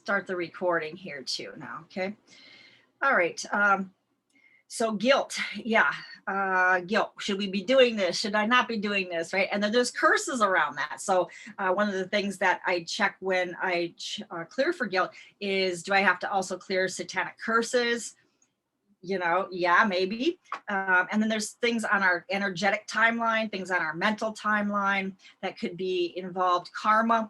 start the recording here too now, okay? All right, so guilt, yeah, guilt. Should we be doing this? Should I not be doing this, right? And then there's curses around that. So one of the things that I check when I clear for guilt is, do I have to also clear satanic curses? You know, yeah, maybe. And then there's things on our energetic timeline, things on our mental timeline that could be involved. Karma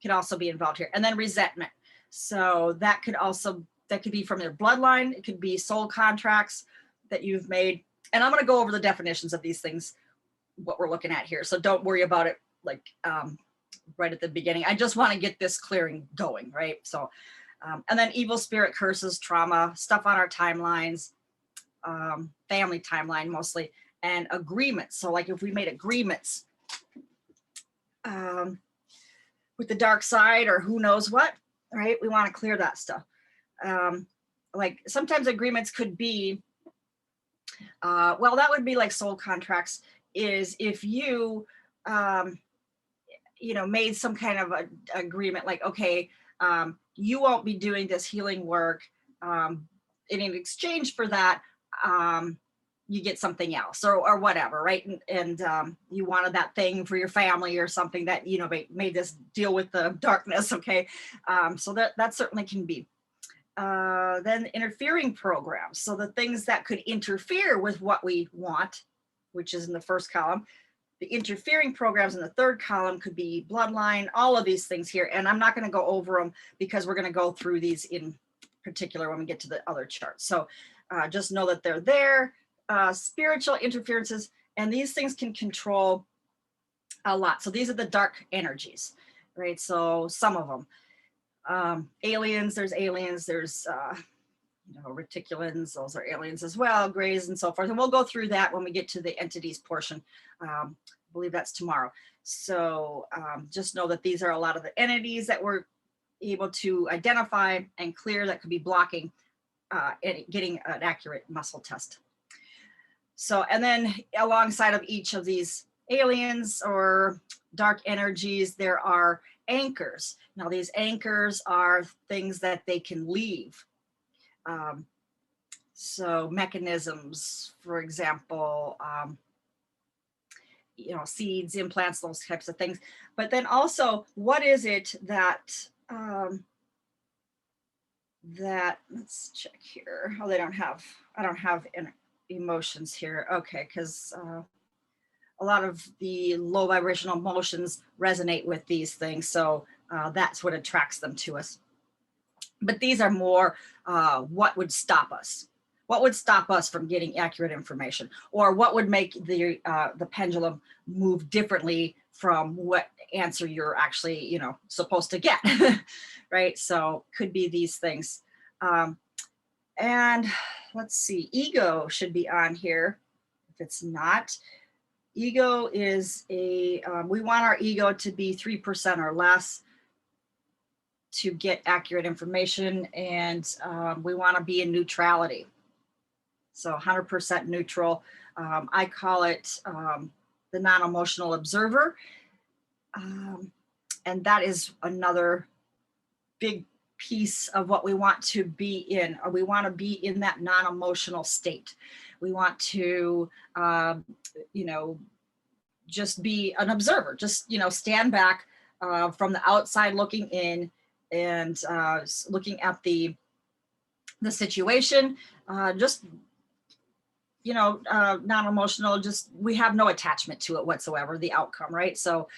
could also be involved here. And then resentment. So that could be from your bloodline. It could be soul contracts that you've made. And I'm going to go over the definitions of these things, what we're looking at here. So don't worry about it like right at the beginning. I just want to get this clearing going, right? So, and then evil spirit curses, trauma, stuff on our timelines, family timeline mostly, and agreements. So like if we made agreements with the dark side or who knows what, right? We want to clear that stuff. Like sometimes agreements could be, well, that would be like soul contracts, is if you, you know, made some kind of a agreement, like, okay, you won't be doing this healing work. And in exchange for that, you get something else or whatever, right? And you wanted that thing for your family or something that, you know, made this deal with the darkness, okay? So that certainly can be. Then interfering programs. So the things that could interfere with what we want, which is in the first column. The interfering programs in the third column could be bloodline, all of these things here. And I'm not going to go over them because we're going to go through these in particular when we get to the other charts. So just know that they're there. Spiritual interferences, and these things can control a lot. So these are the dark energies, right? So some of them. Aliens, there's you know, reticulans, those are aliens as well, grays and so forth. And we'll go through that when we get to the entities portion. I believe that's tomorrow. So just know that these are a lot of the entities that we're able to identify and clear that could be blocking getting an accurate muscle test. So, and then alongside of each of these aliens or dark energies, there are anchors. Now these anchors are things that they can leave. So mechanisms, for example, you know, seeds, implants, those types of things. But then also, what is it that, let's check here. Oh, I don't have emotions here. Okay, because a lot of the low vibrational emotions resonate with these things. So that's what attracts them to us. But these are more what would stop us? What would stop us from getting accurate information? Or what would make the pendulum move differently from what answer you're actually, you know, supposed to get, right? So could be these things. And let's see, ego should be on here. If it's not, ego is we want our ego to be 3% or less to get accurate information, and we want to be in neutrality. So 100% neutral. I call it the non-emotional observer. And that is another big piece of what we want to be in. We want to be in that non-emotional state. We want to, you know, just be an observer, just, you know, stand back from the outside looking in and looking at the situation, just, you know, non-emotional, just, we have no attachment to it whatsoever, the outcome, right? So,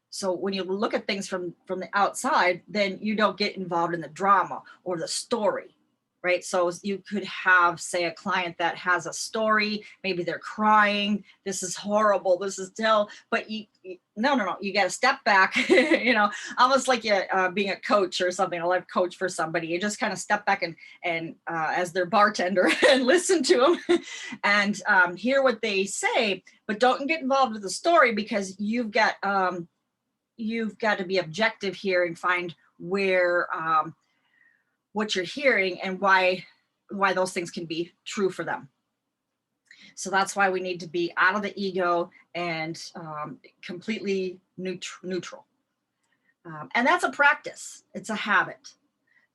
so when you look at things from the outside, then you don't get involved in the drama or the story, right? So you could have, say, a client that has a story, maybe they're crying, this is horrible, this is hell, but no, you got to step back, you know, almost like being a coach or something, a life coach for somebody. You just kind of step back and as their bartender and listen to them and hear what they say, but don't get involved with the story, because you've got to be objective here and find where what you're hearing and why those things can be true for them. So that's why we need to be out of the ego and completely neutral. And that's a practice. It's a habit.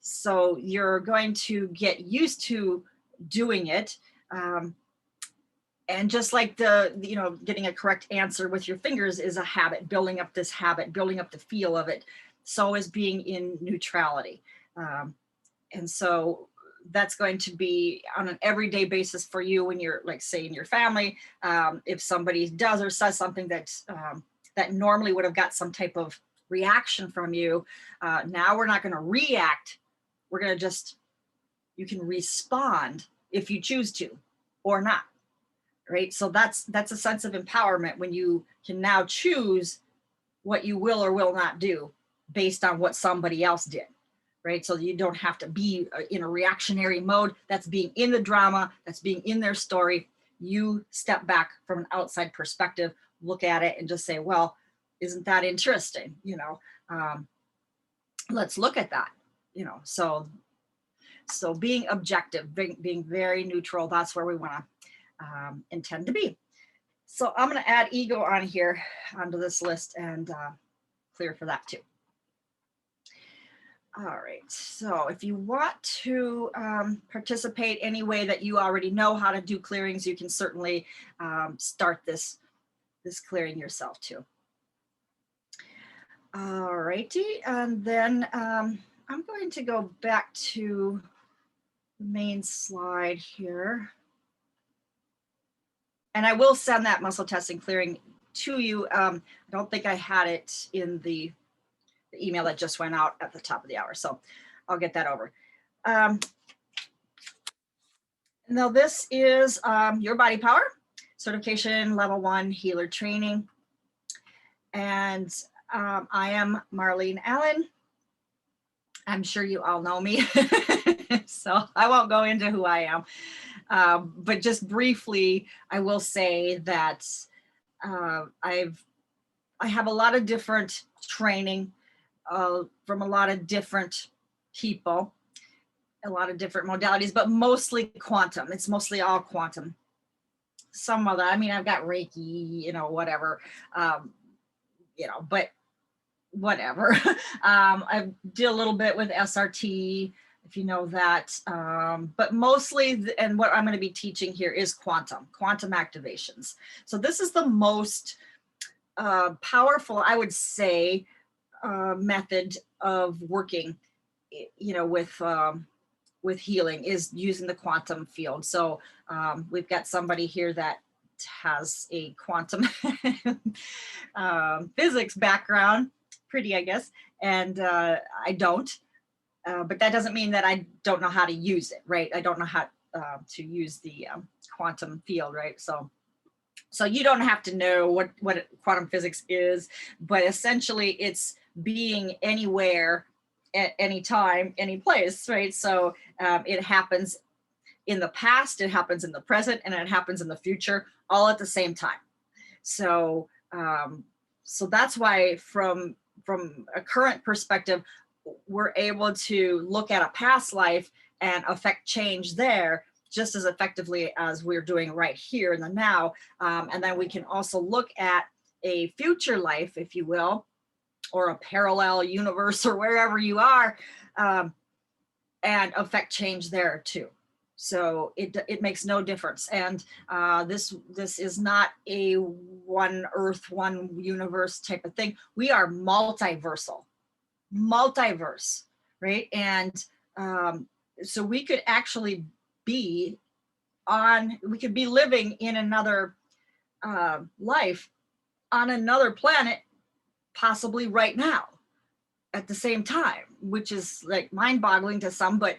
So you're going to get used to doing it. And just like getting a correct answer with your fingers is a habit, building up this habit, building up the feel of it. So is being in neutrality. And so that's going to be on an everyday basis for you when you're, like, say, in your family. If somebody does or says something that normally would have got some type of reaction from you, now we're not going to react. We're going to you can respond if you choose to or not. Right. So that's a sense of empowerment when you can now choose what you will or will not do based on what somebody else did. Right. So you don't have to be in a reactionary mode. That's being in the drama. That's being in their story. You step back from an outside perspective, look at it and just say, well, isn't that interesting? Let's look at that. So being objective, being very neutral, that's where we want to intend to be. So I'm going to add ego on here onto this list and clear for that too. All right, so if you want to participate any way that you already know how to do clearings, you can certainly start this clearing yourself too. All righty, and then I'm going to go back to the main slide here. And I will send that muscle testing clearing to you. I don't think I had it in the email that just went out at the top of the hour. So I'll get that over. Now this is Your Body Power Certification Level 1 Healer Training. And I am Marlene Allen. I'm sure you all know me, so I won't go into who I am. But just briefly, I will say that I have a lot of different training from a lot of different people, a lot of different modalities, but mostly quantum. It's mostly all quantum. Some of that, I've got Reiki, whatever, but whatever. I did a little bit with SRT, if you know that, but mostly, and what I'm going to be teaching here is quantum activations. So this is the most powerful, I would say, method of working, with healing, is using the quantum field. So we've got somebody here that has a quantum physics background, pretty, I guess, and I don't. But that doesn't mean that I don't know how to use it, right? I don't know how to use the quantum field, right? So you don't have to know what quantum physics is, but essentially it's being anywhere, at any time, any place, right? So it happens in the past, it happens in the present, and it happens in the future, all at the same time. So so that's why from a current perspective, we're able to look at a past life and affect change there just as effectively as we're doing right here in the now. And then we can also look at a future life, if you will, or a parallel universe or wherever you are, and affect change there too. So it makes no difference. And this is not a one earth, one universe type of thing. We are multiverse, right? And so we could actually be living in another life on another planet, possibly right now at the same time, which is like mind-boggling to some, but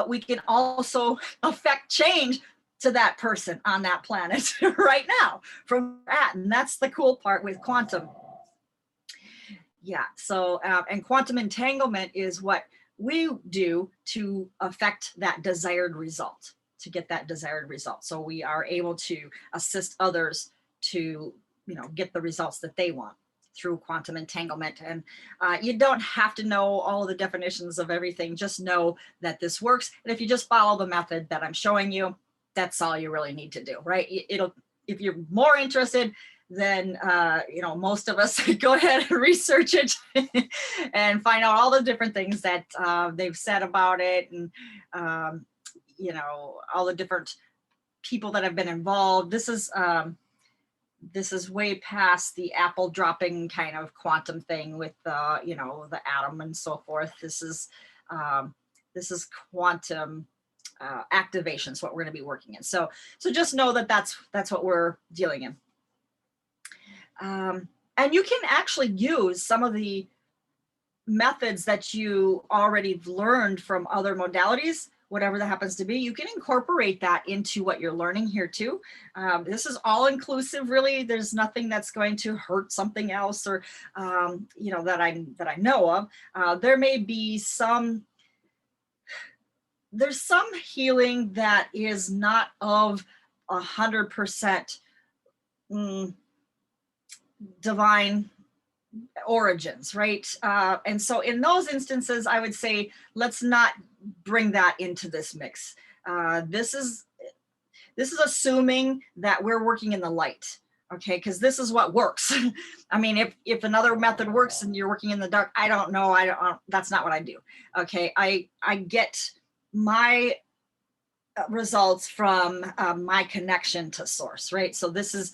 we can also affect change to that person on that planet right now from that. And that's the cool part with quantum. Yeah, so and quantum entanglement is what we do to affect that desired result, to get that desired result. So we are able to assist others to, get the results that they want through quantum entanglement. And you don't have to know all of the definitions of everything, just know that this works. And if you just follow the method that I'm showing you, that's all you really need to do, right? If you're more interested, then, you know, most of us go ahead and research it and find out all the different things that they've said about it, and, you know, all the different people that have been involved. This is way past the apple dropping kind of quantum thing with, you know, the atom and so forth. This is quantum activation is what we're going to be working in. So just know that that's what we're dealing in. And you can actually use some of the methods that you already learned from other modalities, whatever that happens to be. You can incorporate that into what you're learning here too. This is all inclusive, really. There's nothing that's going to hurt something else, or you know, that I know of. There may be there's some healing that is not of 100% divine origins, right? And so in those instances, I would say, let's not bring that into this mix. This is assuming that we're working in the light, okay? Because this is what works. I mean, if another method works and you're working in the dark, I don't know. That's not what I do. Okay, I get my results from my connection to source, right? So this is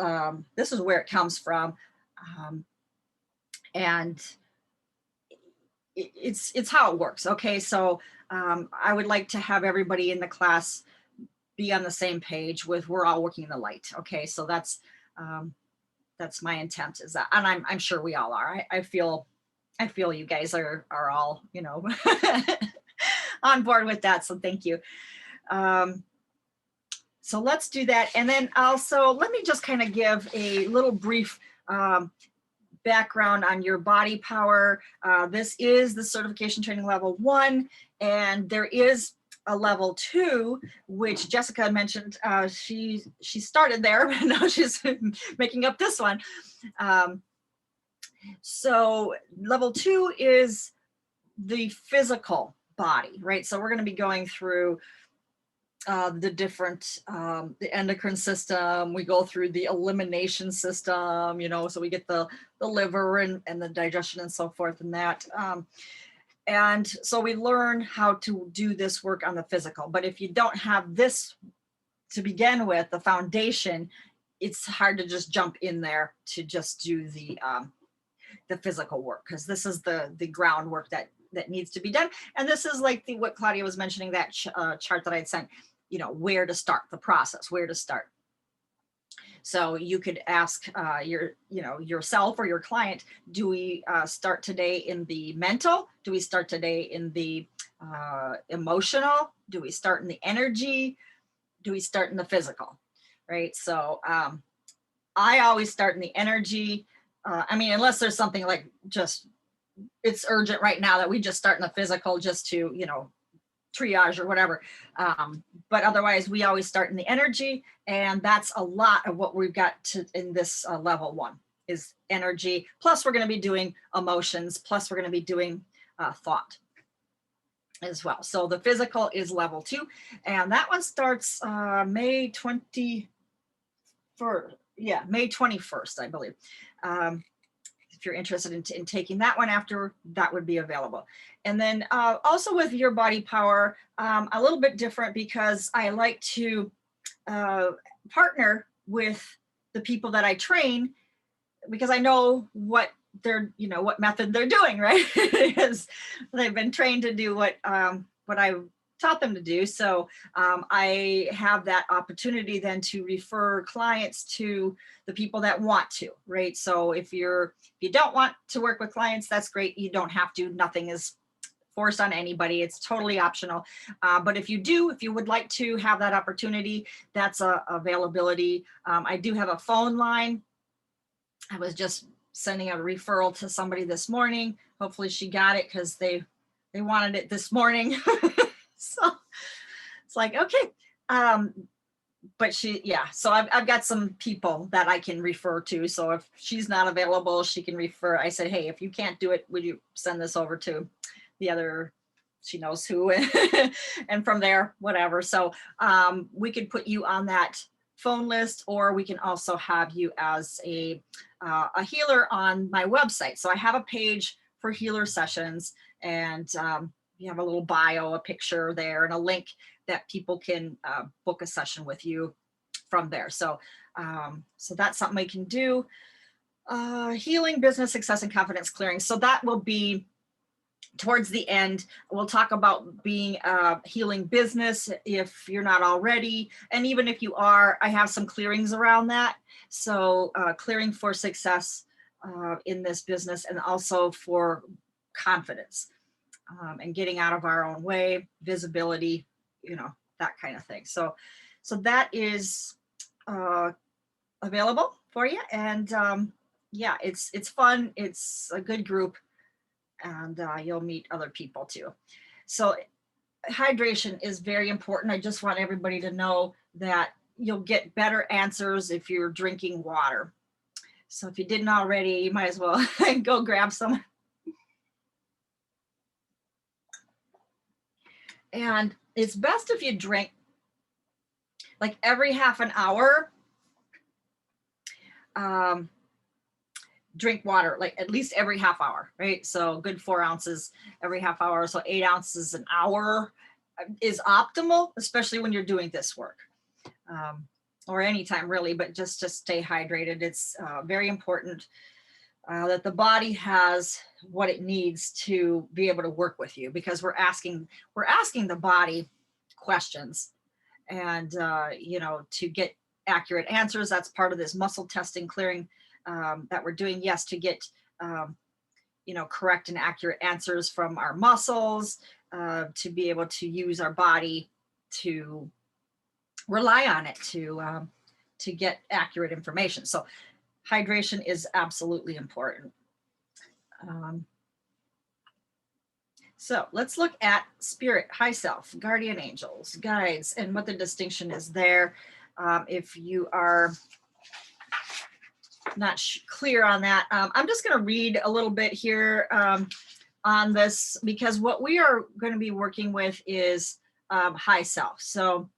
where it comes from, and it's how it works. Okay, so I would like to have everybody in the class be on the same page with, we're all working in the light. Okay, so that's my intent, is that, and I'm sure we all are. I feel you guys are all, you know, on board with that. So thank you. So let's do that. And then also, let me just kind of give a little brief background on your body power. This is the certification training level 1, and there is a level 2, which Jessica mentioned. She started there, but now she's making up this one. So level 2 is the physical body, right? So we're going to be going through the different, the endocrine system. We go through the elimination system, you know, so we get the liver and the digestion and so forth and that. And so we learn how to do this work on the physical. But if you don't have this to begin with, the foundation, it's hard to just jump in there to just do the physical work, because this is the groundwork that needs to be done. And this is like what Claudia was mentioning, that chart that I'd sent, you know, where to start the process, where to start. So you could ask yourself or your client, do we start today in the mental? Do we start today in the emotional? Do we start in the energy? Do we start in the physical? Right? So I always start in the energy. I mean, unless there's something like just, it's urgent right now that we just start in the physical just to, you know, triage or whatever. But otherwise, we always start in the energy. And that's a lot of what we've got to in this level 1 is energy. Plus, we're going to be doing emotions. Plus, we're going to be doing thought as well. So the physical is level 2. And that one starts May 21st. Yeah, May 21st, I believe. If you're interested in taking that one after, that would be available. And then also with your body power, a little bit different, because I like to partner with the people that I train, because I know what they're, you know, what method they're doing, right? Because they've been trained to do what I taught them to do. So I have that opportunity then to refer clients to the people that want to, right? So if you don't want to work with clients, that's great. You don't have to. Nothing is forced on anybody. It's totally optional. But if you do, if you would like to have that opportunity, that's a availability. I do have a phone line. I was just sending a referral to somebody this morning. Hopefully she got it, because they wanted it this morning. So it's like, okay. But so I've got some people that I can refer to. So if she's not available, she can refer. I said, hey, if you can't do it, would you send this over to the other, she knows who, and from there, whatever. So we could put you on that phone list, or we can also have you as a healer on my website. So I have a page for healer sessions, and you have a little bio, a picture there, and a link that people can book a session with you from there. So so that's something we can do. Healing, business success, and confidence clearing. So that will be towards the end. We'll talk about being a healing business if you're not already, and even if you are, I have some clearings around that. So clearing for success in this business, and also for confidence, and getting out of our own way, visibility, you know, that kind of thing. So that is available for you, and yeah, it's fun. It's a good group, and you'll meet other people too. So hydration is very important. I just want everybody to know that you'll get better answers if you're drinking water. So if you didn't already, you might as well go grab some. And it's best if you drink like every half an hour. Drink water, like at least every half hour, right? So good 4 ounces every half hour. So 8 ounces an hour is optimal, especially when you're doing this work, or anytime really, but just to stay hydrated. It's very important that the body has what it needs to be able to work with you, because we're asking the body questions, and you know, to get accurate answers. That's part of this muscle testing, clearing that we're doing. Yes, to get you know, correct and accurate answers from our muscles, to be able to use our body to rely on it to get accurate information. So hydration is absolutely important. So let's look at spirit, high self, guardian angels, guides, and what the distinction is there. If you are not clear on that, I'm just going to read a little bit here on this, because what we are going to be working with is high self. So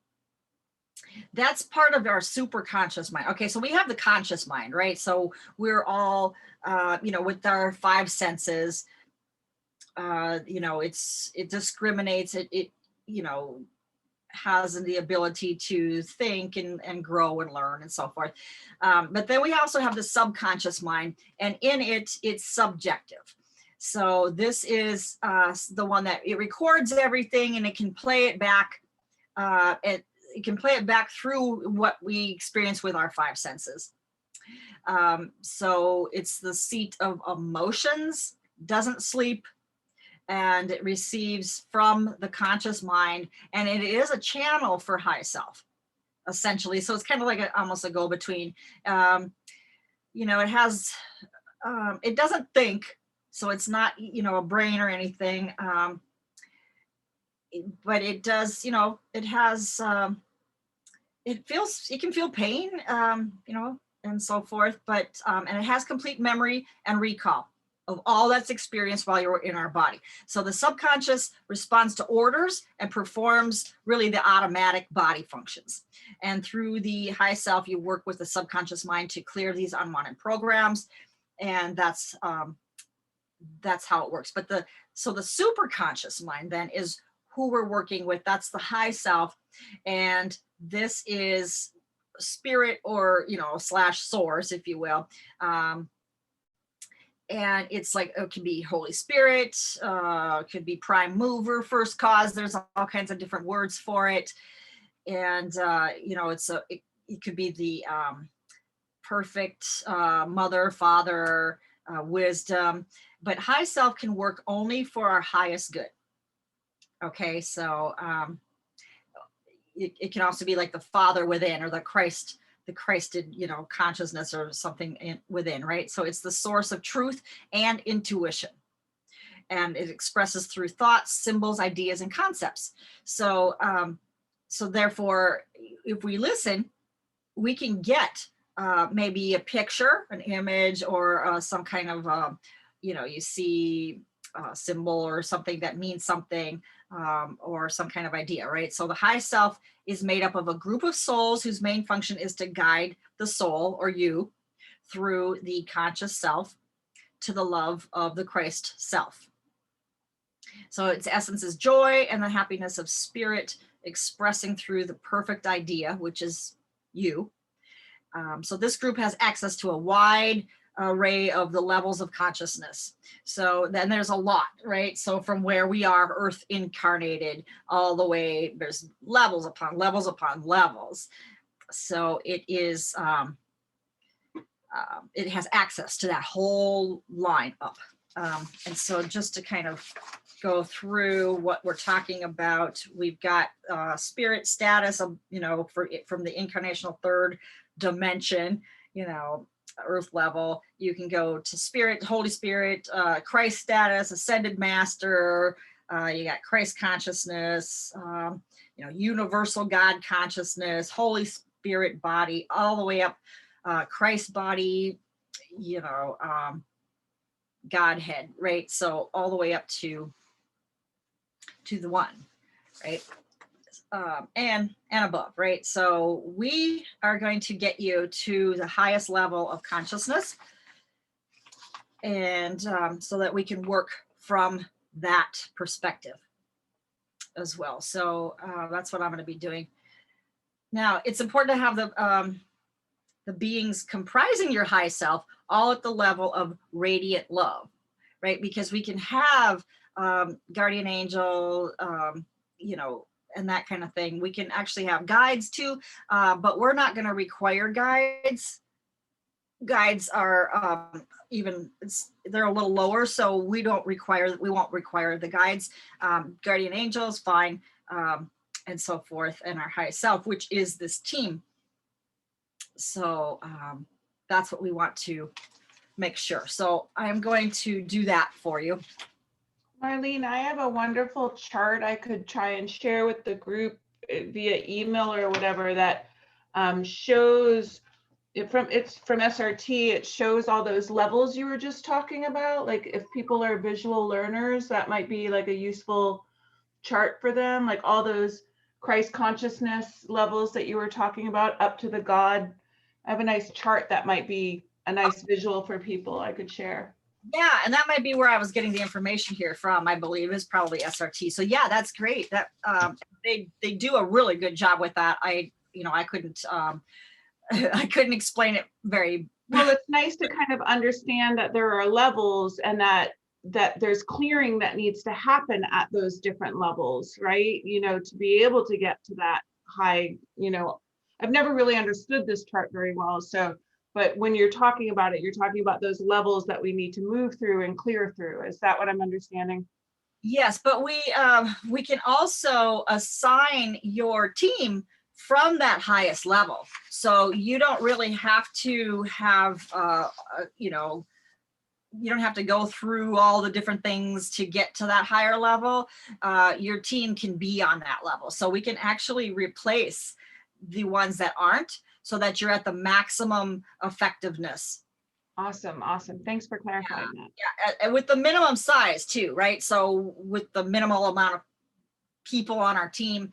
that's part of our super conscious mind. Okay, so we have the conscious mind, right? So we're all, you know, with our 5 senses, you know, it discriminates, it, you know, has the ability to think and grow and learn and so forth. But then we also have the subconscious mind, and in it, it's subjective. So this is the one that it records everything, and it can play it back. It can play it back through what we experience with our 5 senses. So it's the seat of emotions, doesn't sleep, and it receives from the conscious mind, and it is a channel for high self, essentially. So it's kind of like almost a go-between. You know, it has, it doesn't think, so it's not, you know, a brain or anything, but it does, you know, it has, it can feel pain, you know, and so forth, but, and it has complete memory and recall of all that's experienced while you're in our body. So the subconscious responds to orders and performs really the automatic body functions. And through the high self, you work with the subconscious mind to clear these unwanted programs. And that's how it works. But so the super conscious mind then is who we're working with. That's the high self. And this is spirit, or, you know, / source, if you will. And it's like, it could be Holy Spirit, could be prime mover, first cause. There's all kinds of different words for it. And, you know, it could be the perfect mother, father, wisdom. But high self can work only for our highest good. Okay, so it can also be like the Father within, or the Christed, you know, consciousness, or something within, right? So it's the source of truth and intuition, and it expresses through thoughts, symbols, ideas, and concepts. So so therefore, if we listen, we can get maybe a picture, an image, or some kind of you know, you see symbol or something that means something, or some kind of idea, right? So the high self is made up of a group of souls whose main function is to guide the soul, or you, through the conscious self to the love of the Christ self. So its essence is joy and the happiness of spirit expressing through the perfect idea, which is you. So this group has access to a wide array of the levels of consciousness. So then there's a lot, right? So from where we are, Earth incarnated, all the way, there's levels upon levels upon levels. So it is, it has access to that whole line up. And so just to kind of go through what we're talking about, we've got spirit status of, from the incarnational third dimension, Earth level. You can go to spirit, Holy Spirit, Christ status, ascended master. You got Christ consciousness, universal God consciousness, Holy Spirit body, all the way up, Christ body, Godhead, right? So all the way up to the one, right? And above, right? So we are going to get you to the highest level of consciousness, and so that we can work from that perspective as well. So that's what I'm going to be doing. Now, it's important to have the beings comprising your high self all at the level of radiant love, right? Because we can have guardian angel, and that kind of thing. We can actually have guides too, but we're not going to require guides. Guides are they're a little lower, so we won't require the guides. Guardian angels, fine, and so forth, and our high self, which is this team. So that's what we want to make sure. So I'm going to do that for you. Marlene, I have a wonderful chart I could try and share with the group via email or whatever that shows it's from SRT. It shows all those levels you were just talking about. Like if people are visual learners, that might be like a useful chart for them. Like all those Christ consciousness levels that you were talking about up to the God. I have a nice chart that might be a nice visual for people I could share. Yeah, and that might be where I was getting the information here from, I believe, is probably SRT. So yeah, that's great. That they do a really good job with that. I couldn't I couldn't explain it very well. It's nice to kind of understand that there are levels and that there's clearing that needs to happen at those different levels, right? To be able to get to that high, I've never really understood this chart very well. So, but when you're talking about it, you're talking about those levels that we need to move through and clear through. Is that what I'm understanding? Yes, but we can also assign your team from that highest level. So you don't really have to have, you don't have to go through all the different things to get to that higher level. Your team can be on that level. So we can actually replace the ones that aren't, so that you're at the maximum effectiveness. Awesome. Thanks for clarifying that. Yeah, and with the minimum size too, right? So with the minimal amount of people on our team,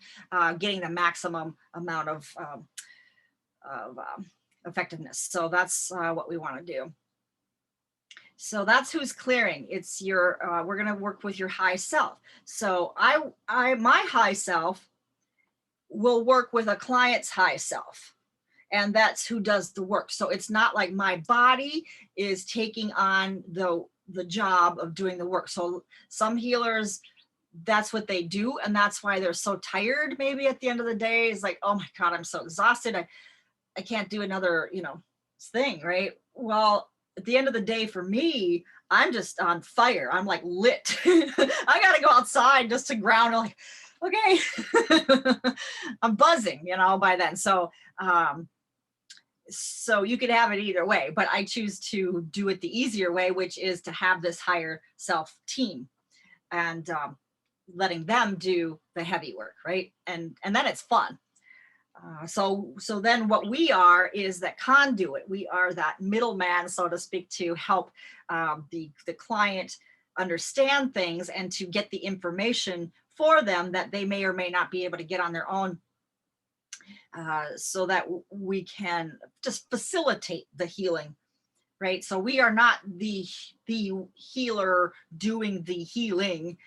getting the maximum amount of effectiveness. So that's what we want to do. So that's who's clearing. It's your, we're going to work with your high self. So my high self will work with a client's high self, and that's who does the work. So it's not like my body is taking on the job of doing the work. So some healers, that's what they do, and that's why they're so tired maybe at the end of the day. It's like, oh my God, I'm so exhausted. I can't do another, thing, right? Well, at the end of the day, for me, I'm just on fire. I'm like lit. I got to go outside just to ground. I'm like, okay, I'm buzzing, by then. So, so you could have it either way, but I choose to do it the easier way, which is to have this higher self team and letting them do the heavy work, right? And then it's fun. So then what we are is that conduit. We are that middleman, so to speak, to help the client understand things and to get the information for them that they may or may not be able to get on their own, so that we can just facilitate the healing, right? So we are not the healer doing the healing.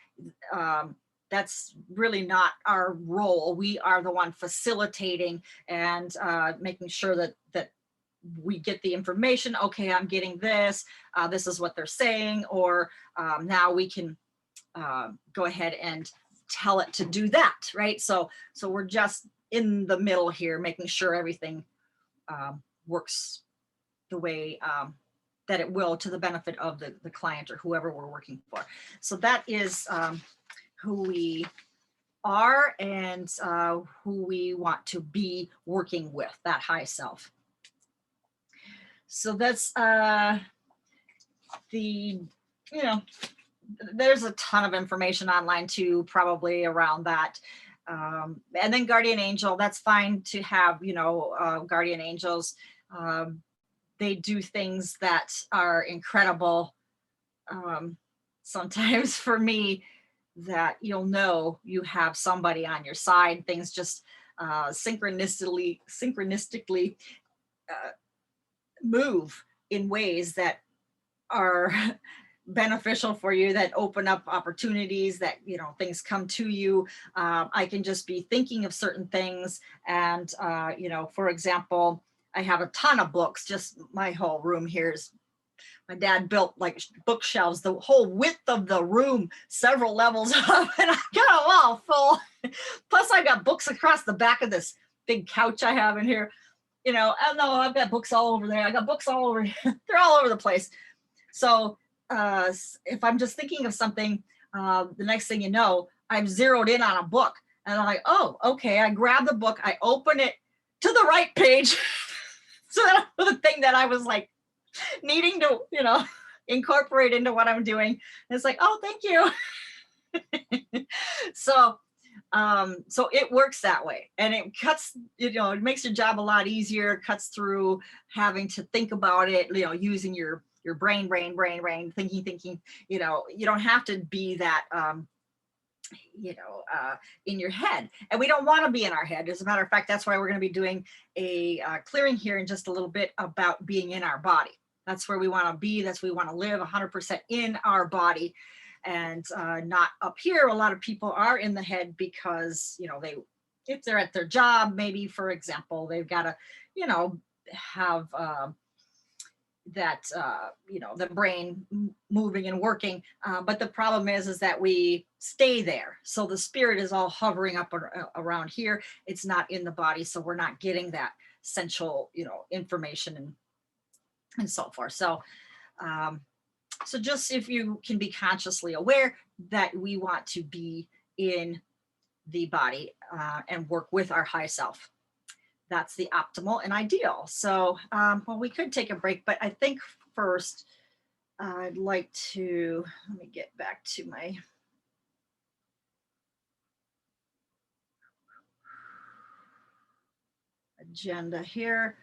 That's really not our role. We are the one facilitating and making sure that we get the information. Okay, I'm getting this. This is what they're saying, or now we can go ahead and tell it to do that, right? So we're just in the middle here, making sure everything works the way that it will, to the benefit of the client or whoever we're working for. So that is who we are and who we want to be working with, that high self. So that's there's a ton of information online too, probably around that. And then guardian angel, that's fine to have, guardian angels. They do things that are incredible. Sometimes for me, that you have somebody on your side, things just synchronistically move in ways that are beneficial for you, that open up opportunities, that things come to you. I can just be thinking of certain things, and for example, I have a ton of books. Just my whole room here is, my dad built like bookshelves the whole width of the room, several levels up, and I got them all full. Plus I got books across the back of this big couch I have in here. I don't know, I've got books all over there. I got books all over here. They're all over the place. So if I'm just thinking of something, the next thing you know, I've zeroed in on a book, and I'm like, oh, okay. I grab the book, I open it to the right page. So that was the thing that I was like needing to, incorporate into what I'm doing. And it's like, oh, thank you. So it works that way, and it cuts, it makes your job a lot easier, cuts through having to think about it, using your brain, thinking, you don't have to be that, in your head. And we don't want to be in our head. As a matter of fact, that's why we're going to be doing a clearing here in just a little bit about being in our body. That's where we want to be. That's where we want to live 100% in our body, and not up here. A lot of people are in the head because, if they're at their job, maybe, for example, they've got to, have that, the brain moving and working. But the problem is that we stay there. So the spirit is all hovering up around here. It's not in the body. So we're not getting that central, information and so forth. So, so just if you can be consciously aware that we want to be in the body and work with our high self. That's the optimal and ideal. So, well, we could take a break, but I think first I'd like to, let me get back to my agenda here.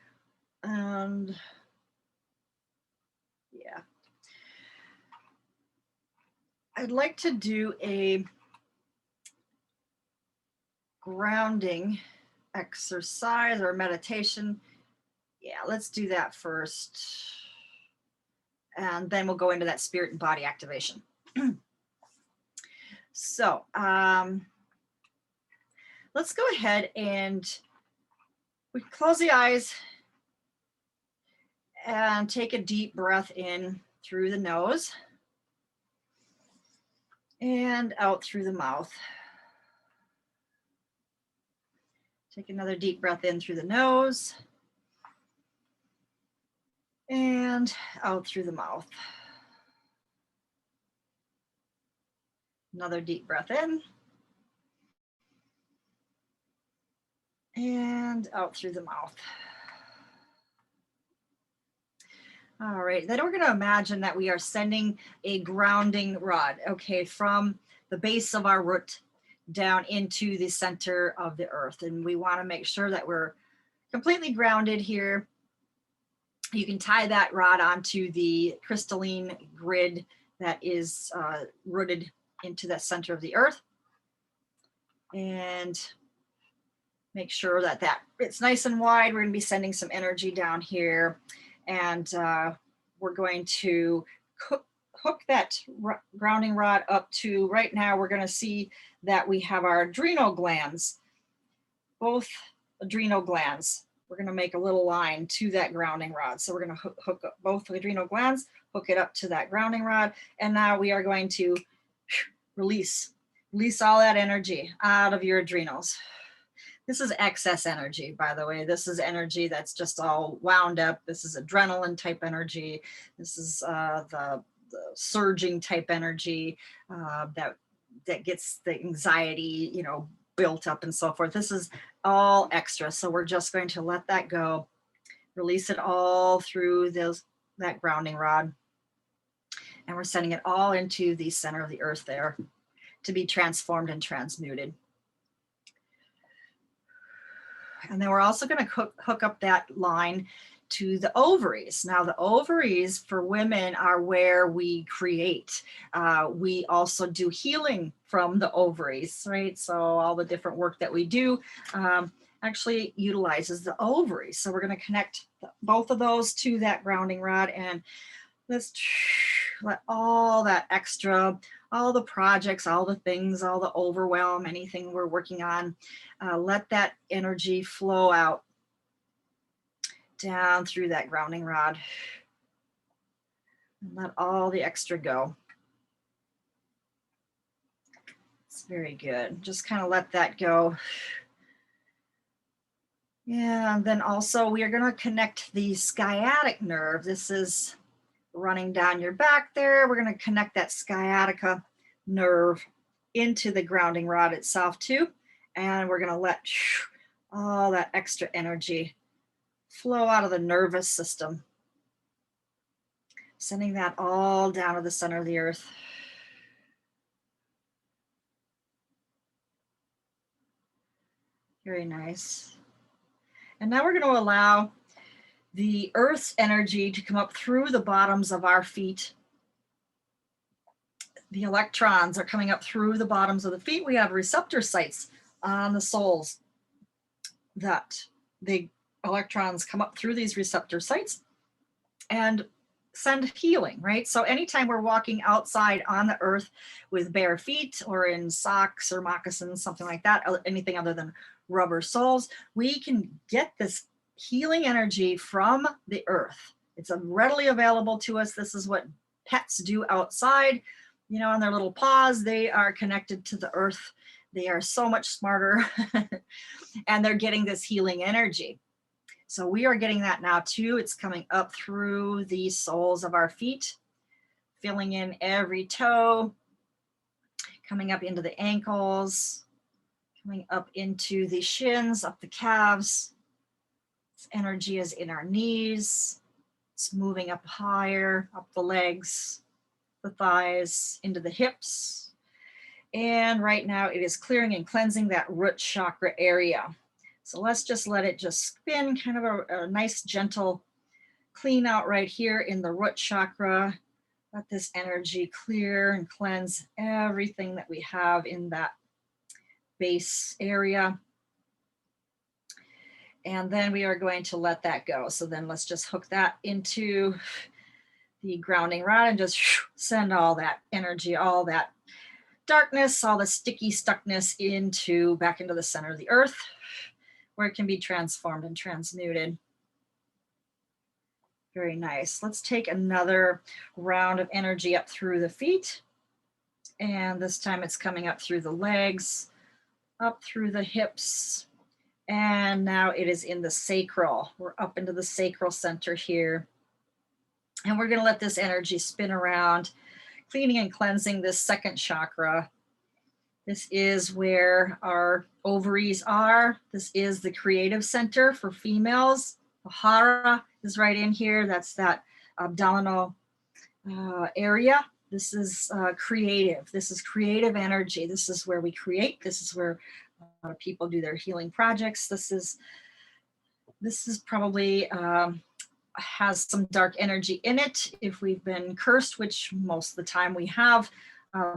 And yeah, I'd like to do a grounding exercise or meditation. Yeah, let's do that first. And then we'll go into that spirit and body activation. So let's go ahead and we close the eyes and take a deep breath in through the nose and out through the mouth. Take another deep breath in through the nose and out through the mouth. Another deep breath in and out through the mouth. All right, then we're going to imagine that we are sending a grounding rod, okay, from the base of our root down into the center of the earth. And we want to make sure that we're completely grounded here. You can tie that rod onto the crystalline grid that is rooted into the center of the earth. And make sure that it's nice and wide. We're going to be sending some energy down here, and we're going to hook that grounding rod up to, right now we're going to see that we have our adrenal glands, both adrenal glands. We're going to make a little line to that grounding rod. So we're going to hook up both adrenal glands, hook it up to that grounding rod, and now we are going to release all that energy out of your adrenals. This is excess energy, by the way. This is energy that's just all wound up. This is adrenaline type energy. This is the surging type energy that gets the anxiety, you know, built up and so forth. This is all extra. So we're just going to let that go, release it all through that grounding rod. And we're sending it all into the center of the earth there to be transformed and transmuted. And then we're also going to hook up that line to the ovaries. Now, the ovaries for women are where we create. We also do healing from the ovaries, right? So all the different work that we do actually utilizes the ovaries. So we're going to connect both of those to that grounding rod, and let's let all that extra, all the projects, all the things, all the overwhelm, anything we're working on, let that energy flow out down through that grounding rod, and let all the extra go. It's very good. Just kind of let that go. Yeah, and then also we are going to connect the sciatic nerve. This is running down your back there. We're going to connect that sciatica nerve into the grounding rod itself too. And we're going to let all that extra energy flow out of the nervous system, sending that all down to the center of the earth. Very nice. And now we're going to allow the earth's energy to come up through the bottoms of our feet. The electrons are coming up through the bottoms of the feet. We have receptor sites on the soles that the electrons come up through these receptor sites and send healing, right? So anytime we're walking outside on the earth with bare feet or in socks or moccasins, something like that, anything other than rubber soles, we can get this healing energy from the earth. It's readily available to us. This is what pets do outside, you know, on their little paws. They are connected to the earth. They are so much smarter and they're getting this healing energy. So we are getting that now too. It's coming up through the soles of our feet, filling in every toe, coming up into the ankles, coming up into the shins, up the calves. This energy is in our knees. It's moving up higher, up the legs, the thighs, into the hips. And right now it is clearing and cleansing that root chakra area. So let's just let it just spin, kind of a nice gentle clean out right here in the root chakra. Let this energy clear and cleanse everything that we have in that base area. And then we are going to let that go. So then let's just hook that into the grounding rod and just send all that energy, all that darkness, all the sticky stuckness back into the center of the earth, where it can be transformed and transmuted. Very nice. Let's take another round of energy up through the feet. And this time it's coming up through the legs, up through the hips. And now it is in the sacral. We're up into the sacral center here. And we're going to let this energy spin around, cleaning and cleansing this second chakra. This is where our ovaries are. This is the creative center for females. The hara is right in here. That's that abdominal area. This is creative. This is creative energy. This is where we create. This is where a lot of people do their healing projects. This is probably has some dark energy in it, if we've been cursed, which most of the time we have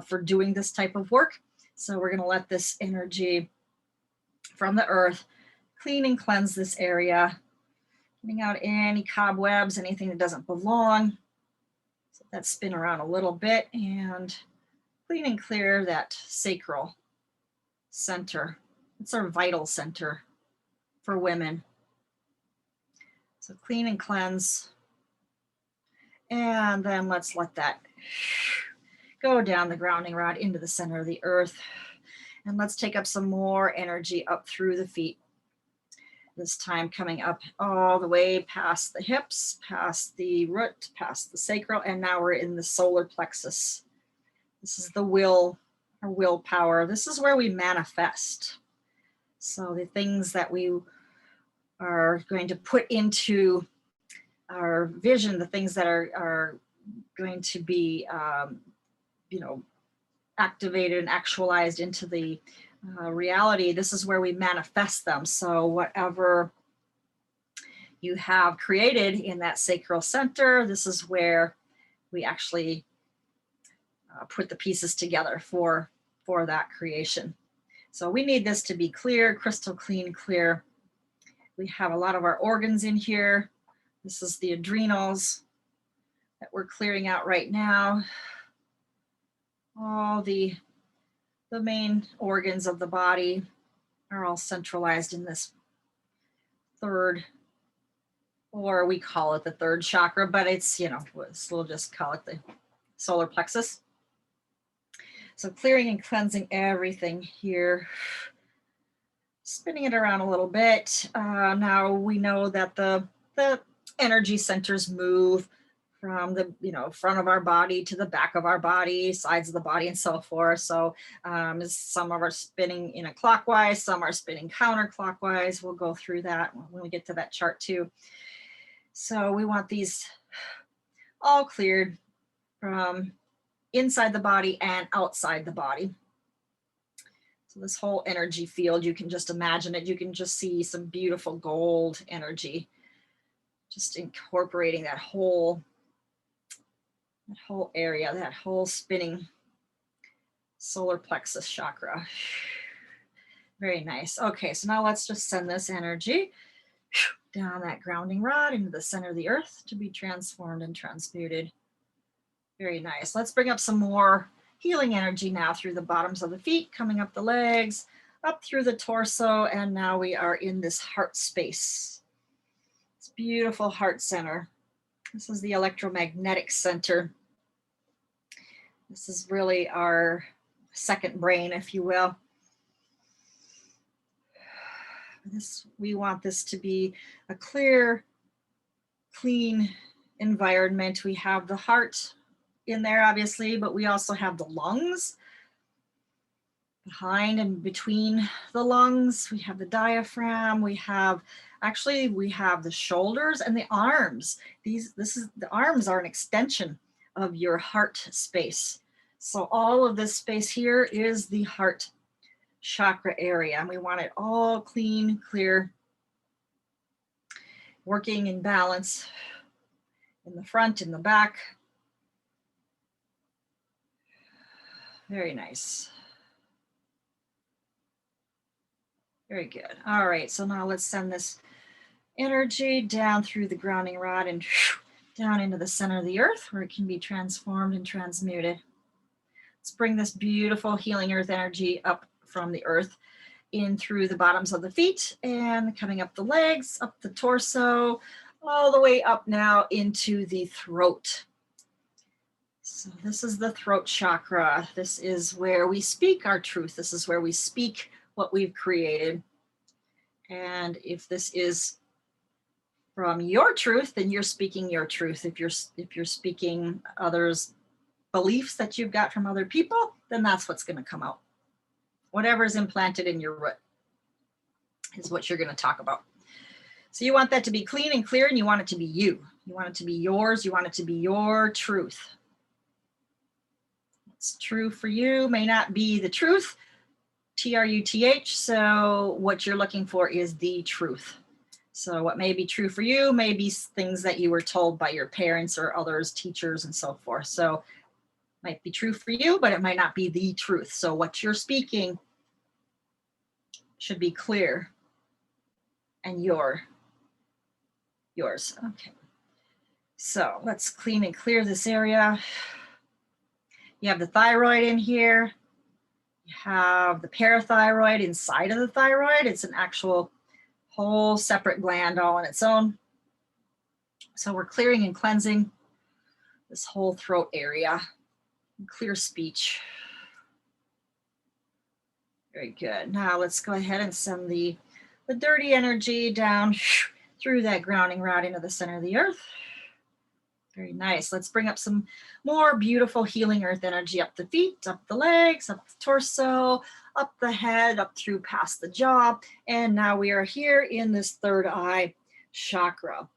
for doing this type of work. So we're going to let this energy from the earth clean and cleanse this area, getting out any cobwebs, anything that doesn't belong. So let's spin around a little bit and clean and clear that sacral center. It's our vital center for women. So clean and cleanse. And then let's let that go down the grounding rod into the center of the earth. And let's take up some more energy up through the feet. This time coming up all the way past the hips, past the root, past the sacral, and now we're in the solar plexus. This is the will, our willpower. This is where we manifest. So the things that we are going to put into our vision, the things that are going to be, activated and actualized into the reality, this is where we manifest them. So whatever you have created in that sacral center, this is where we actually put the pieces together for that creation. So we need this to be clear, crystal clean, clear. We have a lot of our organs in here. This is the adrenals that we're clearing out right now. All the main organs of the body are all centralized in this third, or we call it the third chakra, but it's, we'll just call it the solar plexus. So clearing and cleansing everything here. Spinning it around a little bit. Now we know that the energy centers move from the front of our body to the back of our body, sides of the body, and so forth. So some of are spinning in a clockwise, some are spinning counterclockwise. We'll go through that when we get to that chart too. So we want these all cleared from inside the body and outside the body. So this whole energy field, you can just imagine it. You can just see some beautiful gold energy, just incorporating that whole area, that whole spinning solar plexus chakra. Very nice. Okay, so now let's just send this energy down that grounding rod into the center of the earth to be transformed and transmuted. Very nice. Let's bring up some more healing energy now through the bottoms of the feet, coming up the legs, up through the torso, and now we are in this heart space. It's beautiful heart center. This is the electromagnetic center. This is really our second brain, if you will. We want this to be a clear, clean environment. We have the heart in there, obviously, but we also have the lungs. Behind and between the lungs, we have the diaphragm. We have the shoulders and the arms. The arms are an extension of your heart space. So all of this space here is the heart chakra area, and we want it all clean, clear, working in balance in the front, in the back. Very nice. Very good. All right, so now let's send this energy down through the grounding rod and down into the center of the earth where it can be transformed and transmuted. Let's bring this beautiful healing earth energy up from the earth in through the bottoms of the feet and coming up the legs, up the torso, all the way up now into the throat. So this is the throat chakra. This is where we speak our truth. This is where we speak what we've created. And if this is from your truth, then you're speaking your truth. If you're speaking others' beliefs that you've got from other people, then that's what's going to come out. Whatever is implanted in your root is what you're going to talk about. So you want that to be clean and clear, and you want it to be you. You want it to be yours. You want it to be your truth. What's true for you may not be the truth, TRUTH. So what you're looking for is the truth. So what may be true for you may be things that you were told by your parents or others, teachers, and so forth. So might be true for you, but it might not be the truth. So what you're speaking should be clear and yours. Okay. So let's clean and clear this area. You have the thyroid in here. You have the parathyroid inside of the thyroid. It's an actual whole separate gland all on its own. So we're clearing and cleansing this whole throat area. Clear speech. Very good. Now let's go ahead and send the dirty energy down through that grounding rod into the center of the earth. Very nice. Let's bring up some more beautiful healing earth energy up the feet, up the legs, up the torso, up the head, up through past the jaw. And now we are here in this third eye chakra.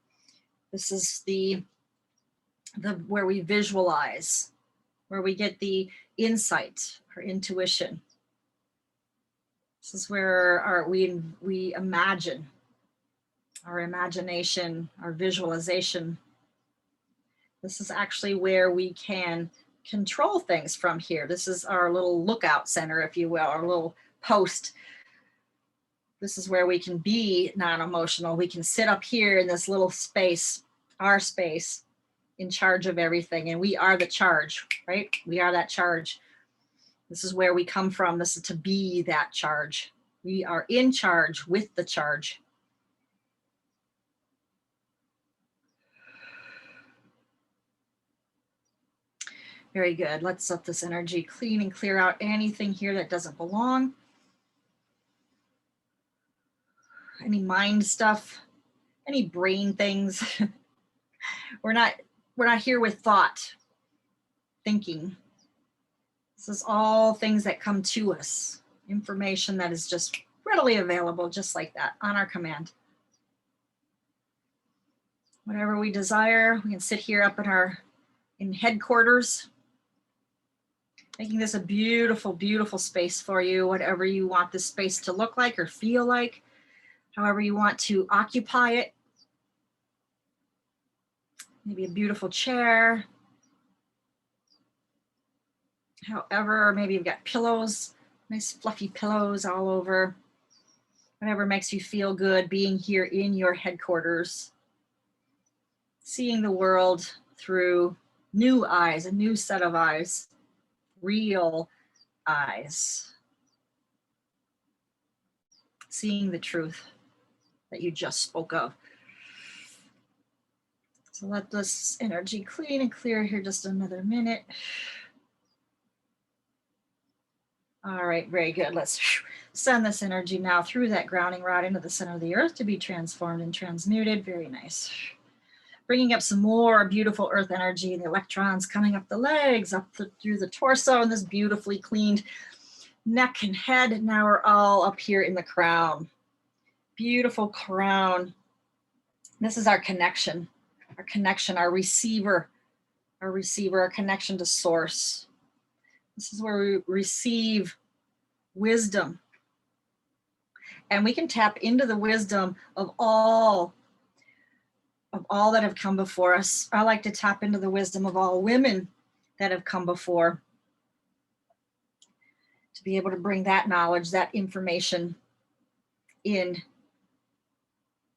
This is the where we visualize, where we get the insight or intuition. This is where we imagine, our imagination, our visualization. This is actually where we can control things from here. This is our little lookout center, if you will, our little post. This is where we can be non-emotional. We can sit up here in this little space, our space, in charge of everything. And we are the charge, right? We are that charge. This is where we come from. This is to be that charge. We are in charge with the charge. Very good. Let's let this energy clean and clear out anything here that doesn't belong. Any mind stuff, any brain things. We're not here with thought, thinking. This is all things that come to us. Information that is just readily available, just like that, on our command. Whatever we desire, we can sit here up in headquarters, making this a beautiful, beautiful space for you, whatever you want this space to look like or feel like, however you want to occupy it. Maybe a beautiful chair. However, maybe you've got pillows, nice fluffy pillows all over. Whatever makes you feel good being here in your headquarters. Seeing the world through new eyes, a new set of eyes, real eyes. Seeing the truth that you just spoke of. So let this energy clean and clear here just another minute. All right, very good. Let's send this energy now through that grounding rod into the center of the earth to be transformed and transmuted. Very nice. Bringing up some more beautiful earth energy, the electrons coming up the legs, up through the torso, and this beautifully cleaned neck and head. Now we're all up here in the crown. Beautiful crown. This is our connection, our receiver, our connection to source. This is where we receive wisdom. And we can tap into the wisdom of all that have come before us. I like to tap into the wisdom of all women that have come before, to be able to bring that knowledge, that information in,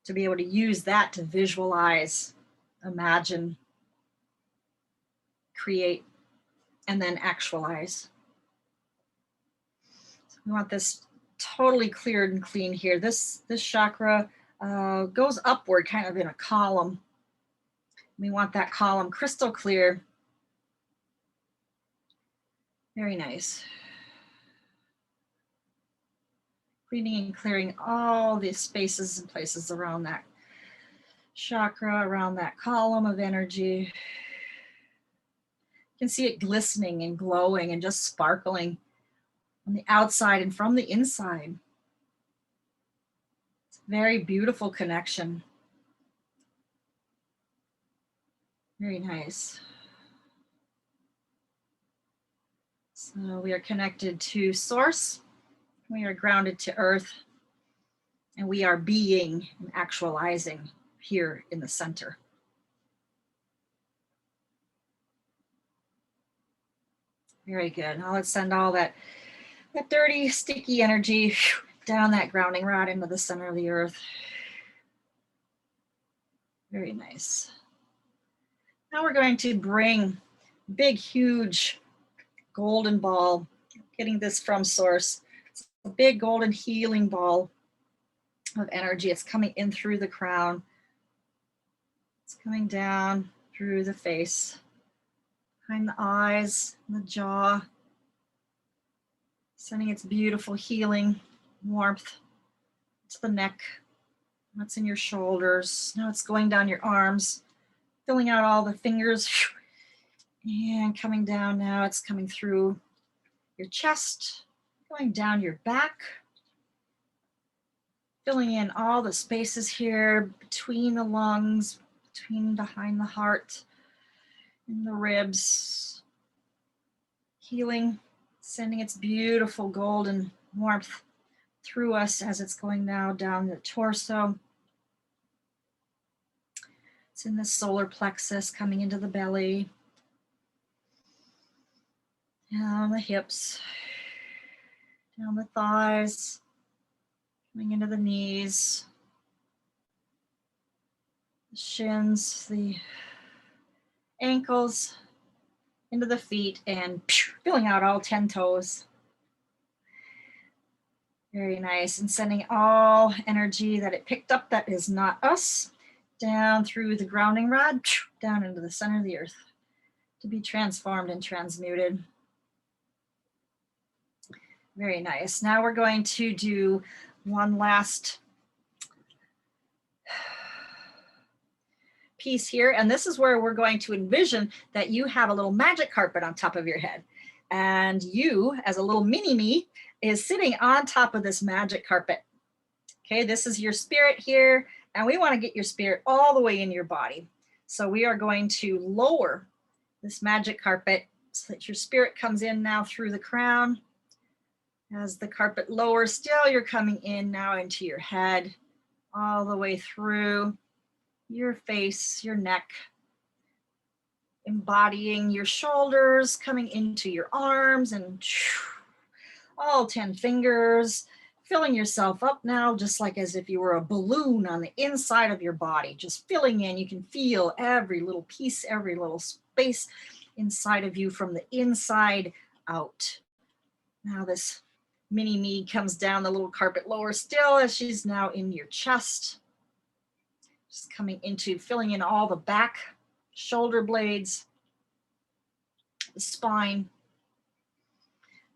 to be able to use that to visualize, imagine, create, and then actualize. So we want this totally cleared and clean here. This chakra goes upward kind of in a column. We want that column crystal clear. Very nice. Cleaning and clearing all the spaces and places around that chakra, around that column of energy. You can see it glistening and glowing and just sparkling on the outside and from the inside. It's a very beautiful connection. Very nice. So we are connected to source. We are grounded to earth. And we are being and actualizing here in the center. Very good. Now let's send all that dirty, sticky energy down that grounding rod into the center of the earth. Very nice. Now we're going to bring big, huge golden ball, getting this from source. It's a big golden healing ball of energy. It's coming in through the crown. It's coming down through the face, behind the eyes, and the jaw, sending its beautiful healing warmth to the neck. That's in your shoulders. Now it's going down your arms, filling out all the fingers, and coming down. Now it's coming through your chest, going down your back, filling in all the spaces here between the lungs, behind the heart, and the ribs, healing, sending its beautiful golden warmth through us as it's going now down the torso. It's in the solar plexus, coming into the belly, down the hips, down the thighs, coming into the knees, the shins, the ankles, into the feet, and filling out all 10 toes. Very nice. And sending all energy that it picked up that is not us down through the grounding rod, down into the center of the earth to be transformed and transmuted. Very nice. Now we're going to do one last piece here. And this is where we're going to envision that you have a little magic carpet on top of your head. And you, as a little mini-me, is sitting on top of this magic carpet. Okay, this is your spirit here. And we want to get your spirit all the way in your body. So we are going to lower this magic carpet so that your spirit comes in now through the crown. As the carpet lowers, still you're coming in now into your head, all the way through your face, your neck, embodying your shoulders, coming into your arms, and all 10 fingers, filling yourself up now, just like as if you were a balloon on the inside of your body, just filling in. You can feel every little piece, every little space inside of you from the inside out. Now this mini-me comes down the little carpet lower still as she's now in your chest. Just coming into filling in all the back, shoulder blades, the spine.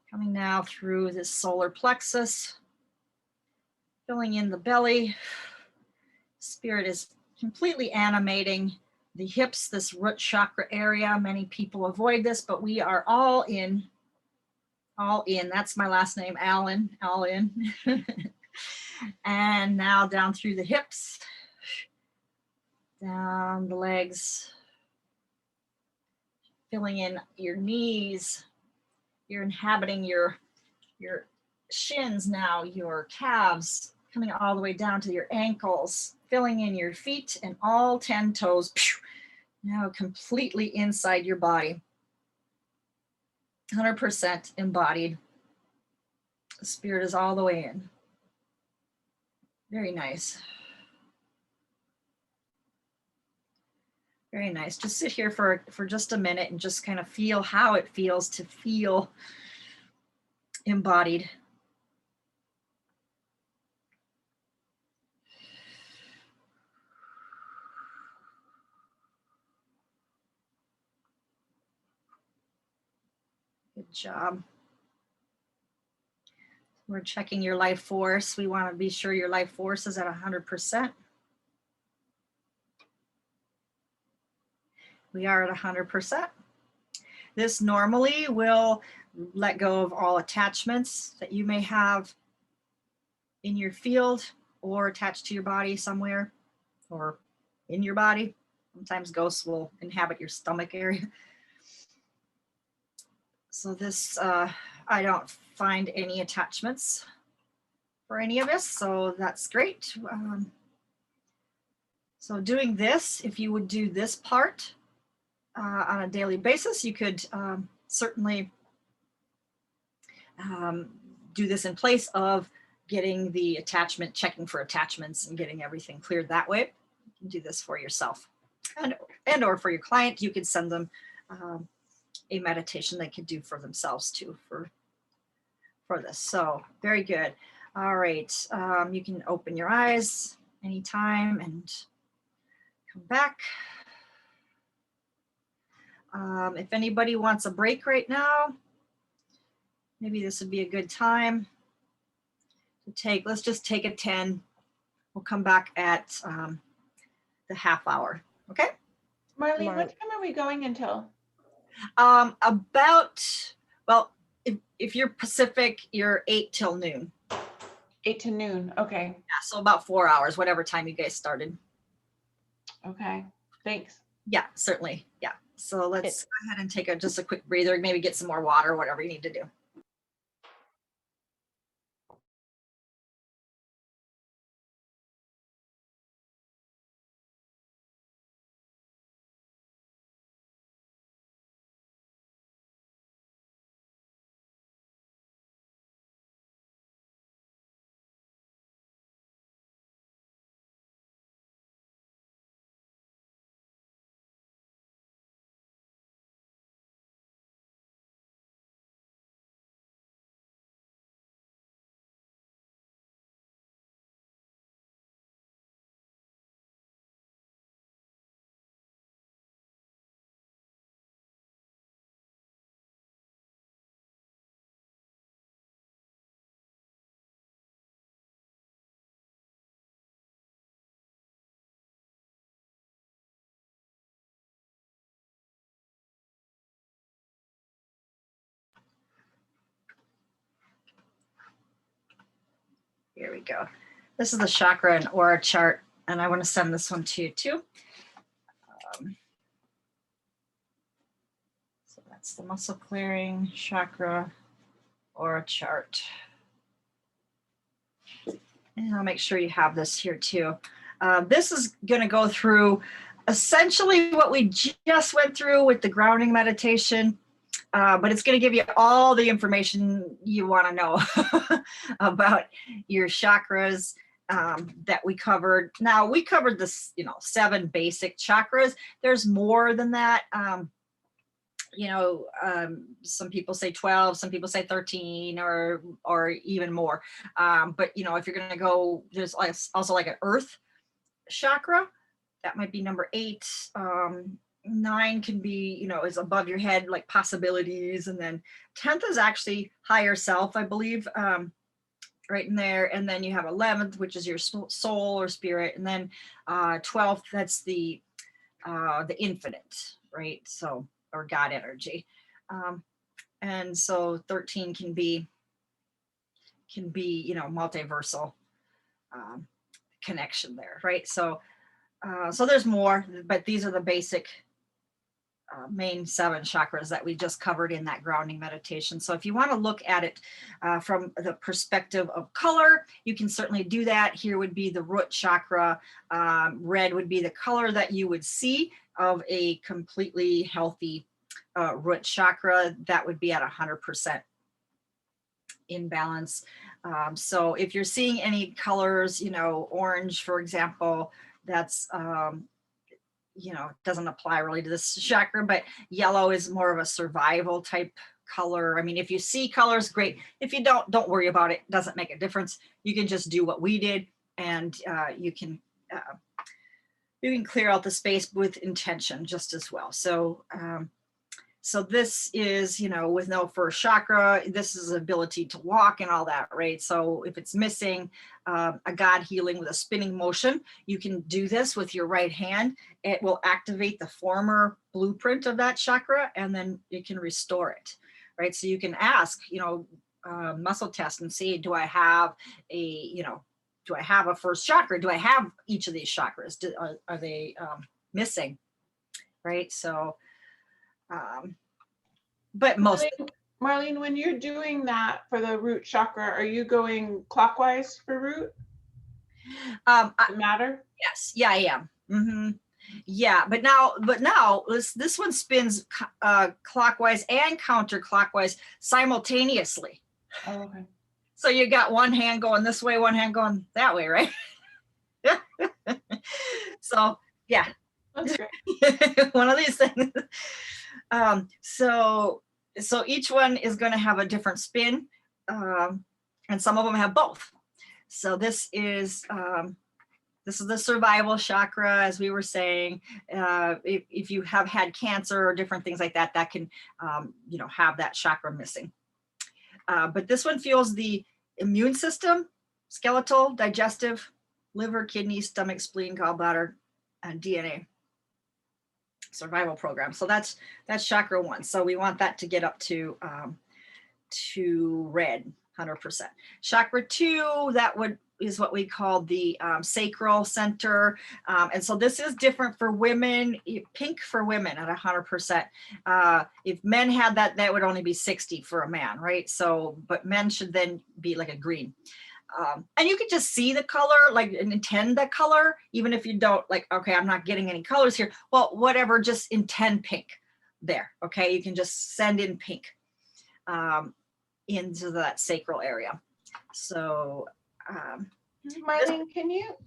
Coming now through this solar plexus, filling in the belly. Spirit is completely animating the hips, this root chakra area. Many people avoid this, but we are all in. All in. That's my last name, Allen. All in. And now down through the hips, down the legs, filling in your knees. You're inhabiting your shins now, your calves, coming all the way down to your ankles, filling in your feet and all 10 toes, now completely inside your body. 100% embodied. The spirit is all the way in. Very nice. Very nice. Just sit here for just a minute and just kind of feel how it feels to feel embodied. Good job. We're checking your life force. We want to be sure your life force is at 100%. We are at 100%. This normally will let go of all attachments that you may have in your field or attached to your body somewhere or in your body. Sometimes ghosts will inhabit your stomach area. So this, I don't find any attachments for any of us, so that's great. So doing this, if you would do this part on a daily basis, you could certainly do this in place of getting the attachment, checking for attachments and getting everything cleared that way. You can do this for yourself and or for your client. You could send them a meditation they could do for themselves too for this. So very good. All right, you can open your eyes anytime and come back. If anybody wants a break right now, maybe this would be a good time to take, let's just take a 10. We'll come back at the half hour, okay? Marlene, what time are we going until? About, well, if you're Pacific, you're 8 till noon. 8 to noon, okay. Yeah, so about 4 hours, whatever time you guys started. Okay, thanks. Yeah, certainly, yeah. So let's go ahead and take just a quick breather, maybe get some more water, whatever you need to do. Here we go. This is the chakra and aura chart, and I want to send this one to you too. So that's the muscle clearing chakra aura chart. And I'll make sure you have this here too. This is going to go through essentially what we just went through with the grounding meditation, but it's going to give you all the information you want to know about your chakras that we covered. Now we covered this, 7 basic chakras. There's more than that. Some people say 12, some people say 13 or even more. But if you're going to go, there's also like an earth chakra. That might be number 8. 9 can be, is above your head, like possibilities. And then 10th is actually higher self, I believe, right in there. And then you have 11th, which is your soul or spirit. And then 12th, that's the infinite, right? So, or God energy. And so 13 can be, multiversal connection there, right? So there's more, but these are the basic main 7 chakras that we just covered in that grounding meditation. So if you want to look at it from the perspective of color, you can certainly do that. Here would be the root chakra. Red would be the color that you would see of a completely healthy root chakra. That would be at 100% imbalance. So if you're seeing any colors, orange, for example, that's doesn't apply really to this chakra, but yellow is more of a survival type color. I mean, if you see colors, great. If you don't worry about it. Doesn't make a difference. You can just do what we did, and you can clear out the space with intention just as well. So so this is, with no first chakra, this is ability to walk and all that, right? So if it's missing, a God healing with a spinning motion, you can do this with your right hand. It will activate the former blueprint of that chakra, and then it can restore it, right? So you can ask, muscle test and see, do I have a first chakra? Do I have each of these chakras? Are they missing, right? So, but most, Marlene, when you're doing that for the root chakra, are you going clockwise for root? Does it matter? Yes, yeah, I am. Yeah, but now this one spins clockwise and counterclockwise simultaneously. Oh, okay. So you got one hand going this way, one hand going that way, right? So yeah, That's great. one of these things. So each one is going to have a different spin, and some of them have both. So this is the survival chakra, as we were saying. If you have had cancer or different things like that, that can have that chakra missing. But this one fuels the immune system, skeletal, digestive, liver, kidney, stomach, spleen, gallbladder, and DNA survival program. So that's chakra 1. So we want that to get up to red, 100%. Chakra 2, is what we call the sacral center. And so this is different for women, pink for women at 100%. If men had that, that would only be 60 for a man, right? So, but men should then be like a green. And you can just see the color, like, and intend the color, even if you don't, like, okay, I'm not getting any colors here. Well, whatever, just intend pink there, okay? You can just send in pink into that sacral area. So, Marlene,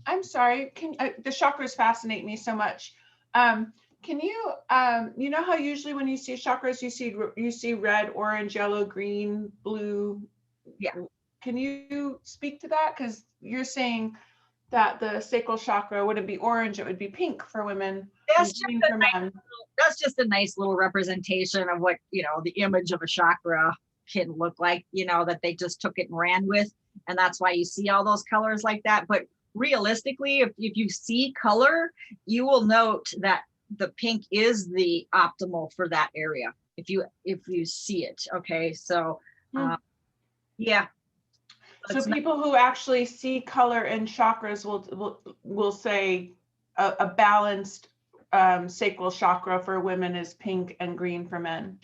I'm sorry, the chakras fascinate me so much. Can you, you know how usually when you see chakras, you see red, orange, yellow, green, blue? Yeah. Can you speak to that? Because you're saying that the sacral chakra wouldn't be orange, it would be pink for women. That's just a nice little representation of what, the image of a chakra can look like, that they just took it and ran with. And that's why you see all those colors like that. But realistically, if you see color, you will note that the pink is the optimal for that area. If you see it. Okay. So, yeah. So people who actually see color in chakras will say a balanced sacral chakra for women is pink and green for men.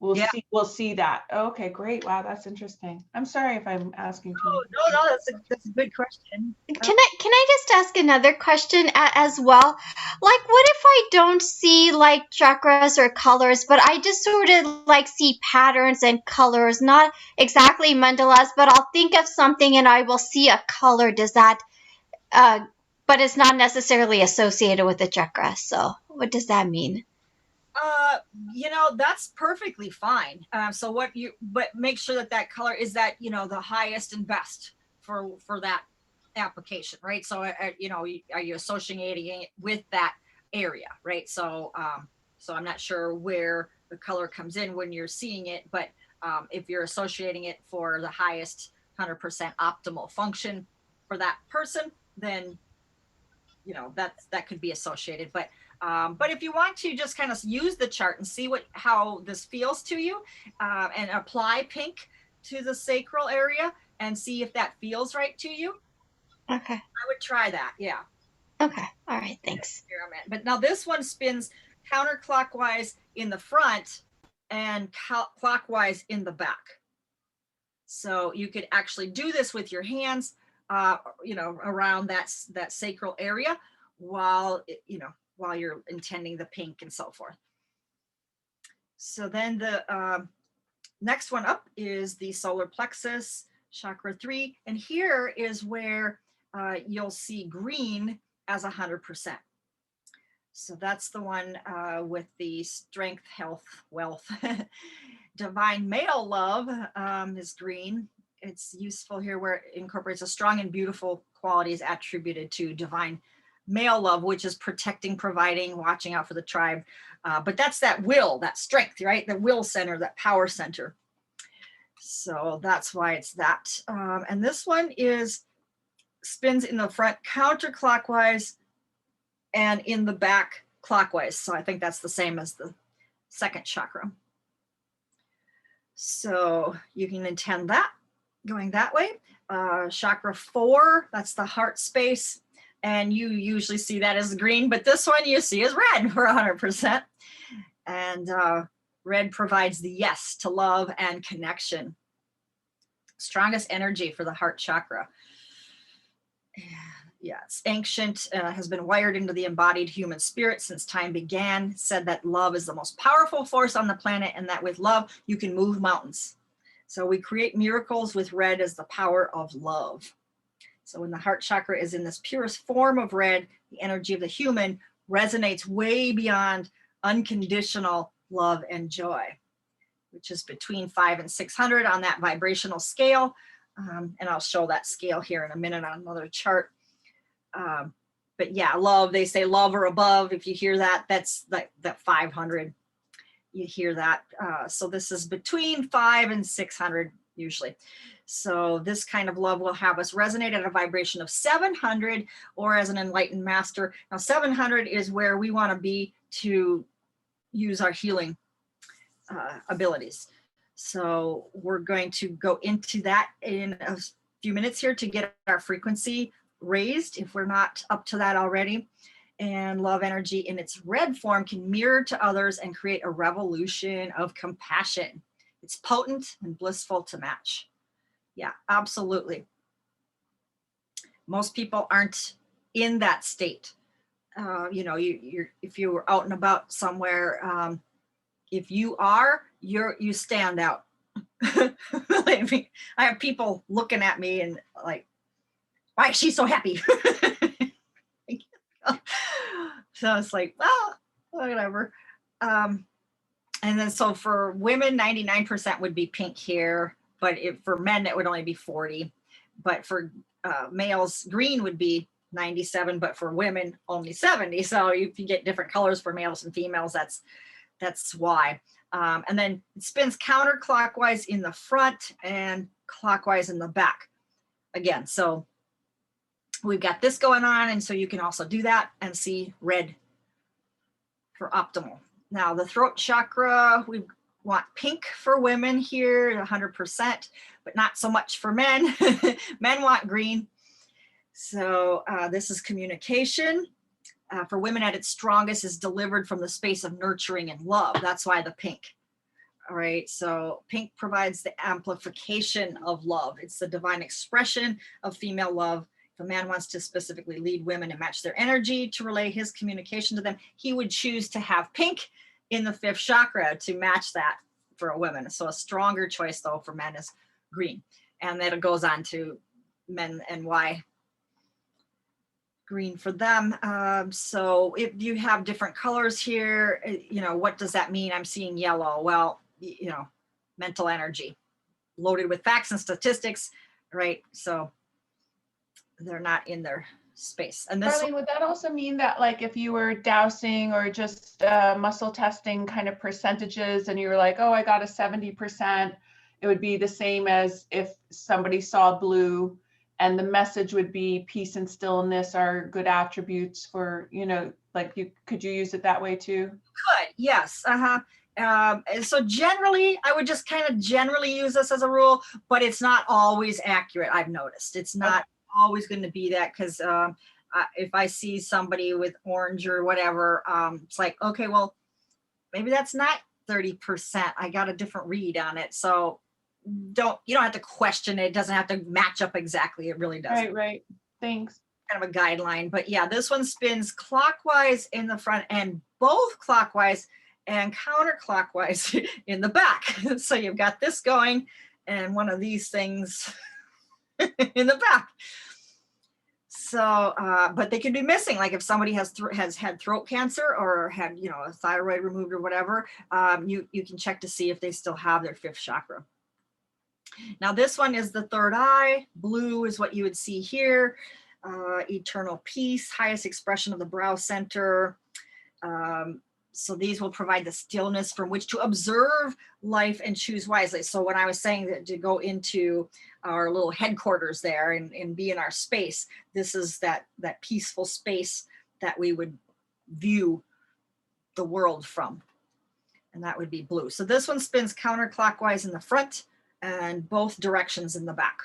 We'll see that. Okay, great. Wow, that's interesting. I'm sorry if I'm asking too many questions. No, that's a good question. Can I just ask another question as well? Like, what if I don't see like chakras or colors, but I just sort of like see patterns and colors, not exactly mandalas, but I'll think of something and I will see a color. Does that, but it's not necessarily associated with the chakra. So what does that mean? That's perfectly fine. But make sure that color is that, the highest and best for that application, right? So, are you associating it with that area, right? So, I'm not sure where the color comes in when you're seeing it, but if you're associating it for the highest 100% optimal function for that person, then, that could be associated. But if you want to just kind of use the chart and see how this feels to you, and apply pink to the sacral area and see if that feels right to you. Okay. I would try that. Yeah. Okay. All right. Thanks. But now this one spins counterclockwise in the front and clockwise in the back. So you could actually do this with your hands, around that sacral area while you're intending the pink and so forth. So then the next one up is the solar plexus, chakra 3. And here is where you'll see green as 100%. So that's the one with the strength, health, wealth. Divine male love is green. It's useful here where it incorporates a strong and beautiful qualities attributed to divine male love, which is protecting, providing, watching out for the tribe. But that's that will, that strength, right? The will center, that power center. So that's why it's that. And this one spins in the front counterclockwise and in the back clockwise. So I think that's the same as the second chakra. So you can intend that going that way. Chakra 4, that's the heart space. And you usually see that as green, but this one you see as red for 100%. And Red provides the yes to love and connection. Strongest energy for the heart chakra. Yeah, it's ancient, has been wired into the embodied human spirit since time began, said that love is the most powerful force on the planet and that with love, you can move mountains. So we create miracles with red as the power of love. So when the heart chakra is in this purest form of red, the energy of the human resonates way beyond unconditional love and joy, which is between 500 and 600 on that vibrational scale. And I'll show that scale here in a minute on another chart. But yeah, love, they say love or above. If you hear that, that's like that 500. You hear that. So this is between 500 and 600 usually. So this kind of love will have us resonate at a vibration of 700 or as an enlightened master. Now 700 is where we want to be to use our healing abilities. So we're going to go into that in a few minutes here to get our frequency raised if we're not up to that already. And love energy in its red form can mirror to others and create a revolution of compassion. It's potent and blissful to match. Yeah, absolutely. Most people aren't in that state. You know, if you were out and about somewhere, if you are, you stand out. I have people looking at me and like, why is she so happy? So it's like, well, whatever. And then so for women, 99% would be pink here, but for men, it would only be 40. But for males, green would be 97, but for women, only 70. So if you get different colors for males and females, that's why. And then it spins counterclockwise in the front and clockwise in the back. Again, so we've got this going on, and so you can also do that and see red for optimal. Now the throat chakra, we want pink for women here, 100%, but not so much for men. Men want green. So this is communication. For women at its strongest is delivered from the space of nurturing and love. That's why the pink. All right, so pink provides the amplification of love. It's the divine expression of female love. If a man wants to specifically lead women and match their energy to relay his communication to them, he would choose to have pink in the 5th chakra to match that for a woman. So a stronger choice though for men is green. And then it goes on to men and why green for them. So if you have different colors here, you know, what does that mean? I'm seeing yellow. Well, you know, mental energy loaded with facts and statistics, right? So they're not in their space. And this Darlene, would that also mean that like if you were dowsing or just muscle testing kind of percentages and you were like, oh, I got a 70%, it would be the same as if somebody saw blue and the message would be peace and stillness are good attributes for, you know, like could you use it that way too? Could, yes. So generally, I would just kind of generally use this as a rule, but it's not always accurate. I've noticed it's not always going to be that, because if I see somebody with orange or whatever, it's like, okay, well, maybe that's not 30%. I got a different read on it. So you don't have to question it. It doesn't have to match up exactly. It really doesn't. Right. Thanks. Kind of a guideline, but yeah, this one spins clockwise in the front and both clockwise and counterclockwise in the back. So you've got this going and one of these things in the back. So, but they could be missing. Like if somebody has had throat cancer or had, you know, a thyroid removed or whatever, you can check to see if they still have their 5th chakra. Now this one is the 3rd eye. Blue is what you would see here. Eternal peace, highest expression of the brow center. So these will provide the stillness from which to observe life and choose wisely. So when I was saying that to go into our little headquarters there and be in our space, this is that peaceful space that we would view the world from. And that would be blue. So this one spins counterclockwise in the front and both directions in the back.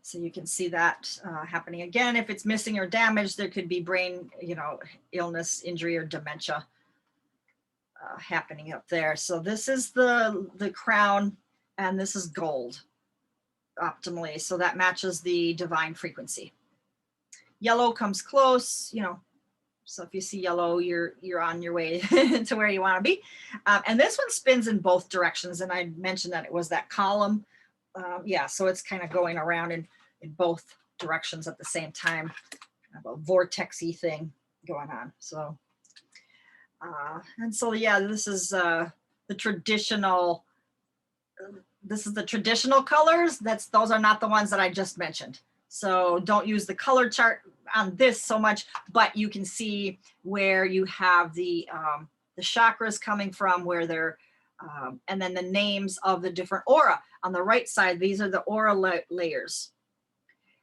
So you can see that happening again. If it's missing or damaged, there could be brain, you know, illness, injury, or dementia happening up there. So this is the crown, and this is gold optimally. So that matches the divine frequency. Yellow comes close, you know. So if you see yellow, you're on your way to where you want to be. And this one spins in both directions. And I mentioned that it was that column. Yeah, so it's kind of going around in both directions at the same time. Kind of a vortex-y thing going on. So, and so, yeah, this is the traditional, colors. Those are not the ones that I just mentioned. So don't use the color chart on this so much, but you can see where you have the chakras coming from, where they're, and then the names of the different aura. On the right side, these are the aura layers.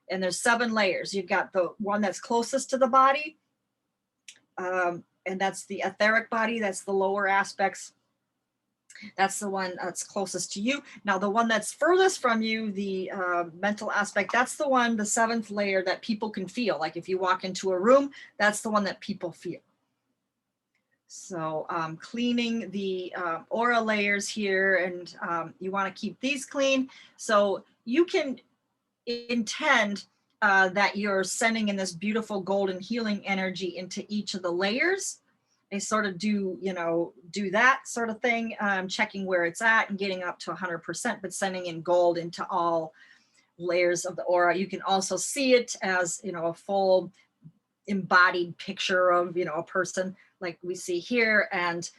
And there's 7 layers. You've got the one that's closest to the body, and that's the etheric body. That's the lower aspects. That's the one that's closest to you. Now, the one that's furthest from you, the mental aspect, that's the one, the 7th layer that people can feel. Like if you walk into a room, that's the one that people feel. So cleaning the aura layers here, and you want to keep these clean. So you can intend that you're sending in this beautiful golden healing energy into each of the layers. They sort of do that sort of thing, checking where it's at and getting up to 100%, but sending in gold into all layers of the aura. You can also see it as, a full embodied picture of, a person like we see here, and,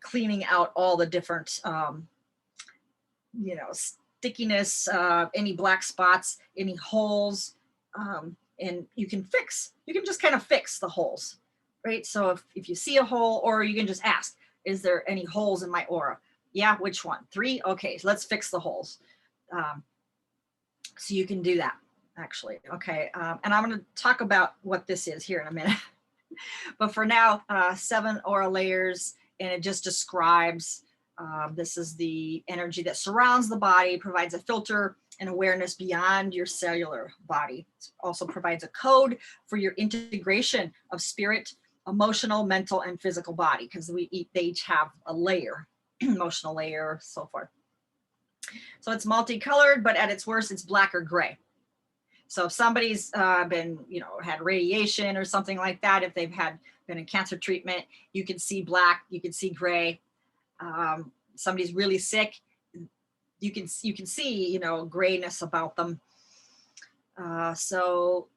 cleaning out all the different, stickiness, any black spots, any holes, and you can just kind of fix the holes. Right, so if you see a hole, or you can just ask, is there any holes in my aura? Yeah, which one? 3? Okay, so let's fix the holes. So you can do that, actually. Okay, and I'm going to talk about what this is here in a minute. But for now, 7 aura layers, and it just describes, this is the energy that surrounds the body, provides a filter and awareness beyond your cellular body. It also provides a code for your integration of spirit, emotional, mental, and physical body, because they each have a layer, emotional layer, so forth. So it's multicolored, but at its worst, it's black or gray. So if somebody's been, had radiation or something like that, if they've been in cancer treatment, you can see black, you can see gray. Somebody's really sick, you can see, grayness about them. So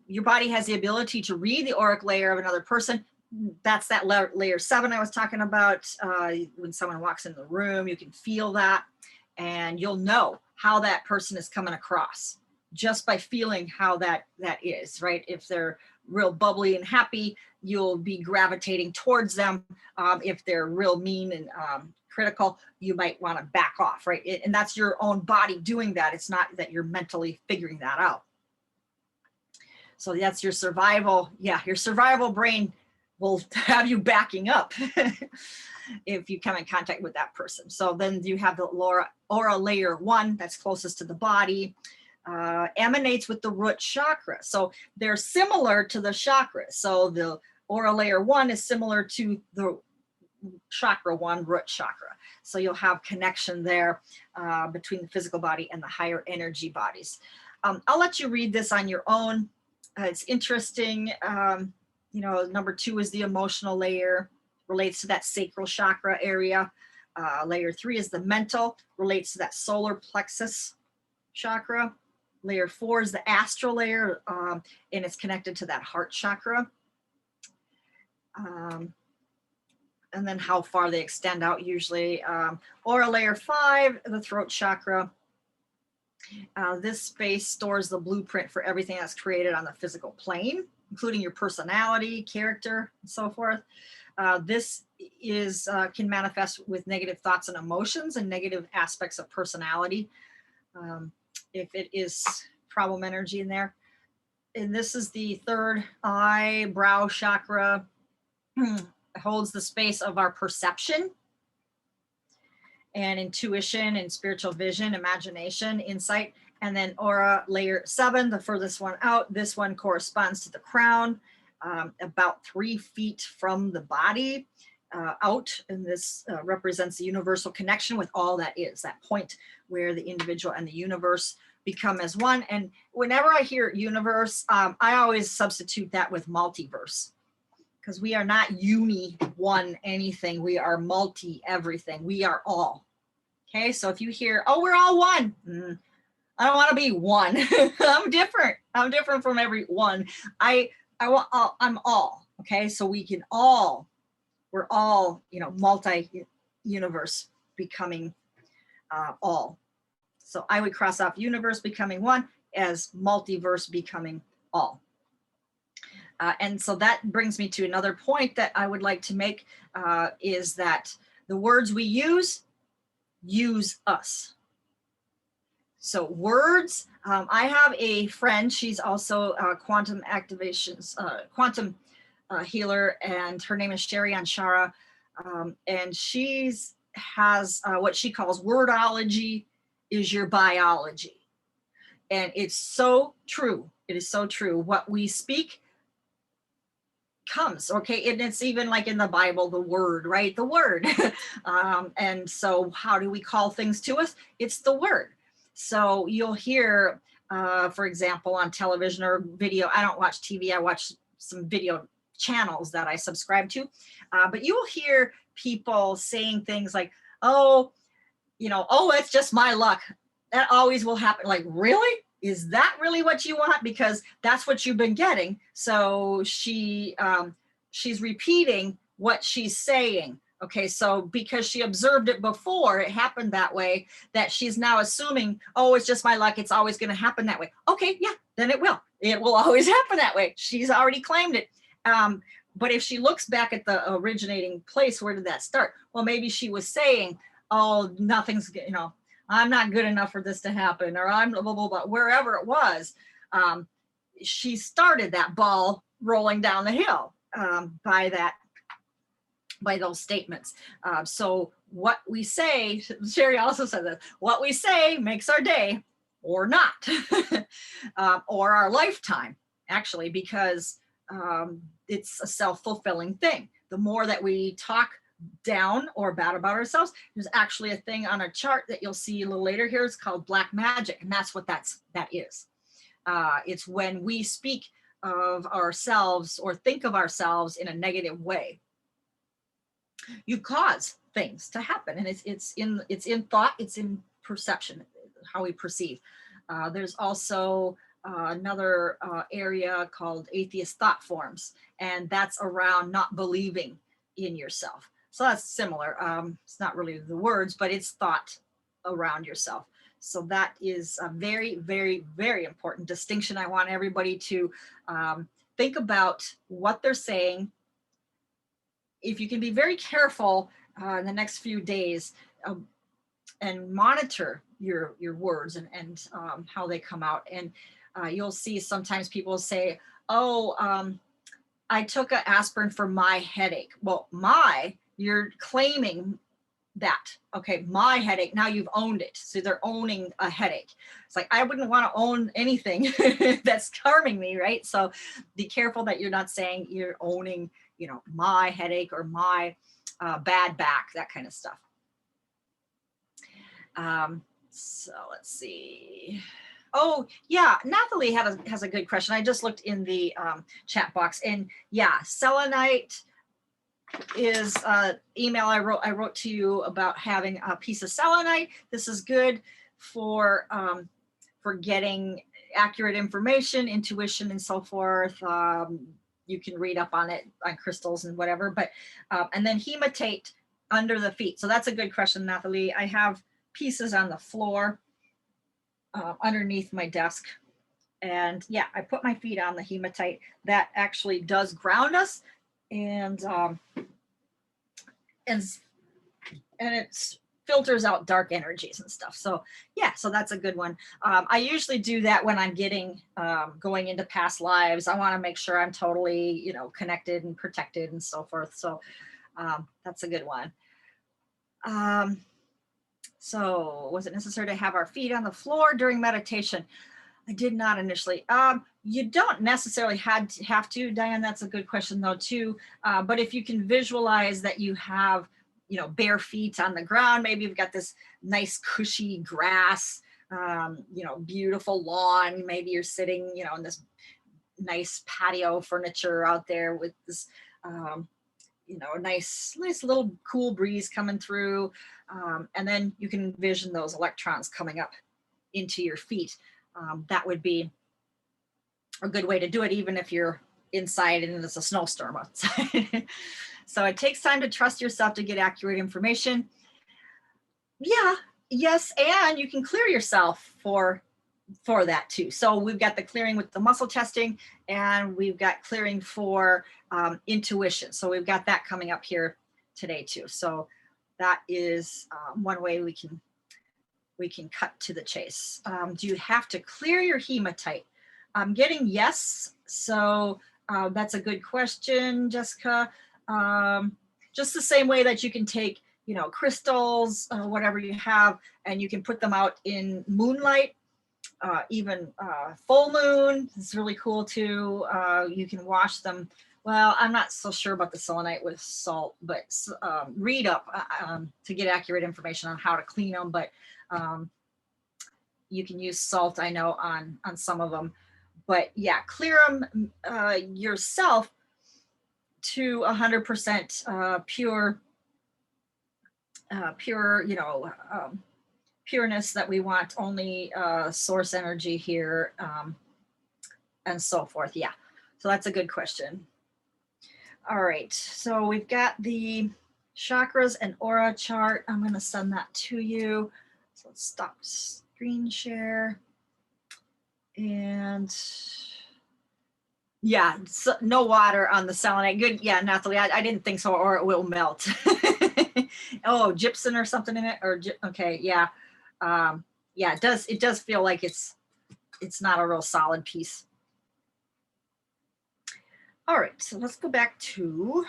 your body has the ability to read the auric layer of another person. That's that layer 7 I was talking about. When someone walks in the room, you can feel that, and you'll know how that person is coming across just by feeling how that is, right? If they're real bubbly and happy, you'll be gravitating towards them. If they're real mean and critical, you might want to back off, right? And that's your own body doing that. It's not that you're mentally figuring that out. So that's your survival. Yeah, your survival brain will have you backing up if you come in contact with that person. So then you have the aura layer 1 that's closest to the body, emanates with the root chakra. So they're similar to the chakras. So the aura layer 1 is similar to the chakra 1, root chakra. So you'll have connection there between the physical body and the higher energy bodies. I'll let you read this on your own. It's interesting. Number 2 is the emotional layer, relates to that sacral chakra area. Layer 3 is the mental, relates to that solar plexus chakra. Layer 4 is the astral layer, and it's connected to that heart chakra. And then how far they extend out usually. Aura layer 5, the throat chakra. This space stores the blueprint for everything that's created on the physical plane, including your personality, character, and so forth. This can manifest with negative thoughts and emotions and negative aspects of personality, if it is problem energy in there. And this is the 3rd eyebrow chakra. Holds the space of our perception and intuition and spiritual vision, imagination, insight. And then aura layer 7, the furthest one out, this one corresponds to the crown. about 3 feet from the body out. And this represents the universal connection with all that is, that point where the individual and the universe become as one. And whenever I hear universe, I always substitute that with multiverse, because we are not uni one anything. We are multi everything. We are all. Okay, so if you hear, oh, we're all one. I don't want to be one. I'm different. I'm different from everyone. I'm all. Okay, so we can all, we're all, multi-universe becoming all. So I would cross off universe becoming one as multiverse becoming all. And so that brings me to another point that I would like to make, is that the words we use us. So words, I have a friend, she's also a quantum activations, quantum healer, and her name is Sherry Anshara. And she's has what she calls wordology is your biology. And it's so true. It is so true. What we speak comes, okay? And it's even like in the Bible, the word, right? The word. And so how do we call things to us? It's the word. So you'll hear, for example, on television or video, I don't watch TV, I watch some video channels that I subscribe to, but you will hear people saying things like, oh, it's just my luck. That always will happen. Like, really? Is that really what you want? Because that's what you've been getting. So she's repeating what she's saying. Okay, so because she observed it before, it happened that way, that she's now assuming, oh, it's just my luck, it's always going to happen that way. Okay, yeah, then it will. It will always happen that way. She's already claimed it. But if she looks back at the originating place, where did that start? Well, maybe she was saying, oh, nothing's, I'm not good enough for this to happen, or I'm blah, blah, blah, blah. Wherever it was, she started that ball rolling down the hill by those statements. So what we say, Sherry also said that, what we say makes our day or not, or our lifetime, actually, because it's a self-fulfilling thing. The more that we talk down or bad about ourselves, there's actually a thing on a chart that you'll see a little later here. It's called black magic, and that's what that is. It's when we speak of ourselves or think of ourselves in a negative way. You cause things to happen, and it's in thought, it's in perception, how we perceive. There's also another area called atheist thought forms, and that's around not believing in yourself. So that's similar. It's not really the words, but it's thought around yourself. So that is a very, very, very important distinction. I want everybody to think about what they're saying. If you can be very careful in the next few days and monitor your words and how they come out. And you'll see sometimes people say, oh, I took an aspirin for my headache. Well, you're claiming that, okay, my headache, now you've owned it. So they're owning a headache. It's like, I wouldn't want to own anything that's harming me, right? So be careful that you're not saying you're owning, my headache or my bad back, that kind of stuff. So let's see. Oh yeah, Nathalie has a good question. I just looked in the chat box, and yeah, selenite is email I wrote to you about having a piece of selenite. This is good for getting accurate information, intuition, and so forth. You can read up on it on crystals and whatever, but and then hematite under the feet. So that's a good question, Nathalie. I have pieces on the floor underneath my desk, and yeah, I put my feet on the hematite. That actually does ground us, and it filters out dark energies and stuff. So yeah, so that's a good one. I usually do that when I'm going into past lives. I want to make sure I'm totally, connected and protected and so forth. So that's a good one. So was it necessary to have our feet on the floor during meditation? I did not initially. You don't necessarily have to, Diane. That's a good question though too. But if you can visualize that you have, you know, bare feet on the ground, maybe you've got this nice cushy grass, you know, beautiful lawn. Maybe you're sitting, you know, in this nice patio furniture out there with this, you know, a nice little cool breeze coming through. And then you can envision those electrons coming up into your feet. That would be a good way to do it, even if you're inside and it's a snowstorm outside. So it takes time to trust yourself to get accurate information. Yeah, yes, and you can clear yourself for that too. So we've got the clearing with the muscle testing, and we've got clearing for intuition. So we've got that coming up here today too. So that is one way we can cut to the chase. Do you have to clear your hematite? I'm getting yes. So that's a good question, Jessica. Just the same way that you can take, you know, crystals, whatever you have, and you can put them out in moonlight, even full moon. It's really cool too. You can wash them. Well, I'm not so sure about the selenite with salt, but read up to get accurate information on how to clean them. But you can use salt, I know, on some of them. But yeah, clear them yourself to 100% pure, you know, pureness that we want, only source energy here, and so forth. Yeah, so that's a good question. All right, so we've got the chakras and aura chart. I'm going to send that to you. So let's stop screen share. And yeah, so no water on the selenite. Good. Yeah, Nathalie, I didn't think so, or it will melt. Oh, gypsum or something in it, or okay, yeah. Yeah, it does feel like it's not a real solid piece. All right, so let's go back to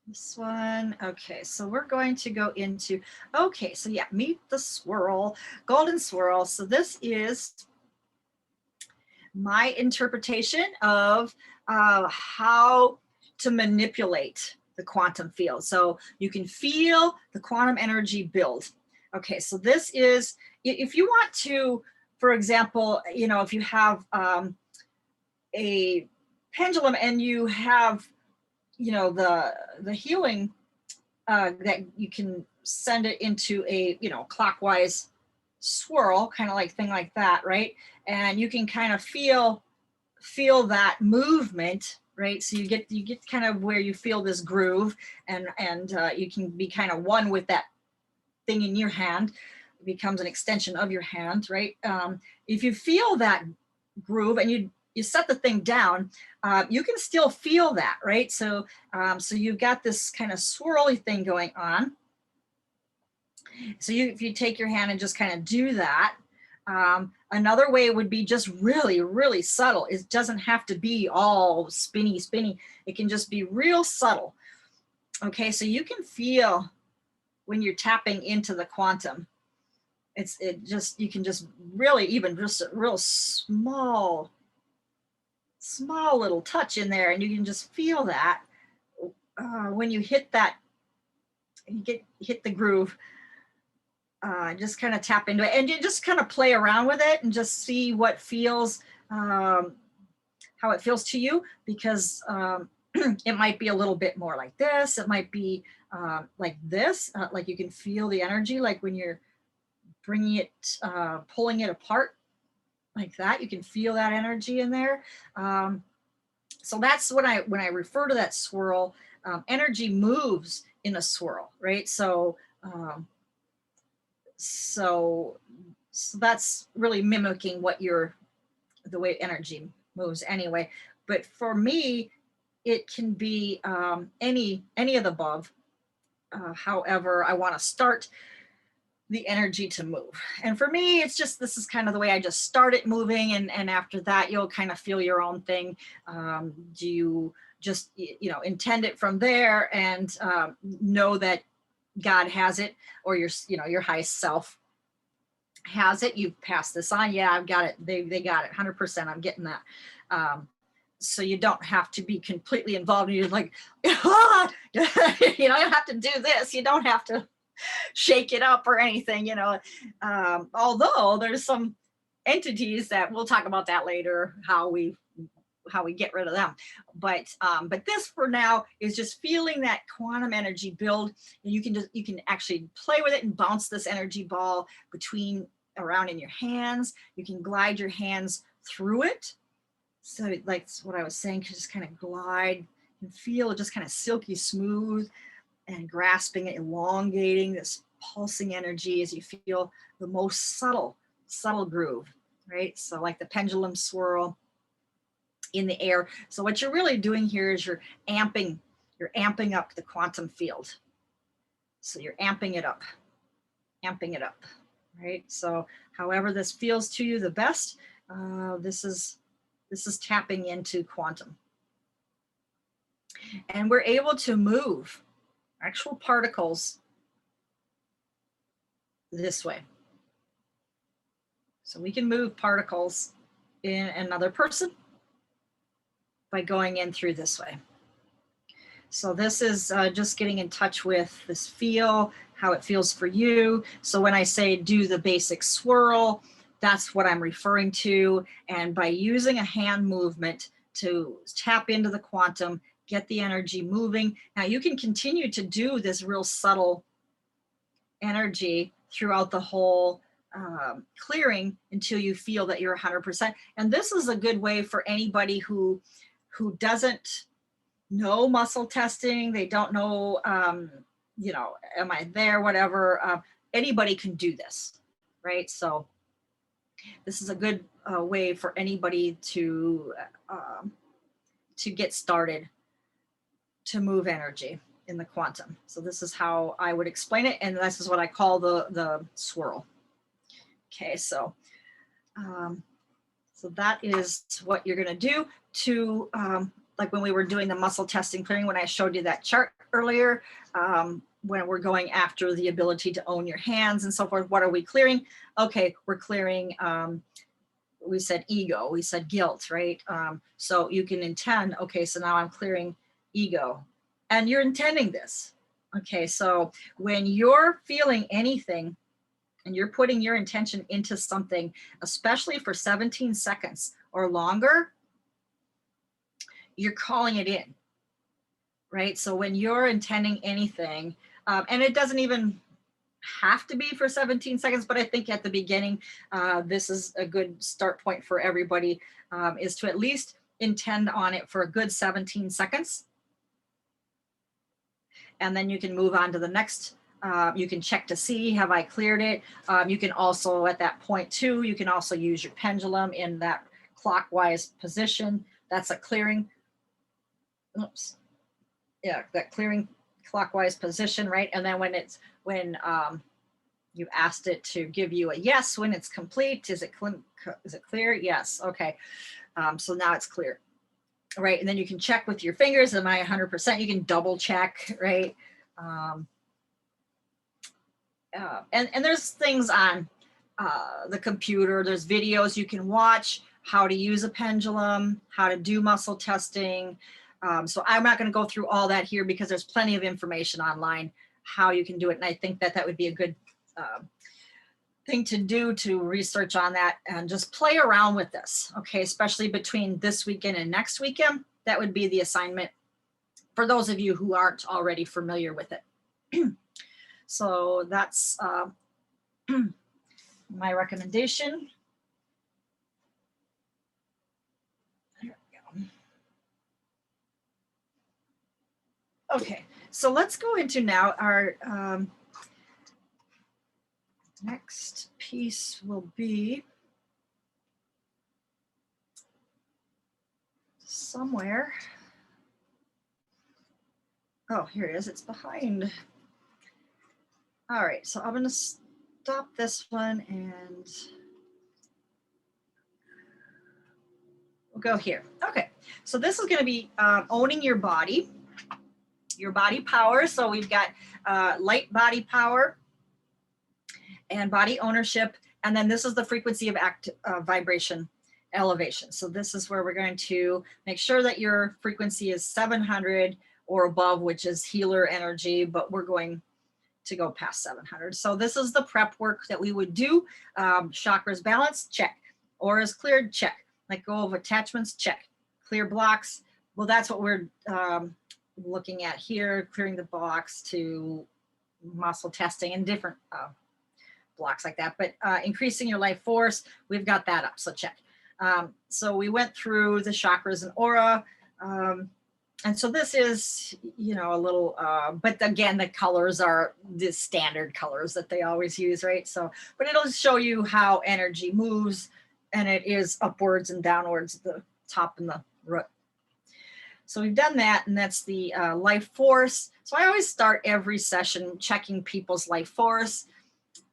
this one. Okay, so we're going to go into, okay, so yeah, meet the swirl, golden swirl. So this is my interpretation of how to manipulate the quantum field. So you can feel the quantum energy build. Okay, so this is, if you want to, for example, you know, if you have a pendulum and you have, you know, the healing, that you can send it into a, you know, clockwise swirl, kind of like thing like that, right? And you can kind of feel that movement, right? So you get kind of where you feel this groove, and you can be kind of one with that thing in your hand. It becomes an extension of your hand, right? If you feel that groove and you set the thing down, you can still feel that, right? So so you've got this kind of swirly thing going on. So if you take your hand and just kind of do that, another way would be just really, really subtle. It doesn't have to be all spinny. It can just be real subtle. Okay, so you can feel when you're tapping into the quantum. You can just really, even just a real small little touch in there, and you can just feel that when you hit that, you hit the groove. Just kind of tap into it, and you just kind of play around with it and just see what feels, how it feels to you, because it might be a little bit more like this. It might be like this, like you can feel the energy, like when you're bringing it, pulling it apart like that, you can feel that energy in there. So that's when I refer to that swirl, energy moves in a swirl, right? So so that's really mimicking what the way energy moves anyway. But for me, it can be any of the above. However, I want to start the energy to move. And for me, it's just, this is kind of the way I just start it moving. And after that, you'll kind of feel your own thing. Do you just, you know, intend it from there, and know that God has it, or your, you know, your highest self has it, you've passed this on. Yeah, I've got it. They got it 100%. I'm getting that. So you don't have to be completely involved. And you're like, ah! You don't have to do this. You don't have to shake it up or anything, although there's some entities that we'll talk about that later, how we get rid of them. But this for now is just feeling that quantum energy build, and you can actually play with it and bounce this energy ball around in your hands. You can glide your hands through it. So like what I was saying, just kind of glide and feel it just kind of silky smooth and grasping it, elongating this pulsing energy as you feel the most subtle groove, right? So like the pendulum swirl in the air. So what you're really doing here is you're amping up the quantum field. So you're amping it up, right? So however this feels to you the best, this is tapping into quantum. And we're able to move actual particles this way. So we can move particles in another person by going in through this way. So this is just getting in touch with this feel, how it feels for you. So when I say do the basic swirl, that's what I'm referring to. And by using a hand movement to tap into the quantum, get the energy moving. Now you can continue to do this real subtle energy throughout the whole clearing until you feel that you're 100%. And this is a good way for anybody who doesn't know muscle testing. They don't know, am I there, whatever. Anybody can do this, right? So this is a good way for anybody to get started to move energy in the quantum. So this is how I would explain it, and this is what I call the swirl. Okay, so that is what you're going to do to like when we were doing the muscle testing clearing, when I showed you that chart earlier, when we're going after the ability to own your hands and so forth. What are we clearing? Okay, we're clearing, we said ego, we said guilt, right? So you can intend, okay, so now I'm clearing ego, and you're intending this. Okay, so when you're feeling anything and you're putting your intention into something, especially for 17 seconds or longer, you're calling it in, right? So when you're intending anything, and it doesn't even have to be for 17 seconds, but I think at the beginning, this is a good start point for everybody, is to at least intend on it for a good 17 seconds. And then you can move on to the next. You can check to see, have I cleared it? You can also, at that point too, you can also use your pendulum in that clockwise position. That's a clearing. Oops. Yeah, that clearing clockwise position, right? And then when you asked it to give you a yes when it's complete, is it clear? Yes. Okay. So now it's clear, right? And then you can check with your fingers. Am I 100%? You can double check, right? And there's things on the computer. There's videos you can watch, how to use a pendulum, how to do muscle testing. So I'm not going to go through all that here because there's plenty of information online how you can do it. And I think that would be a good thing to do, to research on that and just play around with this. Okay, especially between this weekend and next weekend. That would be the assignment for those of you who aren't already familiar with it. So that's my recommendation. There we go. Okay, so let's go into now our next piece will be somewhere. Oh, here it is. It's behind. All right, so I'm going to stop this one and we'll go here. Okay, so this is going to be owning your body power. So we've got light body power and body ownership, And then this is the frequency of vibration elevation. So this is where we're going to make sure that your frequency is 700 or above, which is healer energy, but we're going to go past 700. So this is the prep work that we would do. Chakras balanced, check. Auras cleared, check. Let go of attachments, check. Clear blocks. Well, that's what we're looking at here, clearing the blocks to muscle testing and different blocks like that. But increasing your life force, we've got that up, so check. So we went through the chakras and aura. And so this is, you know, a little, but again, the colors are the standard colors that they always use, right? So, but it'll show you how energy moves, and it is upwards and downwards, the top and the root. So we've done that, and that's the life force. So I always start every session checking people's life force.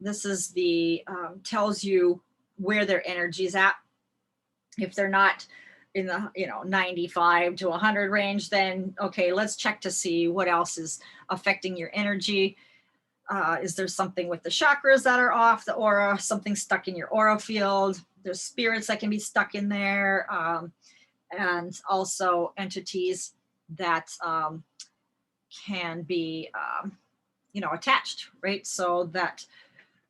This is the, tells you where their energy is at. If they're not in the, you know, 95 to 100 range, then okay, let's check to see what else is affecting your energy. Is there something with the chakras that are off, the aura, something stuck in your aura field? There's spirits that can be stuck in there, and also entities that can be, you know, attached, right? So that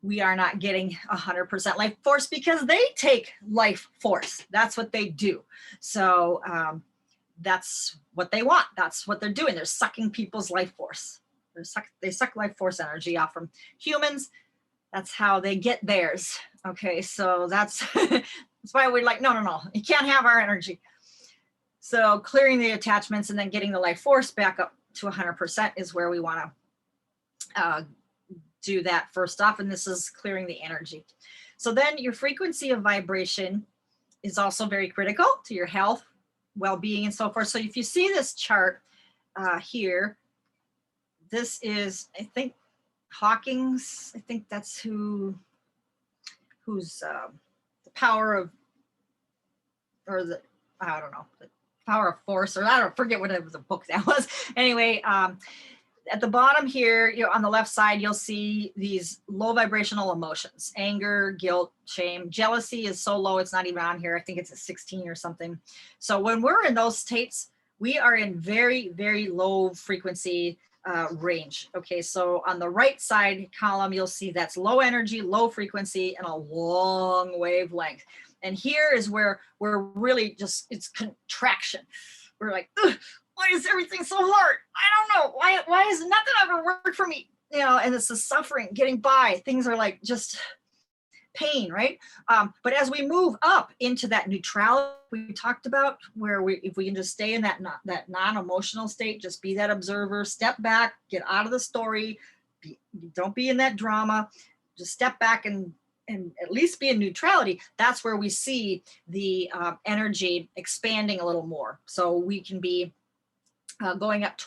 we are not getting 100% life force, because they take life force. That's what they do. So that's what they want. That's what they're doing. They're sucking people's life force. They suck life force energy off from humans. That's how they get theirs. Okay, so that's, that's why we're like, no, you can't have our energy. So clearing the attachments and then getting the life force back up to 100% is where we want to do that first off, and this is clearing the energy. So then your frequency of vibration is also very critical to your health, well-being, and so forth. So if you see this chart here, this is, I think, Hawking's, I think that's who's the power of, or the, I don't know, the power of force, or I don't forget what the book that was. Anyway, at the bottom here, you know, on the left side, you'll see these low vibrational emotions: anger, guilt, shame. Jealousy is so low, it's not even on here. I think it's a 16 or something. So when we're in those states, we are in very, very low frequency range. Okay, so on the right side column, you'll see that's low energy, low frequency, and a long wavelength. And here is where we're really just, it's contraction. We're like, ugh, why is everything so hard? I don't know. Why is nothing ever worked for me? You know, and it's the suffering, getting by. Things are like just pain, right? But as we move up into that neutrality we talked about, where if we can just stay in that non-emotional state, just be that observer, step back, get out of the story, don't be in that drama, just step back and at least be in neutrality. That's where we see the energy expanding a little more. So we can be going up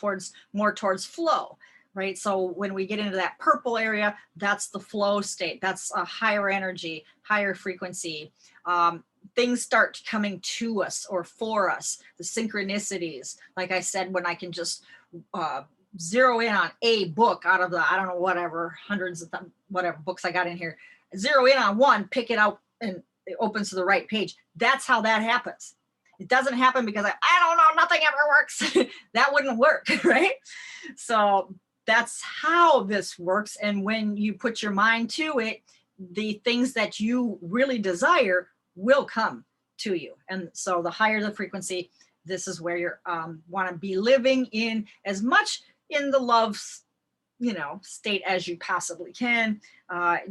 more towards flow, right? So when we get into that purple area, that's the flow state. That's a higher energy, higher frequency. Things start coming to us or for us, the synchronicities. Like I said, when I can just zero in on a book out of the, I don't know, whatever, hundreds of whatever books I got in here, zero in on one, pick it out, and it opens to the right page. That's how that happens. It doesn't happen because I don't know, nothing ever works. That wouldn't work, right? So that's how this works. And when you put your mind to it, the things that you really desire will come to you. And so the higher the frequency, this is where you're want to be living in as much in the love, you know, state as you possibly can.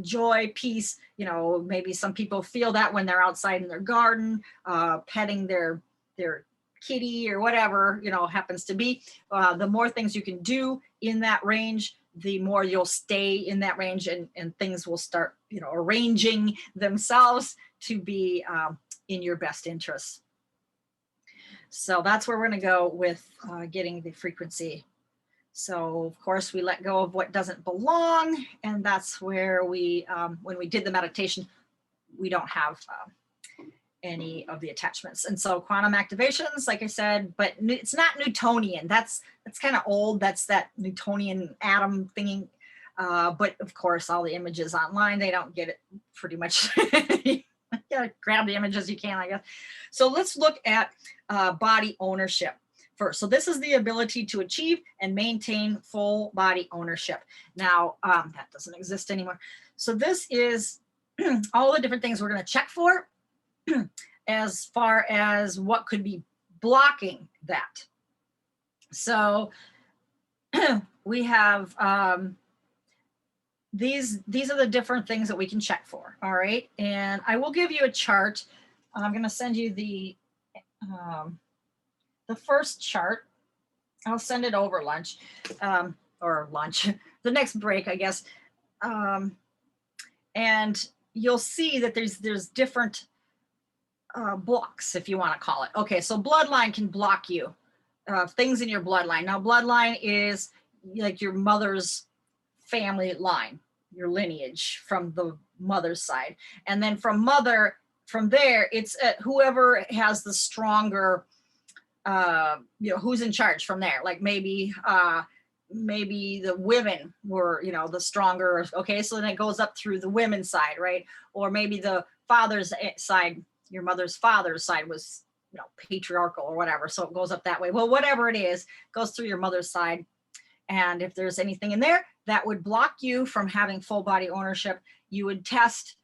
Joy, peace, you know, maybe some people feel that when they're outside in their garden, petting their kitty or whatever, you know, happens to be. The more things you can do in that range, the more you'll stay in that range, and things will start, you know, arranging themselves to be in your best interests. So that's where we're going to go with getting the frequency. So of course we let go of what doesn't belong, and that's where we, when we did the meditation, we don't have any of the attachments. And so quantum activations, like I said, but it's not Newtonian. That's kind of old. That's that Newtonian atom thingy. But of course, all the images online, they don't get it pretty much. Yeah, grab the images you can, I guess. So let's look at body ownership first. So this is the ability to achieve and maintain full body ownership. Now, that doesn't exist anymore. So this is all the different things we're going to check for as far as what could be blocking that. So we have these are the different things that we can check for. All right. And I will give you a chart. I'm going to send you the first chart. I'll send it over lunch, or lunch, the next break, I guess. And you'll see that there's different blocks, if you want to call it. Okay, so bloodline can block you, things in your bloodline. Now, bloodline is like your mother's family line, your lineage from the mother's side. And then from there, it's whoever has the stronger, who's in charge from there. Like maybe the women were, the stronger. Okay, so then it goes up through the women's side, right? Or maybe the father's side, your mother's father's side was, patriarchal or whatever. So it goes up that way. Well, whatever it is, goes through your mother's side. And if there's anything in there that would block you from having full body ownership, you would test,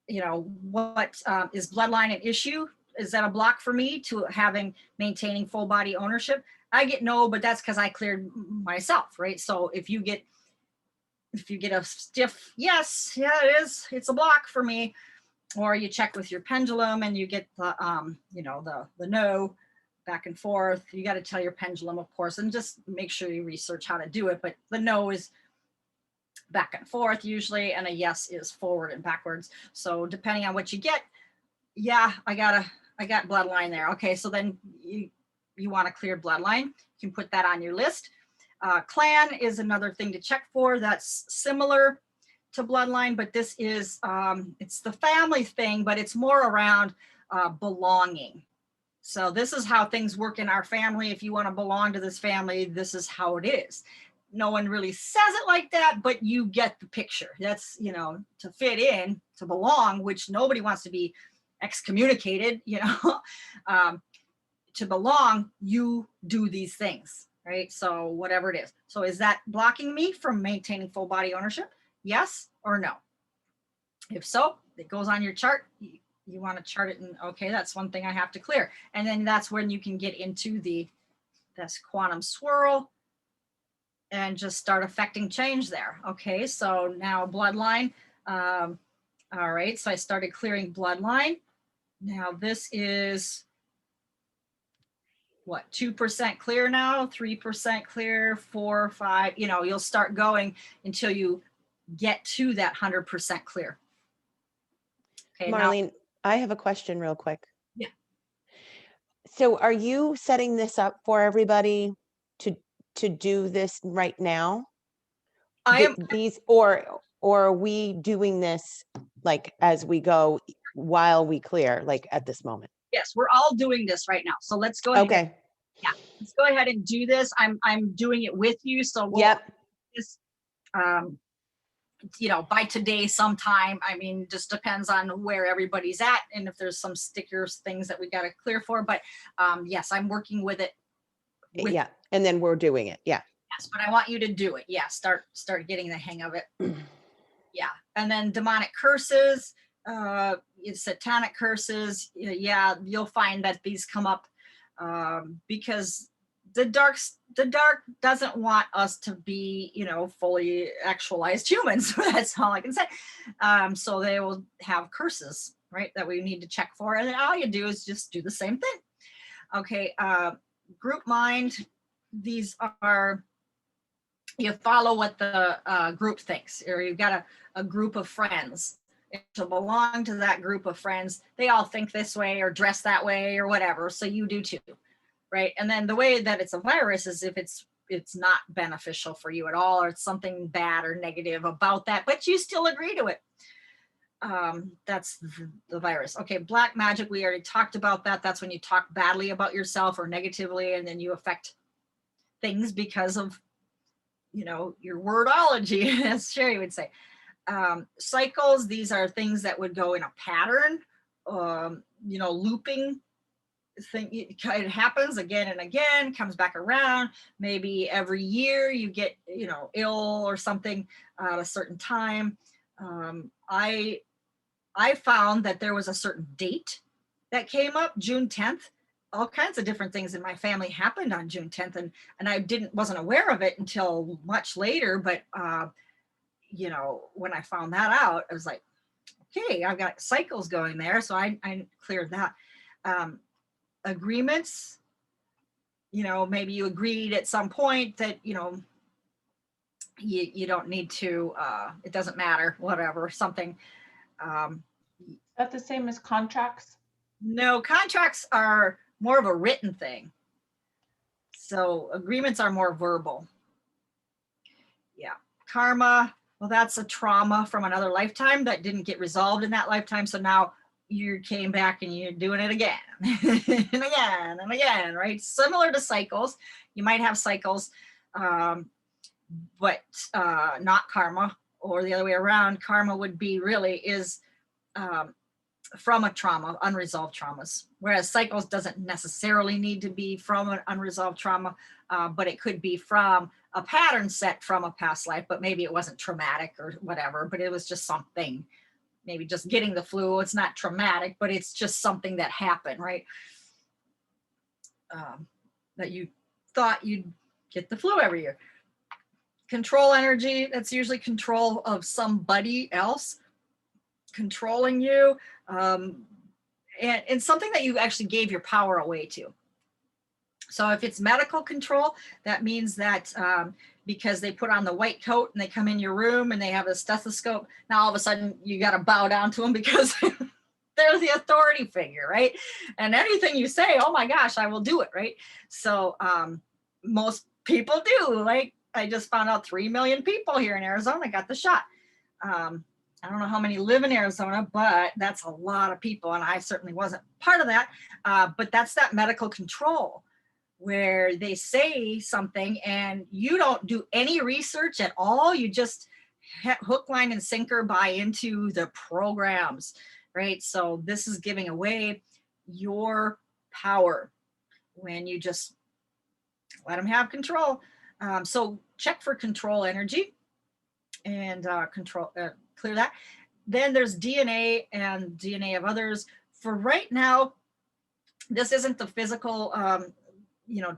what is bloodline an issue? Is that a block for me to maintaining full body ownership? I get no, but that's because I cleared myself, right? So if you get a stiff yes, yeah, it is, it's a block for me, or you check with your pendulum and you get the the no, back and forth. You got to tell your pendulum, of course, and just make sure you research how to do it. But the no is back and forth usually, and a yes is forward and backwards. So depending on what you get, yeah, I got bloodline there. Okay, so then you want a cleared bloodline. You can put that on your list. Clan is another thing to check for. That's similar to bloodline, but this is it's the family thing, but it's more around belonging. So this is how things work in our family. If you want to belong to this family, this is how it is. No one really says it like that, but you get the picture. That's, to fit in, to belong, which nobody wants to be excommunicated, to belong, you do these things, right? So whatever it is. So is that blocking me from maintaining full body ownership? Yes or no? If so, it goes on your chart. You want to chart it, and okay, that's one thing I have to clear. And then that's when you can get into this quantum swirl and just start affecting change there. Okay, so now bloodline. All right, so I started clearing bloodline. Now this is what, 2% clear now, 3% clear, 4, 5, you'll start going until you get to that 100% clear. Okay, Marlene, now, I have a question real quick. Yeah. So are you setting this up for everybody to do this right now? I am. These, or are we doing this like as we go while we clear, like at this moment? Yes, we're all doing this right now. So let's go ahead. Okay. Yeah, let's go ahead and do this. I'm doing it with you. So we'll Yep. this, by today sometime. I mean, just depends on where everybody's at and if there's some stickers, things that we got to clear for. But yes, I'm working with it. Yeah. And then we're doing it. Yeah. Yes, but I want you to do it. Yeah, start getting the hang of it. Yeah, and then demonic curses, satanic curses. Yeah, you'll find that these come up because the dark doesn't want us to be, fully actualized humans. That's all I can say. So they will have curses, right, that we need to check for, and then all you do is just do the same thing. Okay, group mind. These are, you follow what the group thinks, or you've got a group of friends. And to belong to that group of friends, they all think this way or dress that way or whatever, so you do too, right? And then the way that it's a virus is if it's not beneficial for you at all, or it's something bad or negative about that, but you still agree to it. That's the virus. Okay, black magic, we already talked about that. That's when you talk badly about yourself or negatively, and then you affect things because of you know, your wordology, as Sherry would say. Cycles, these are things that would go in a pattern, you know, looping thing. It happens again and again, comes back around. Maybe every year you get, you know, ill or something at a certain time. I found that there was a certain date that came up, June 10th. All kinds of different things in my family happened on June 10th, and I wasn't aware of it until much later. But you know, when I found that out, I was like, okay, I've got cycles going there. So I cleared that. Agreements, you know, maybe you agreed at some point that, you know, you don't need to, it doesn't matter, whatever, something. Is that the same as contracts? No, contracts are more of a written thing. So agreements are more verbal. Yeah. Karma, well, that's a trauma from another lifetime that didn't get resolved in that lifetime. So now you came back and you're doing it again and again and again, right? Similar to cycles. You might have cycles, but not karma, or the other way around. Karma would be is from a trauma, unresolved traumas, whereas cycles doesn't necessarily need to be from an unresolved trauma, but it could be from a pattern set from a past life, but maybe it wasn't traumatic or whatever, but it was just something, maybe just getting the flu. It's not traumatic, but it's just something that happened, right? That you thought you'd get the flu every year. Control energy, that's usually control of somebody else controlling you, and something that you actually gave your power away to. So if it's medical control, that means that because they put on the white coat and they come in your room and they have a stethoscope, now all of a sudden you got to bow down to them because they're the authority figure, right? And anything you say, oh my gosh, I will do it, right? So most people do. Like, I just found out 3 million people here in Arizona got the shot. I don't know how many live in Arizona, but that's a lot of people. And I certainly wasn't part of that. But that's that medical control where they say something and you don't do any research at all. You just hook, line, and sinker buy into the programs, right? So this is giving away your power when you just let them have control. So check for control energy and clear that. Then there's DNA and DNA of others. For right now, this isn't the physical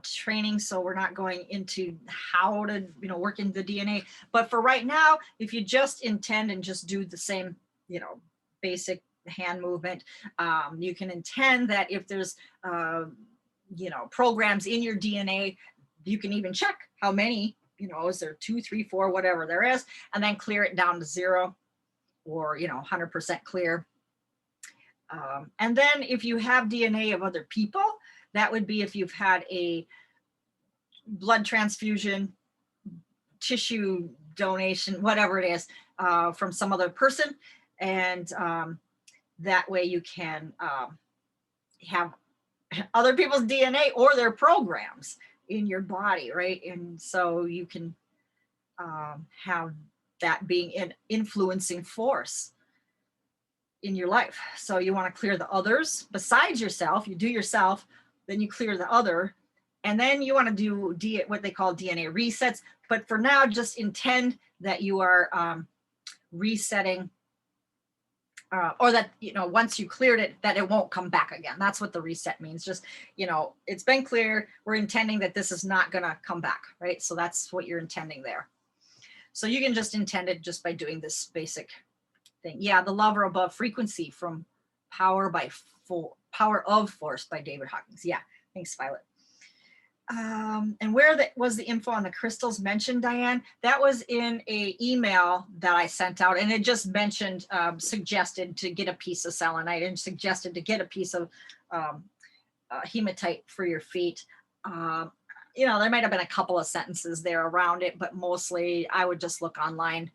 training, so we're not going into how to work in the DNA. But for right now, if you just intend and just do the same basic hand movement, you can intend that if there's programs in your DNA, you can even check how many, is there 2, 3, 4, whatever there is, and then clear it down to 0 or 100% clear. And then if you have DNA of other people, that would be if you've had a blood transfusion, tissue donation, whatever it is, from some other person. And that way you can have other people's DNA or their programs in your body, right? And so you can have that being an influencing force in your life. So you want to clear the others besides yourself. You do yourself, then you clear the other, and then you want to do what they call DNA resets. But for now, just intend that you are resetting, or that once you cleared it, that it won't come back again. That's what the reset means. Just it's been clear. We're intending that this is not going to come back, right? So that's what you're intending there. So you can just intend it just by doing this basic thing. Yeah, the love or above frequency from Power of Force by David Hawkins. Yeah, thanks, Violet. And where was the info on the crystals mentioned, Diane? That was in a email that I sent out, and it just mentioned, suggested to get a piece of selenite and suggested to get a piece of hematite for your feet. There might have been a couple of sentences there around it, but mostly I would just look online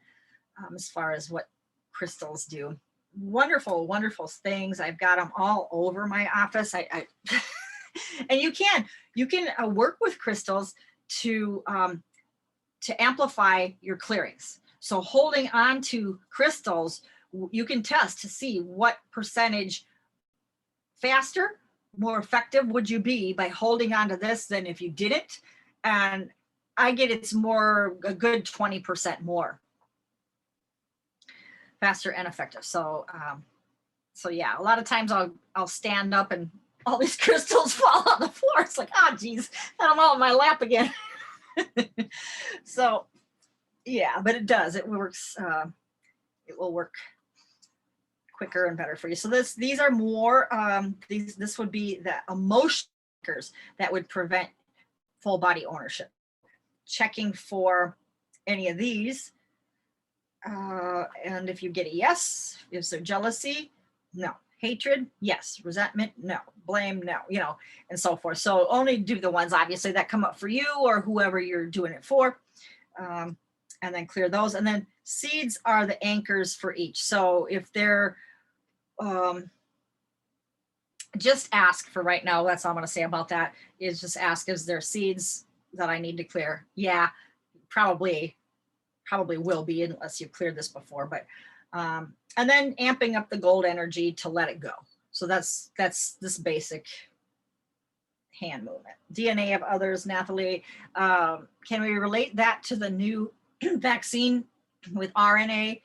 as far as what crystals do. Wonderful, wonderful things. I've got them all over my office. I and you can work with crystals to to amplify your clearings. So holding on to crystals, you can test to see what percentage faster, more effective would you be by holding on to this than if you didn't. And I get it's more a good 20% more faster and effective. So so yeah, a lot of times I'll stand up and all these crystals fall on the floor. It's like, oh geez, and I'm all in my lap again. So yeah, but it does, it works, it will work quicker and better for you. So these are more, this would be the emotion anchors that would prevent full body ownership. Checking for any of these. And if you get a yes, is there jealousy? No. Hatred? Yes. Resentment? No. Blame? No. You know, and so forth. So only do the ones obviously that come up for you or whoever you're doing it for. And then clear those. And then seeds are the anchors for each. So if they're, just ask for right now, that's all I'm going to say about that, is just ask, is there seeds that I need to clear? Yeah, probably will be, unless you've cleared this before, but and then amping up the gold energy to let it go. So that's this basic hand movement. DNA of others, Nathalie, can we relate that to the new vaccine with RNA?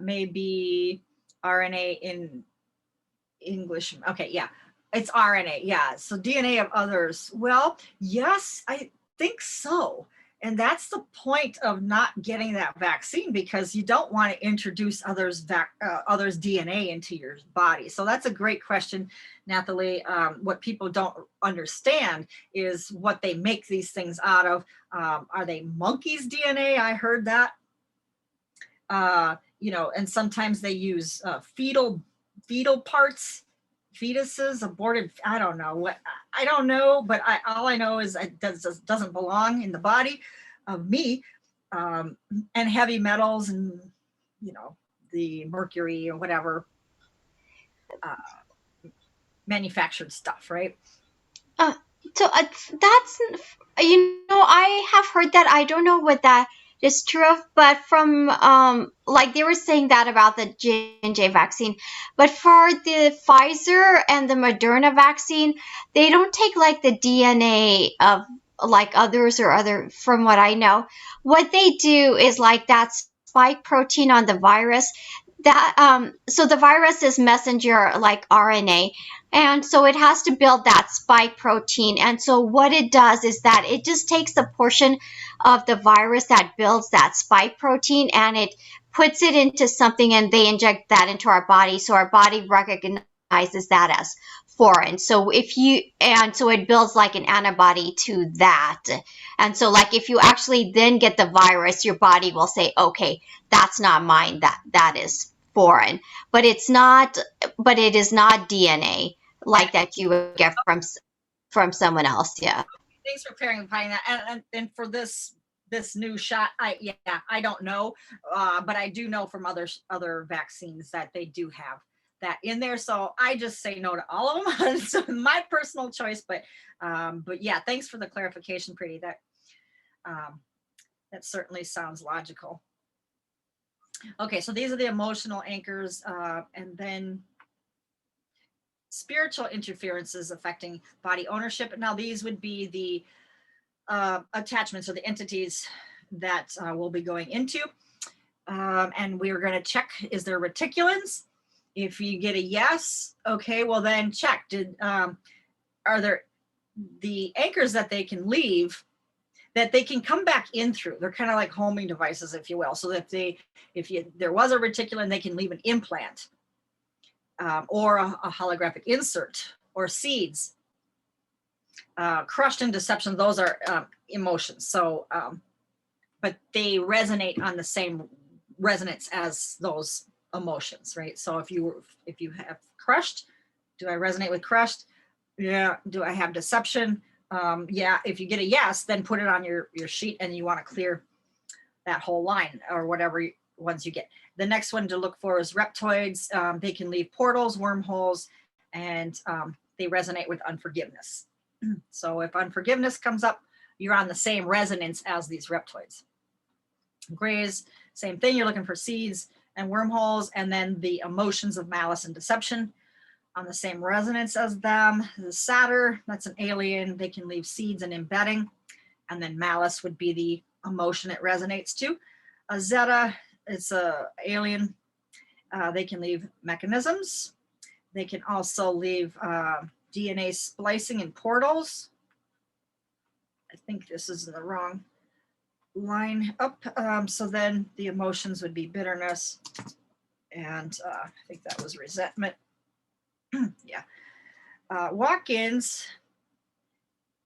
Maybe RNA in English. Okay, yeah, it's RNA. Yeah, so DNA of others. Well, yes, I think so. And that's the point of not getting that vaccine, because you don't want to introduce others' DNA into your body. So that's a great question, Nathalie. What people don't understand is what they make these things out of. Are they monkeys' DNA? I heard that. You know, and sometimes they use fetal parts, fetuses, aborted. I don't know what. I don't know, but all I know is it doesn't belong in the body of me, and heavy metals, and you know, the mercury or whatever, manufactured stuff, right? So that's, I have heard that. I don't know what that is true of, but from like they were saying that about the J&J vaccine, but for the Pfizer and the Moderna vaccine, they don't take like the DNA of like others or other, from what I know. What they do is like that spike protein on the virus, that so the virus is messenger like RNA, and so it has to build that spike protein. And so what it does is that it just takes the portion of the virus that builds that spike protein and it puts it into something, and they inject that into our body, so our body recognizes that as foreign. So so it builds like an antibody to that. And so like if you actually then get the virus, your body will say, okay, that's not mine, that is foreign. But it is not DNA like that you would get from someone else. Yeah. Thanks for clarifying that. And for this new shot, I don't know, but I do know from other vaccines that they do have that in there. So I just say no to all of them. It's my personal choice, but yeah, thanks for the clarification, Pretty. That certainly sounds logical. Okay, so these are the emotional anchors, and then spiritual interferences affecting body ownership. Now these would be the attachments or the entities that we'll be going into. And we're going to check, is there reticulans? If you get a yes, okay, well then check. Are there the anchors that they can leave that they can come back in through? They're kind of like homing devices, if you will. So that if there was a reticulan, they can leave an implant, or a holographic insert, or seeds. Crushed and deception, those are emotions. So, but they resonate on the same resonance as those emotions, right? So if you have crushed, do I resonate with crushed? Yeah. Do I have deception? Yeah. If you get a yes, then put it on your sheet, and you want to clear that whole line or whatever ones you get. The next one to look for is reptoids. They can leave portals, wormholes, and they resonate with unforgiveness. So if unforgiveness comes up, you're on the same resonance as these reptoids. Grays, same thing. You're looking for seeds and wormholes, and then the emotions of malice and deception on the same resonance as them. The Satyr, that's an alien. They can leave seeds and embedding. And then malice would be the emotion it resonates to. A Zeta, it's a alien. They can leave mechanisms. They can also leave DNA splicing in portals. I think this is in the wrong line up. So then the emotions would be bitterness. And I think that was resentment. Yeah. Walk-ins,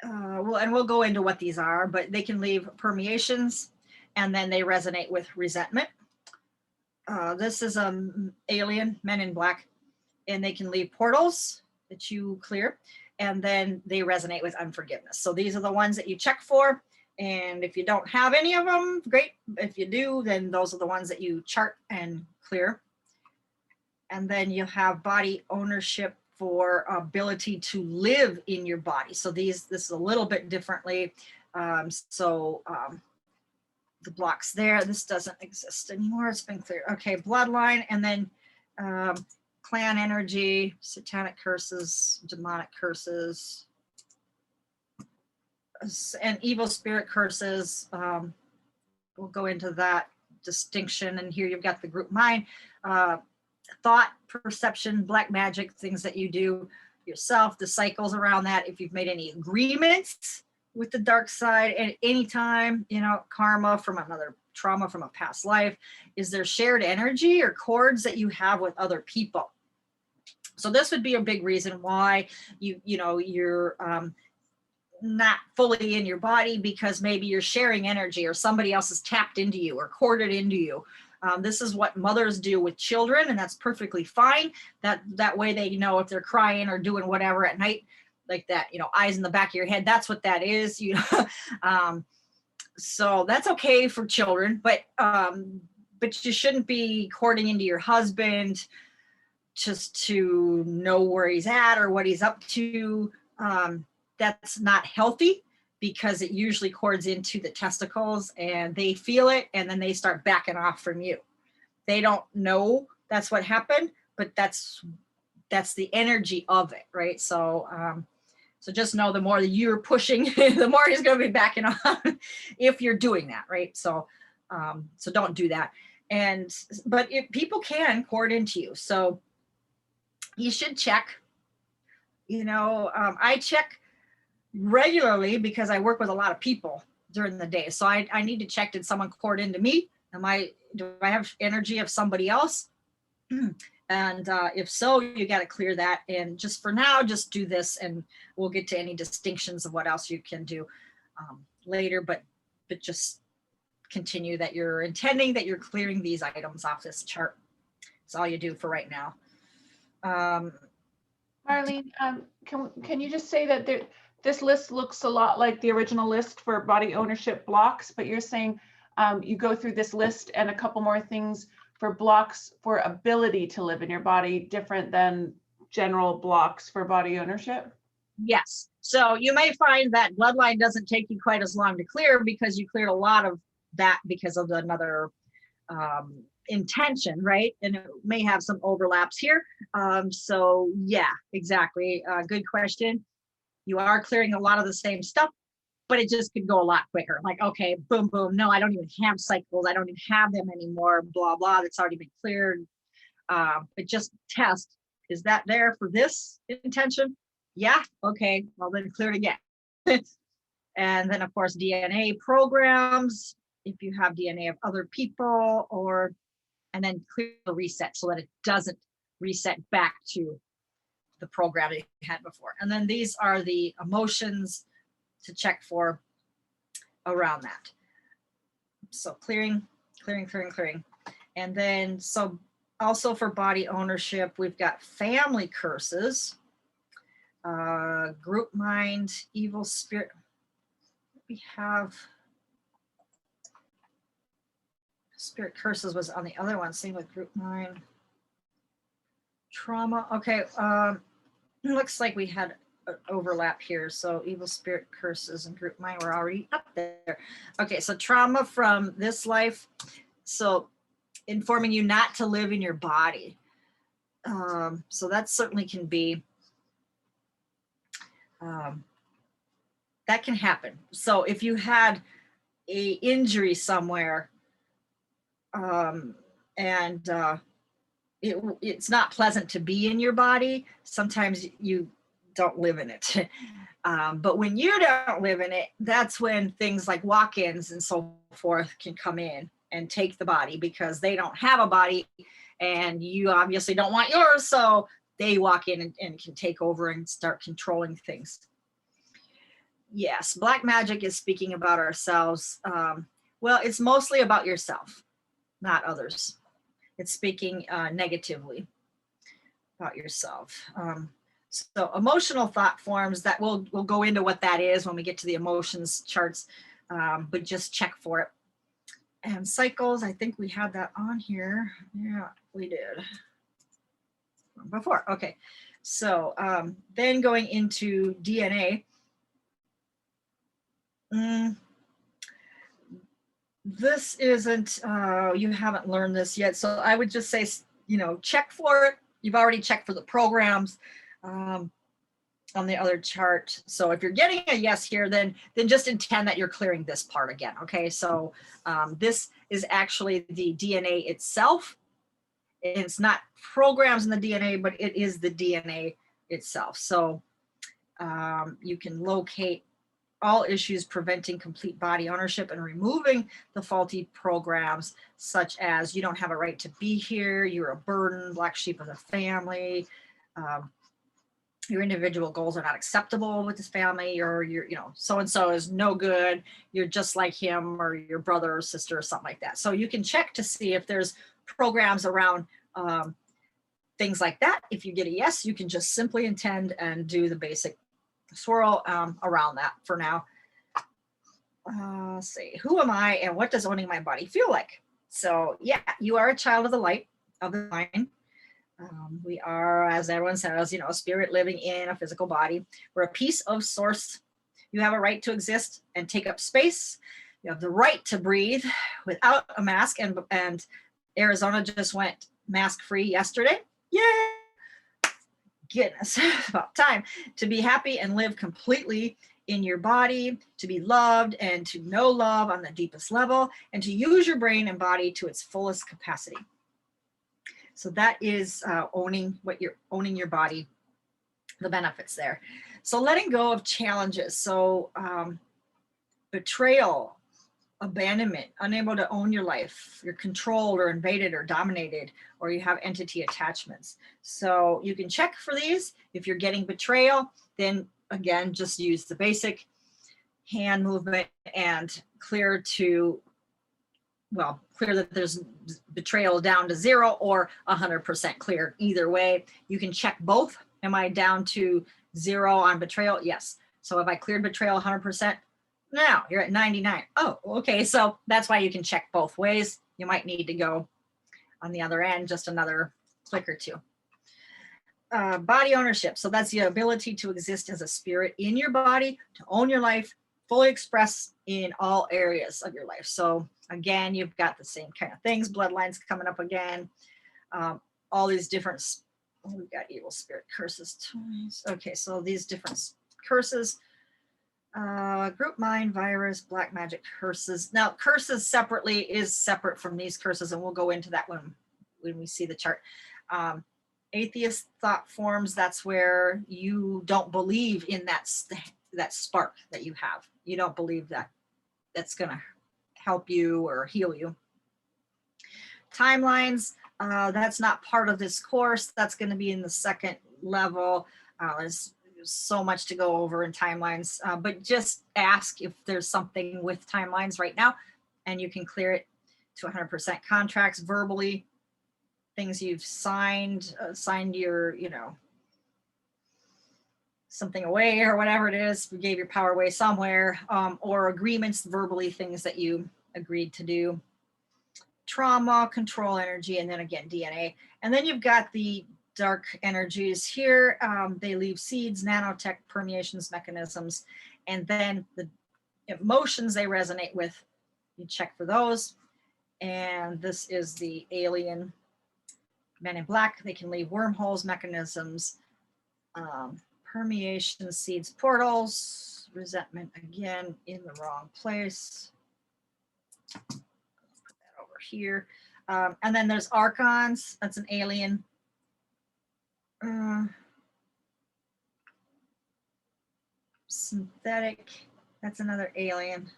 and we'll go into what these are, but they can leave permeations, and then they resonate with resentment. This is alien, men in black, and they can leave portals that you clear, and then they resonate with unforgiveness. So these are the ones that you check for, and if you don't have any of them, great. If you do, then those are the ones that you chart and clear. And then you have body ownership for ability to live in your body. So this is a little bit differently. The blocks there, this doesn't exist anymore. It's been cleared. Okay, bloodline, and then clan energy, satanic curses, demonic curses, and evil spirit curses. We'll go into that distinction. And here you've got the group mind. Thought, perception, black magic, things that you do yourself, the cycles around that. If you've made any agreements with the dark side at any time, karma from another trauma from a past life, is there shared energy or cords that you have with other people? So this would be a big reason why you're not fully in your body, because maybe you're sharing energy or somebody else has tapped into you or corded into you. This is what mothers do with children, and that's perfectly fine. That way they know if they're crying or doing whatever at night, like that, eyes in the back of your head, that's what that is. So that's okay for children, but you shouldn't be cording into your husband just to know where he's at or what he's up to. That's not healthy, because it usually cords into the testicles and they feel it, and then they start backing off from you. They don't know that's what happened, but that's the energy of it, right? So just know the more that you're pushing, the more he's going to be backing off if you're doing that, right? So don't do that. But people can cord into you, so you should check. I check regularly because I work with a lot of people during the day. So I need to check, did someone cord into me? Do I have energy of somebody else? And if so, you got to clear that. And just for now, just do this, and we'll get to any distinctions of what else you can do later, but just continue that you're intending that you're clearing these items off this chart. That's all you do for right now. Marlene, can you just say that this list looks a lot like the original list for body ownership blocks, but you're saying you go through this list and a couple more things for blocks for ability to live in your body, different than general blocks for body ownership? Yes. So you may find that bloodline doesn't take you quite as long to clear, because you cleared a lot of that because of another intention, right? And it may have some overlaps here. So yeah, exactly. Good question. You are clearing a lot of the same stuff, but it just could go a lot quicker. Like, okay, boom, boom. No, I don't even have cycles. I don't even have them anymore. Blah, blah. That's already been cleared. But just test, is that there for this intention? Yeah. Okay. Well, then clear it again. And then of course, DNA programs, if you have DNA of other people, and then clear the reset so that it doesn't reset back to the program that you had before. And then these are the emotions to check for around that. So clearing. And then, so also for body ownership, we've got family curses, group mind, evil spirit. We have spirit curses was on the other one, same with group mind. Trauma. Okay. Looks like we had overlap here. So evil spirit curses and group mind, we're already up there. Okay, so trauma from this life. So informing you not to live in your body. So that certainly can be, that can happen. So if you had a injury somewhere, and it's not pleasant to be in your body, sometimes you don't live in it. But when you don't live in it, that's when things like walk-ins and so forth can come in and take the body, because they don't have a body and you obviously don't want yours. So they walk in and can take over and start controlling things. Yes, black magic is speaking about ourselves. Well, it's mostly about yourself, not others. It's speaking negatively about yourself. So emotional thought forms, that we'll go into what that is when we get to the emotions charts, but just check for it. And cycles, I think we had that on here. Yeah, we did before. Okay, so then going into DNA. This isn't, you haven't learned this yet, so I would just say, check for it. You've already checked for the programs on the other chart. So if you're getting a yes here, then just intend that you're clearing this part again. Okay, so this is actually the DNA itself. It's not programs in the DNA, but it is the DNA itself. So you can locate all issues preventing complete body ownership and removing the faulty programs, such as you don't have a right to be here, you're a burden, black sheep of the family, your individual goals are not acceptable with this family, or you're, so-and-so is no good, you're just like him, or your brother or sister or something like that. So you can check to see if there's programs around things like that. If you get a yes, you can just simply intend and do the basic swirl around that for now. Let's see, who am I and what does owning my body feel like? So yeah, you are a child of the light, of the mind. We are, as everyone says, a spirit living in a physical body. We're a piece of source. You have a right to exist and take up space. You have the right to breathe without a mask, and Arizona just went mask free yesterday. Yay! Goodness, about time to be happy and live completely in your body, to be loved and to know love on the deepest level, and to use your brain and body to its fullest capacity. So that is owning your body, the benefits there. So letting go of challenges. So betrayal, abandonment, unable to own your life, you're controlled or invaded or dominated, or you have entity attachments. So you can check for these. If you're getting betrayal, then again, just use the basic hand movement and clear that there's betrayal down to 0 or 100% clear. Either way, you can check both. Am I down to 0 on betrayal? Yes. So if I cleared betrayal 100%, now you're at 99. Oh, okay. So that's why you can check both ways. You might need to go on the other end, just another click or two. Body ownership. So that's the ability to exist as a spirit in your body, to own your life, fully express in all areas of your life. So again, you've got the same kind of things, bloodlines coming up again, all these different, we've got evil spirit curses twice. Okay, so these different curses, group mind, virus, black magic curses. Now curses separately is separate from these curses, and we'll go into that when we see the chart. Atheist thought forms, that's where you don't believe in that spark that you have. You don't believe that that's going to help you or heal you. Timelines, that's not part of this course. That's going to be in the second level. There's so much to go over in timelines, but just ask if there's something with timelines right now, and you can clear it to 100%. Contracts verbally, things you've signed your, something away or whatever it is, you gave your power away somewhere, or agreements verbally, things that you agreed to do. Trauma, control energy, and then again, DNA. And then you've got the dark energies here. They leave seeds, nanotech, permeations, mechanisms, and then the emotions they resonate with, you check for those. And this is the alien men in black. They can leave wormholes, mechanisms, permeation, seeds, portals, resentment, again, in the wrong place. Put that over here. And then there's archons. That's an alien. Synthetic. That's another alien.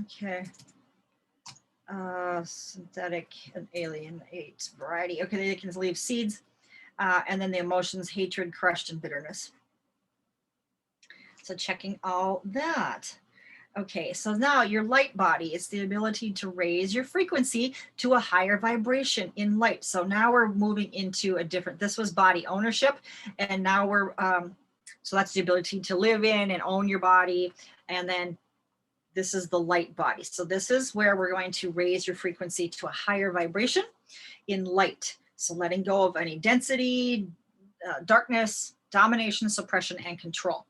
Okay. Synthetic and alien 8 variety. Okay, they can leave seeds. And then the emotions, hatred, crushed, and bitterness. So checking all that. Okay, so now your light body is the ability to raise your frequency to a higher vibration in light. So now we're moving into a different, this was body ownership. And now we're, so that's the ability to live in and own your body. And then this is the light body. So this is where we're going to raise your frequency to a higher vibration in light. So letting go of any density, darkness, domination, suppression, and control.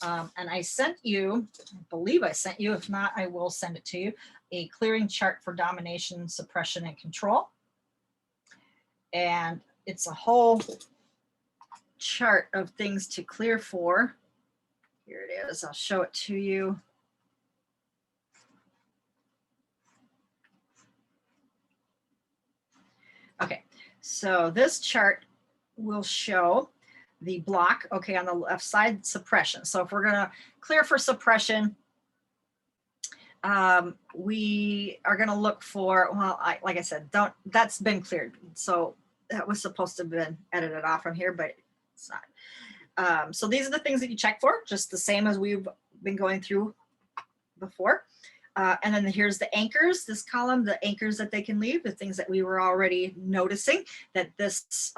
And I sent you, I believe I sent you, if not, I will send it to you, a clearing chart for domination, suppression, and control. And it's a whole chart of things to clear for. Here it is. I'll show it to you. Okay, so this chart will show the block, okay, on the left side, suppression. So if we're gonna clear for suppression, we are gonna look for, well, like I said, that's been cleared. So that was supposed to have been edited off from here, but it's not. So these are the things that you check for, just the same as we've been going through before. And then here's the anchors, this column, the anchors that they can leave, the things that we were already noticing, that this,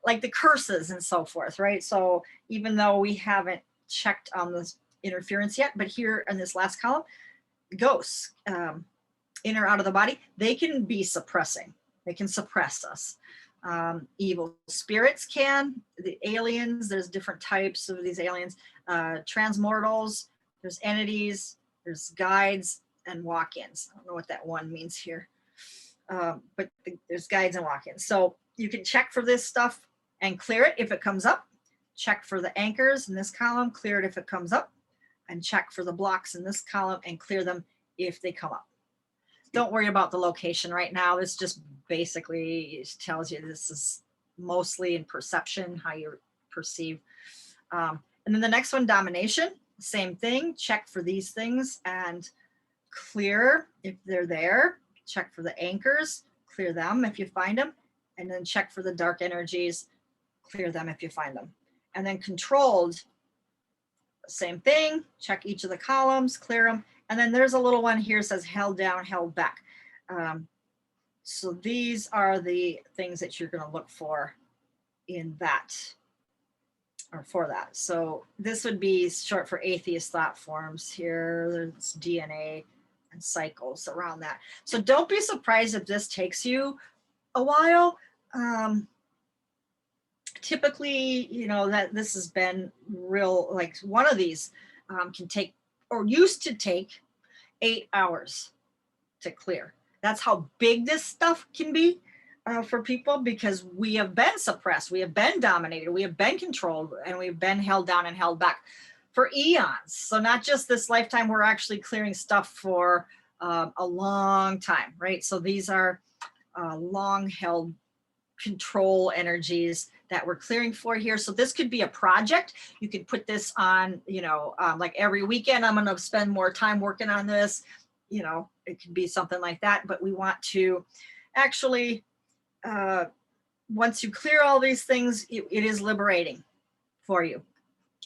like the curses and so forth, right? So even though we haven't checked on this interference yet, but here in this last column, ghosts, in or out of the body, they can be suppressing. They can suppress us. Evil spirits can, the aliens, there's different types of these aliens, transmortals, there's entities, there's guides and walk-ins. I don't know what that one means here, but there's guides and walk-ins. So you can check for this stuff and clear it if it comes up. Check for the anchors in this column, clear it if it comes up, and check for the blocks in this column and clear them if they come up. Don't worry about the location right now. This just basically tells you this is mostly in perception, how you perceive. And then the next one, domination, same thing. Check for these things and clear if they're there. Check for the anchors, clear them if you find them. And then check for the dark energies, clear them if you find them. And then controlled, same thing, check each of the columns, clear them. And then there's a little one here says held down, held back. So these are the things that you're gonna look for in that, or for that. So this would be short for atheist thought forms here. There's DNA and cycles around that. So don't be surprised if this takes you a while. Typically, you know, that this has been real, like one of these can take, or used to take, 8 hours to clear. That's how big this stuff can be for people, because we have been suppressed, we have been dominated, we have been controlled, and we've been held down and held back for eons. So not just this lifetime, we're actually clearing stuff for a long time, right? So these are long held control energies that we're clearing for here. So this could be a project. You could put this on, you know, like every weekend, I'm going to spend more time working on this. You know, it could be something like that, but we want to actually, once you clear all these things, it is liberating for you.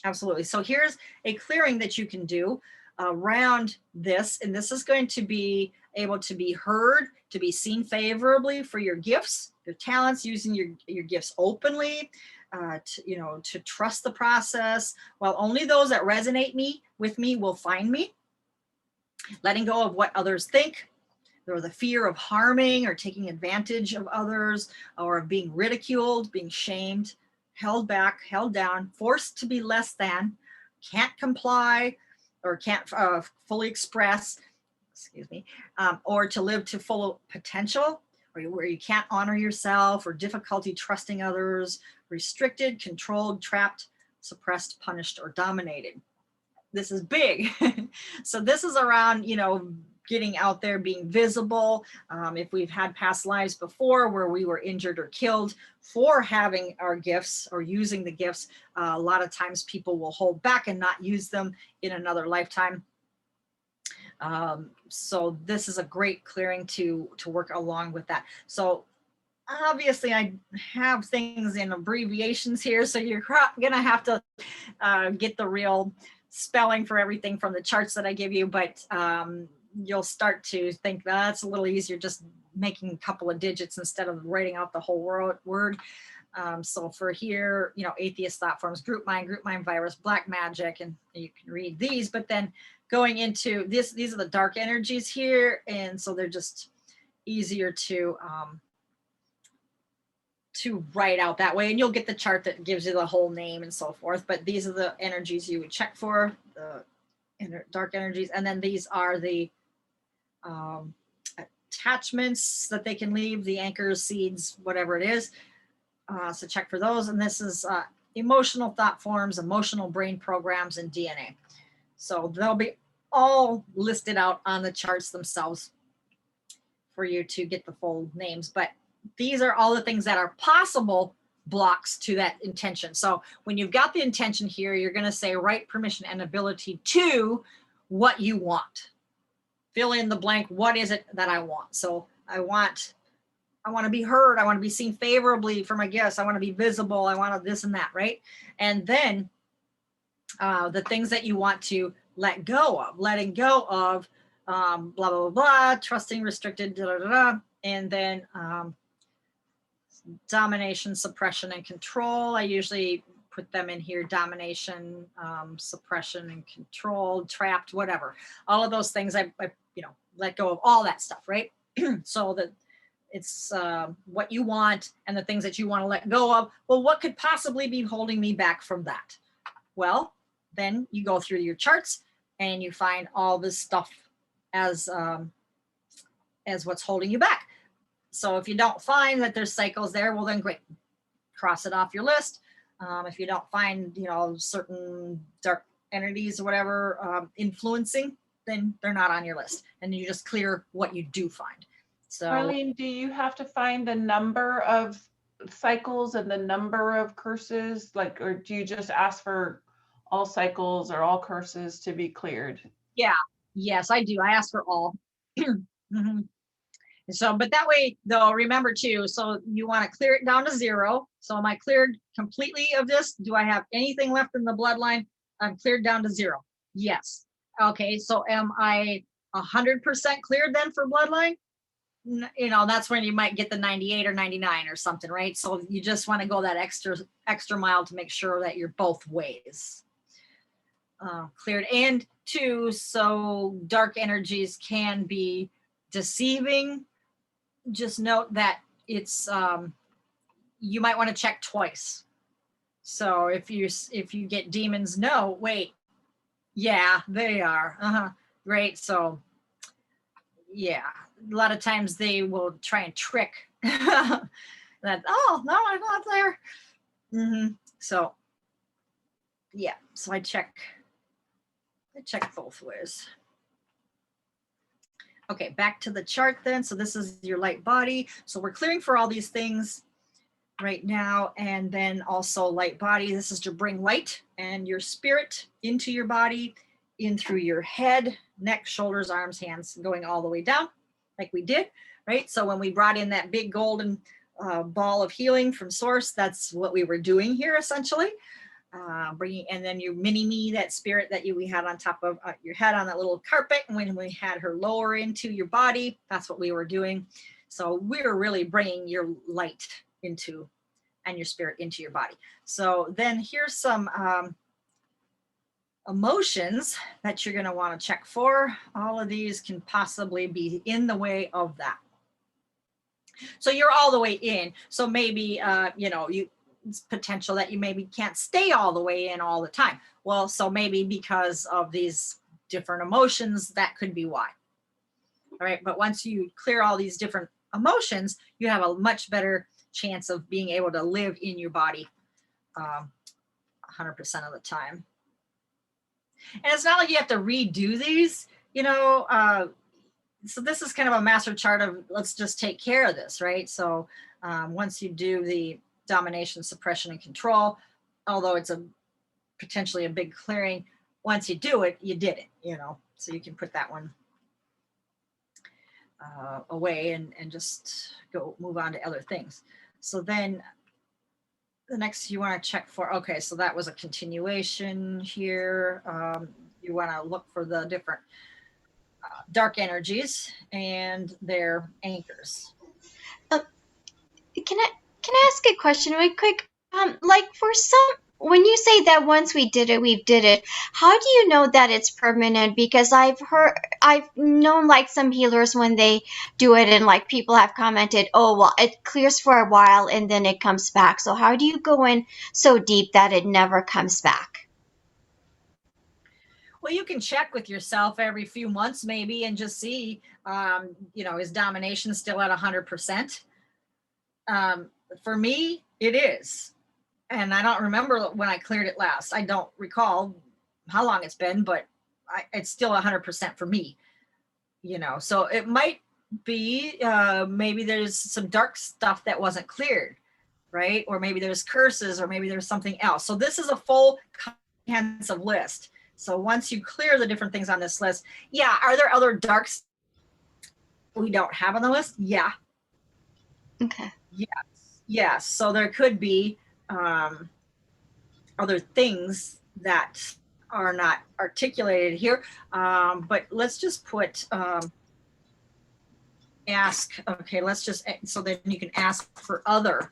Absolutely. So here's a clearing that you can do around this, and this is going to be able to be heard, to be seen favorably for your gifts, your talents, using your gifts openly, you know, to trust the process. While only those that resonate with me will find me. Letting go of what others think, or the fear of harming or taking advantage of others, or of being ridiculed, being shamed, held back, held down, forced to be less than, can't comply, or can't fully express, excuse me, or to live to full potential, or where you can't honor yourself, or difficulty trusting others, restricted, controlled, trapped, suppressed, punished, or dominated. This is big. So this is around, you know, getting out there, being visible. If we've had past lives before where we were injured or killed for having our gifts or using the gifts, a lot of times people will hold back and not use them in another lifetime. So this is a great clearing to work along with that. So obviously I have things in abbreviations here, so you're gonna have to get the real spelling for everything from the charts that I give you, but you'll start to think that's a little easier just making a couple of digits instead of writing out the whole word. So for here, you know, atheist thought forms, group mind virus, black magic, and you can read these, but then going into this, these are the dark energies here, and so they're just easier to write out that way, and you'll get the chart that gives you the whole name and so forth. But these are the energies you would check for, the dark energies, and then these are the attachments that they can leave, the anchors, seeds, whatever it is. So check for those. And this is emotional thought forms, emotional brain programs, and DNA. So they'll be all listed out on the charts themselves for you to get the full names. But these are all the things that are possible blocks to that intention. So when you've got the intention here, you're going to say right permission and ability to what you want. Fill in the blank. What is it that I want? So I want to be heard. I want to be seen favorably for my gifts. I want to be visible. I want to this and that, right? And then the things that you want to let go of, letting go of, blah, blah, blah, blah, trusting, restricted, da, da, da, da. And then domination, suppression, and control. I usually put them in here: domination, suppression, and control, trapped, whatever. All of those things, I you know, let go of all that stuff, right? So that it's what you want and the things that you want to let go of. Well, what could possibly be holding me back from that? Well, then you go through your charts and you find all this stuff as what's holding you back. So if you don't find that there's cycles there, well then great, cross it off your list. If you don't find, you know, certain dark entities or whatever influencing, then they're not on your list, and you just clear what you do find. So Arlene, do you have to find the number of cycles and the number of curses, like, or do you just ask for all cycles or all curses to be cleared? yeah, yes, I do. I ask for all. Mm-hmm. So, but that way though, remember too, so you want to clear it down to 0. So am I cleared completely of this? Do I have anything left in the bloodline? I'm cleared down to 0. Yes. Okay. So am I 100% cleared then for bloodline? You know, that's when you might get the 98 or 99 or something, right? So you just want to go that extra mile to make sure that you're both ways cleared. And 2, so dark energies can be deceiving. Just note that it's you might want to check twice. So if you get demons, no, wait, yeah, they are, great. So yeah, a lot of times they will try and trick that, oh no, I'm not there. So yeah, so I check both ways. Okay, back to the chart then. So this is your light body. So we're clearing for all these things right now. And then also light body. This is to bring light and your spirit into your body, in through your head, neck, shoulders, arms, hands, going all the way down like we did, right? So when we brought in that big golden ball of healing from source, that's what we were doing here essentially. Bringing, and then your mini me, that spirit that we had on top of your head on that little carpet, and when we had her lower into your body, that's what we were doing. So we're really bringing your light into, and your spirit into your body. So then here's some emotions that you're going to want to check for. All of these can possibly be in the way of that. So you're all the way in. So maybe, it's potential that you maybe can't stay all the way in all the time. Well, so maybe because of these different emotions, that could be why. All right. But once you clear all these different emotions, you have a much better chance of being able to live in your body 100% of the time. And it's not like you have to redo these, so this is kind of a master chart of let's just take care of this, right? So once you do the domination, suppression, and control, although it's potentially a big clearing, once you do it, you did it, so you can put that one away and just move on to other things. So then the next you want to check for, okay, so that was a continuation here. You want to look for the different dark energies and their anchors. Can I ask a question really quick? Like for some, when you say that once we did it, we did it, how do you know that it's permanent? Because I've known like some healers when they do it and like people have commented, oh, well, it clears for a while and then it comes back. So how do you go in so deep that it never comes back? Well, you can check with yourself every few months maybe and just see, is domination still at 100%? For me, it is. And I don't remember when I cleared it last. I don't recall how long it's been, but it's still 100% for me, So it might be, maybe there's some dark stuff that wasn't cleared, right? Or maybe there's curses, or maybe there's something else. So this is a full comprehensive list. So once you clear the different things on this list, yeah, are there other darks we don't have on the list? Yeah. Okay. Yes. So there could be other things that are not articulated here. But let's just put ask. Okay, let's just, so then you can ask for other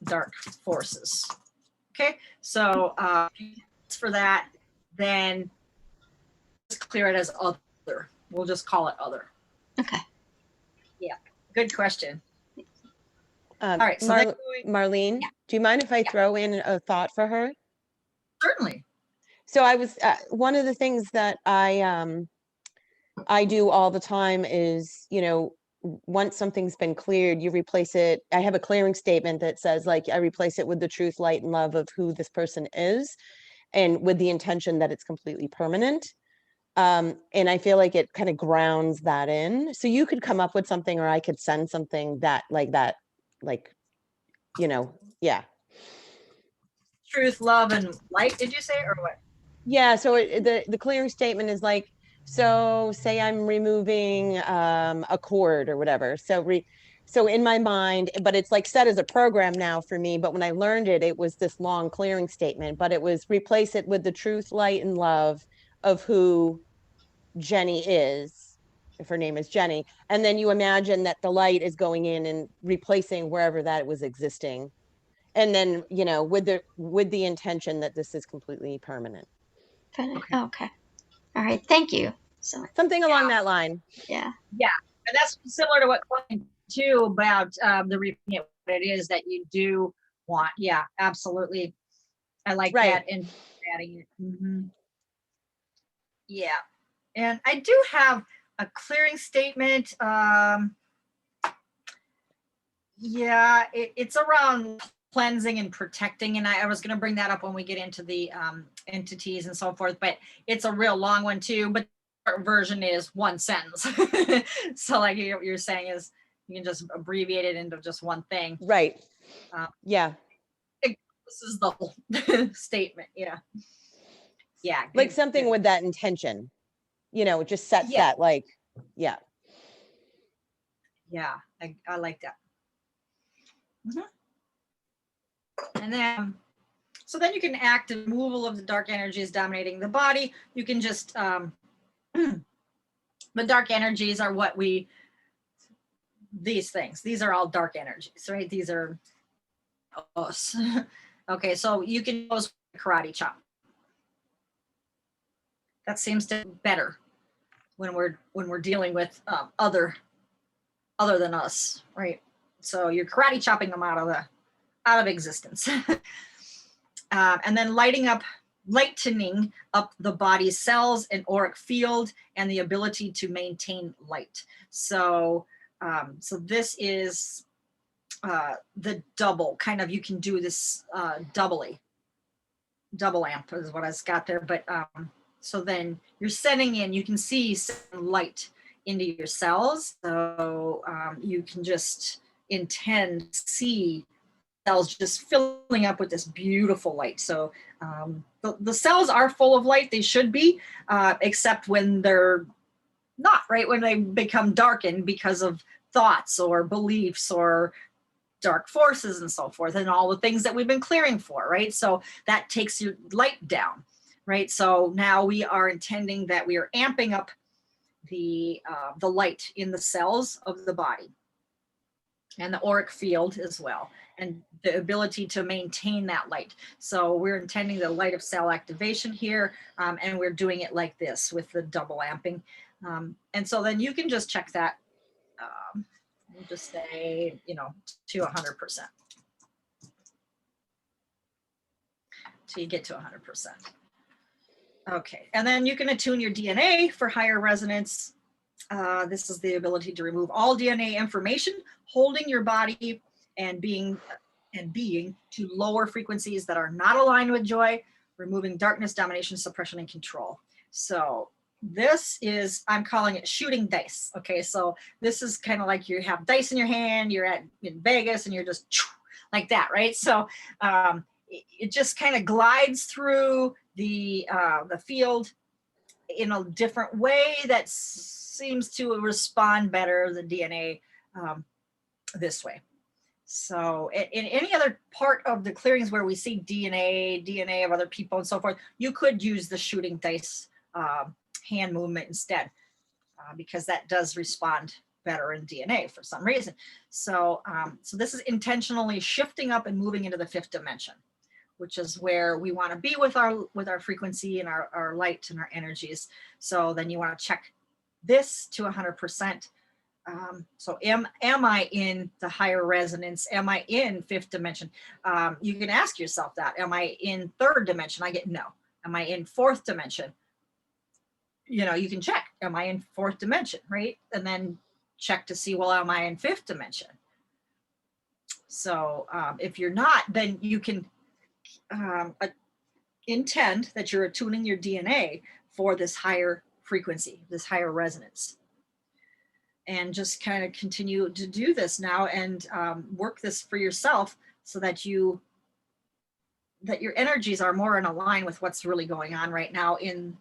dark forces. Okay, so for that, then just clear it as other. We'll just call it other. Okay. Yeah, good question. All right, so Marlene, do you mind if I throw in a thought for her? Certainly. So I was one of the things that I do all the time is, once something's been cleared, you replace it. I have a clearing statement that says, like, I replace it with the truth, light, and love of who this person is, and with the intention that it's completely permanent. And I feel like it kind of grounds that in. So you could come up with something, or I could send something that, yeah. Truth, love, and light, did you say, or what? Yeah, so the clearing statement is like, so say I'm removing a cord or whatever. So in my mind, but it's like set as a program now for me. But when I learned it, it was this long clearing statement, but it was replace it with the truth, light, and love of who Jenny is, if her name is Jenny. And then you imagine that the light is going in and replacing wherever that was existing. And then, with the intention that this is completely permanent. Okay. All right. Thank you. So Something along that line. yeah. Yeah, and that's similar to what Colin too about the repeating it, what it is that you do want. Yeah, absolutely. I like that, and adding it. Mm-hmm. Yeah, and I do have a clearing statement. Yeah, it's around cleansing and protecting, and I was going to bring that up when we get into the entities and so forth, but it's a real long one too. But version is one sentence. So like you're saying is you can just abbreviate it into just one thing. Right. Yeah. This is the whole statement. Yeah. Yeah. Like something with that intention, just sets that, like, yeah. Yeah. I like that. Mm-hmm. And then, so then you can act the removal of the dark energies dominating the body. You can just, the dark energies are what these things, these are all dark energies, right? These are us. Okay, so you can use karate chop. That seems to be better when we're dealing with other than us, right? So you're karate chopping them out of existence. And then lightening up the body's cells and auric field and the ability to maintain light. So this is the double kind of, you can do this double amp is what I've got there. But so then you're setting in, you can see some light into your cells. So you can just intend to see cells just filling up with this beautiful light. So the cells are full of light, they should be, except when they're not, right? When they become darkened because of thoughts or beliefs or dark forces and so forth, and all the things that we've been clearing for, right? So that takes your light down, right? So now we are intending that we are amping up the light in the cells of the body and the auric field as well, and the ability to maintain that light. So we're intending the light of cell activation here, and we're doing it like this with the double amping. And so then you can just check that, we'll just say, to 100%. Till you get to 100%. Okay, and then you can attune your DNA for higher resonance. This is the ability to remove all DNA information holding your body and being to lower frequencies that are not aligned with joy, removing darkness, domination, suppression, and control. So this is, I'm calling it shooting dice. Okay, so this is kind of like you have dice in your hand, you're in Vegas and you're just like that, right? So it just kind of glides through the field in a different way that seems to respond better, the DNA, this way. So in any other part of the clearings where we see DNA of other people and so forth, you could use the shooting dice hand movement instead, because that does respond better in DNA for some reason. So so this is intentionally shifting up and moving into the 5th dimension, which is where we want to be with our frequency and our light and our energies. So then you want to check this to 100%. So am I in the higher resonance? Am I in 5th dimension? You can ask yourself that. Am I in 3rd dimension? I get no. Am I in 4th dimension? You can check, am I in 4th dimension, right? And then check to see, well, am I in 5th dimension? So if you're not, then you can intend that you're attuning your DNA for this higher frequency, this higher resonance. And just kind of continue to do this now and work this for yourself so that your energies are more in line with what's really going on right now in,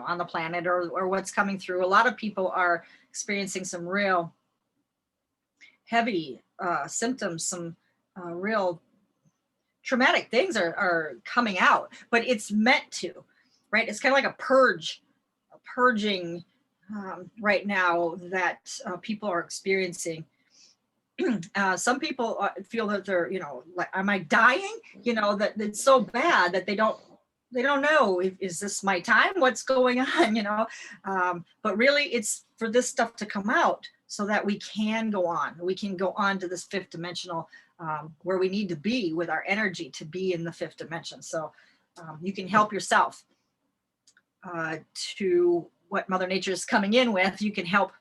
on the planet or what's coming through. A lot of people are experiencing some real heavy symptoms, some real traumatic things are coming out, but it's meant to, right? It's kind of like a purging right now that people are experiencing. Some people feel that they're, like, am I dying? That it's so bad that they don't know, is this my time? What's going on? But really it's for this stuff to come out so that we can go on. We can go on to this 5th dimensional where we need to be with our energy to be in the 5th dimension. So you can help yourself to what Mother Nature is coming in with. You can help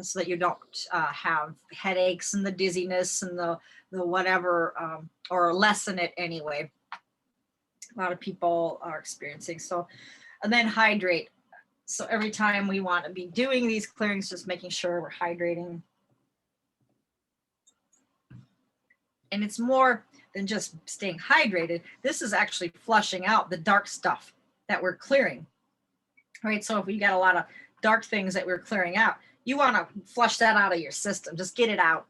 so that you don't have headaches and the dizziness and the whatever, or lessen it anyway. A lot of people are experiencing. So, and then hydrate. So every time we want to be doing these clearings, just making sure we're hydrating. And it's more than just staying hydrated. This is actually flushing out the dark stuff that we're clearing, right? So if we got a lot of dark things that we're clearing out, you want to flush that out of your system, just get it out,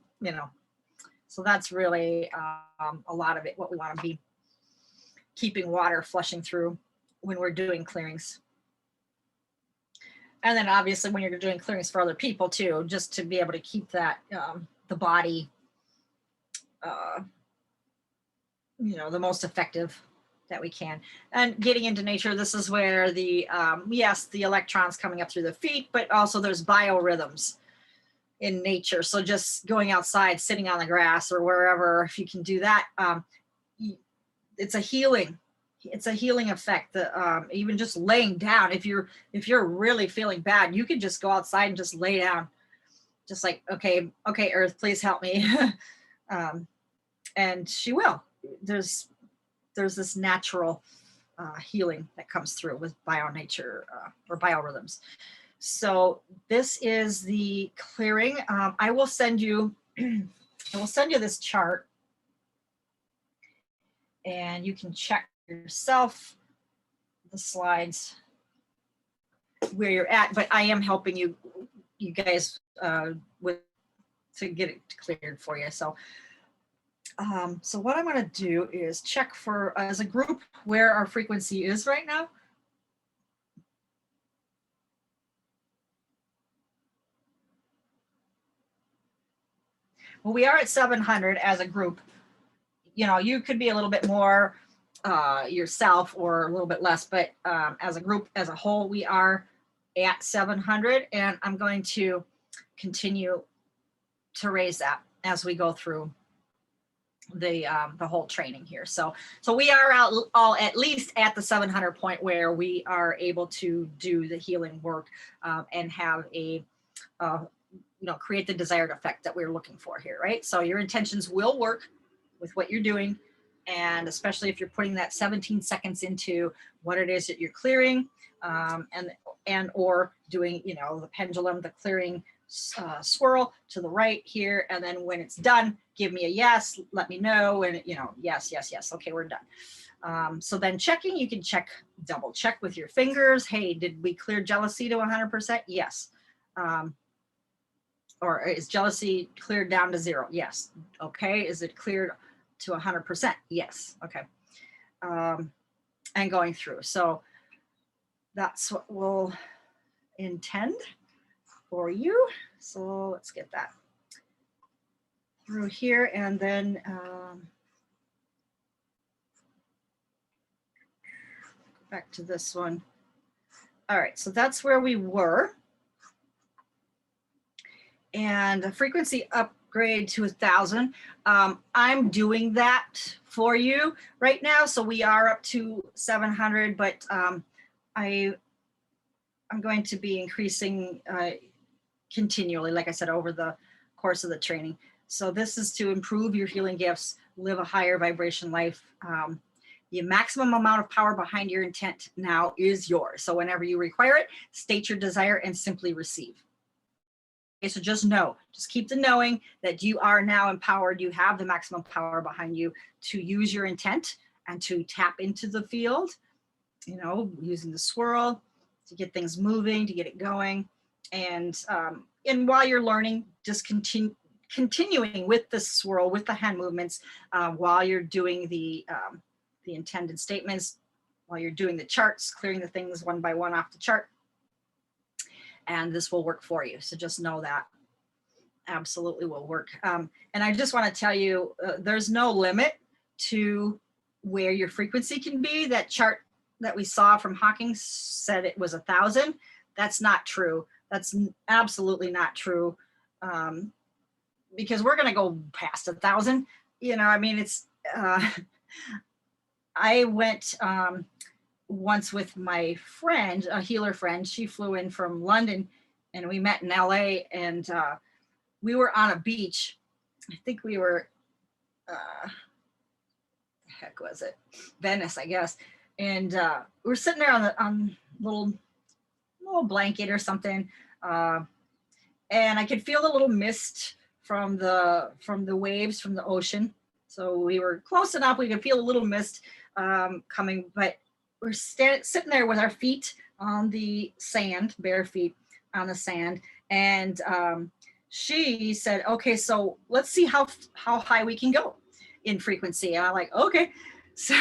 So that's really a lot of it, what we want to be keeping water flushing through when we're doing clearings. And then obviously when you're doing clearings for other people too, just to be able to keep that, the body, the most effective that we can. And getting into nature, this is where the, yes, the electrons coming up through the feet, but also there's biorhythms in nature. So just going outside, sitting on the grass or wherever, if you can do that, it's a healing effect. Even just laying down, if you're really feeling bad, you can just go outside and just lay down, just like, okay, Earth, please help me. And she will. There's this natural healing that comes through with nature or biorhythms. So this is the clearing. I will send you this chart, and you can check yourself the slides where you're at. But I am helping you guys to get it cleared for you. So. So what I'm going to do is check for, as a group, where our frequency is right now. Well, we are at 700 as a group. You know, you could be a little bit more yourself or a little bit less, but as a group, as a whole, we are at 700, and I'm going to continue to raise that as we go through the whole training here. So we are all at least at the 700 point where we are able to do the healing work and have a create the desired effect that we're looking for here, right? So your intentions will work with what you're doing, and especially if you're putting that 17 seconds into what it is that you're clearing, and or doing, you know, the pendulum, the clearing swirl to the right here, and then when it's done, give me a yes, let me know, and you know, yes, okay, we're done. So then checking, you can double check with your fingers. Hey, did we clear jealousy to 100%? Yes. Or is jealousy cleared down to 0? Yes. Okay. Is it cleared to 100%? Yes. Okay. And going through. So that's what we'll intend for you. So let's get that through here, and then back to this one. All right, so that's where we were. And a frequency upgrade to 1,000. I'm doing that for you right now. So we are up to 700, but I'm going to be increasing continually, like I said, over the course of the training. So this is to improve your healing gifts, live a higher vibration life. The maximum amount of power behind your intent now is yours. So whenever you require it, state your desire and simply receive. Okay, so just know, just keep the knowing that you are now empowered. You have the maximum power behind you to use your intent and to tap into the field, you know, using the swirl to get things moving, to get it going. And while you're learning, just continuing with the swirl, with the hand movements, while you're doing the intended statements, while you're doing the charts, clearing the things one by one off the chart. And this will work for you. So just know that absolutely will work. And I just want to tell you, there's no limit to where your frequency can be. That chart that we saw from Hawking said it was 1,000. That's not true. That's absolutely not true. Because we're going to go past 1,000. You know, I mean, it's, I went once with my friend, a healer friend. She flew in from London and we met in LA, and we were on a beach. I think we were, heck was it? Venice, I guess. And we were sitting there on little blanket or something. And I could feel the little mist from the waves from the ocean. So we were close enough. We could feel a little mist coming, but we're sitting there with our feet on the sand, bare feet on the sand. And she said, okay, so let's see how high we can go in frequency. And I'm like, okay. So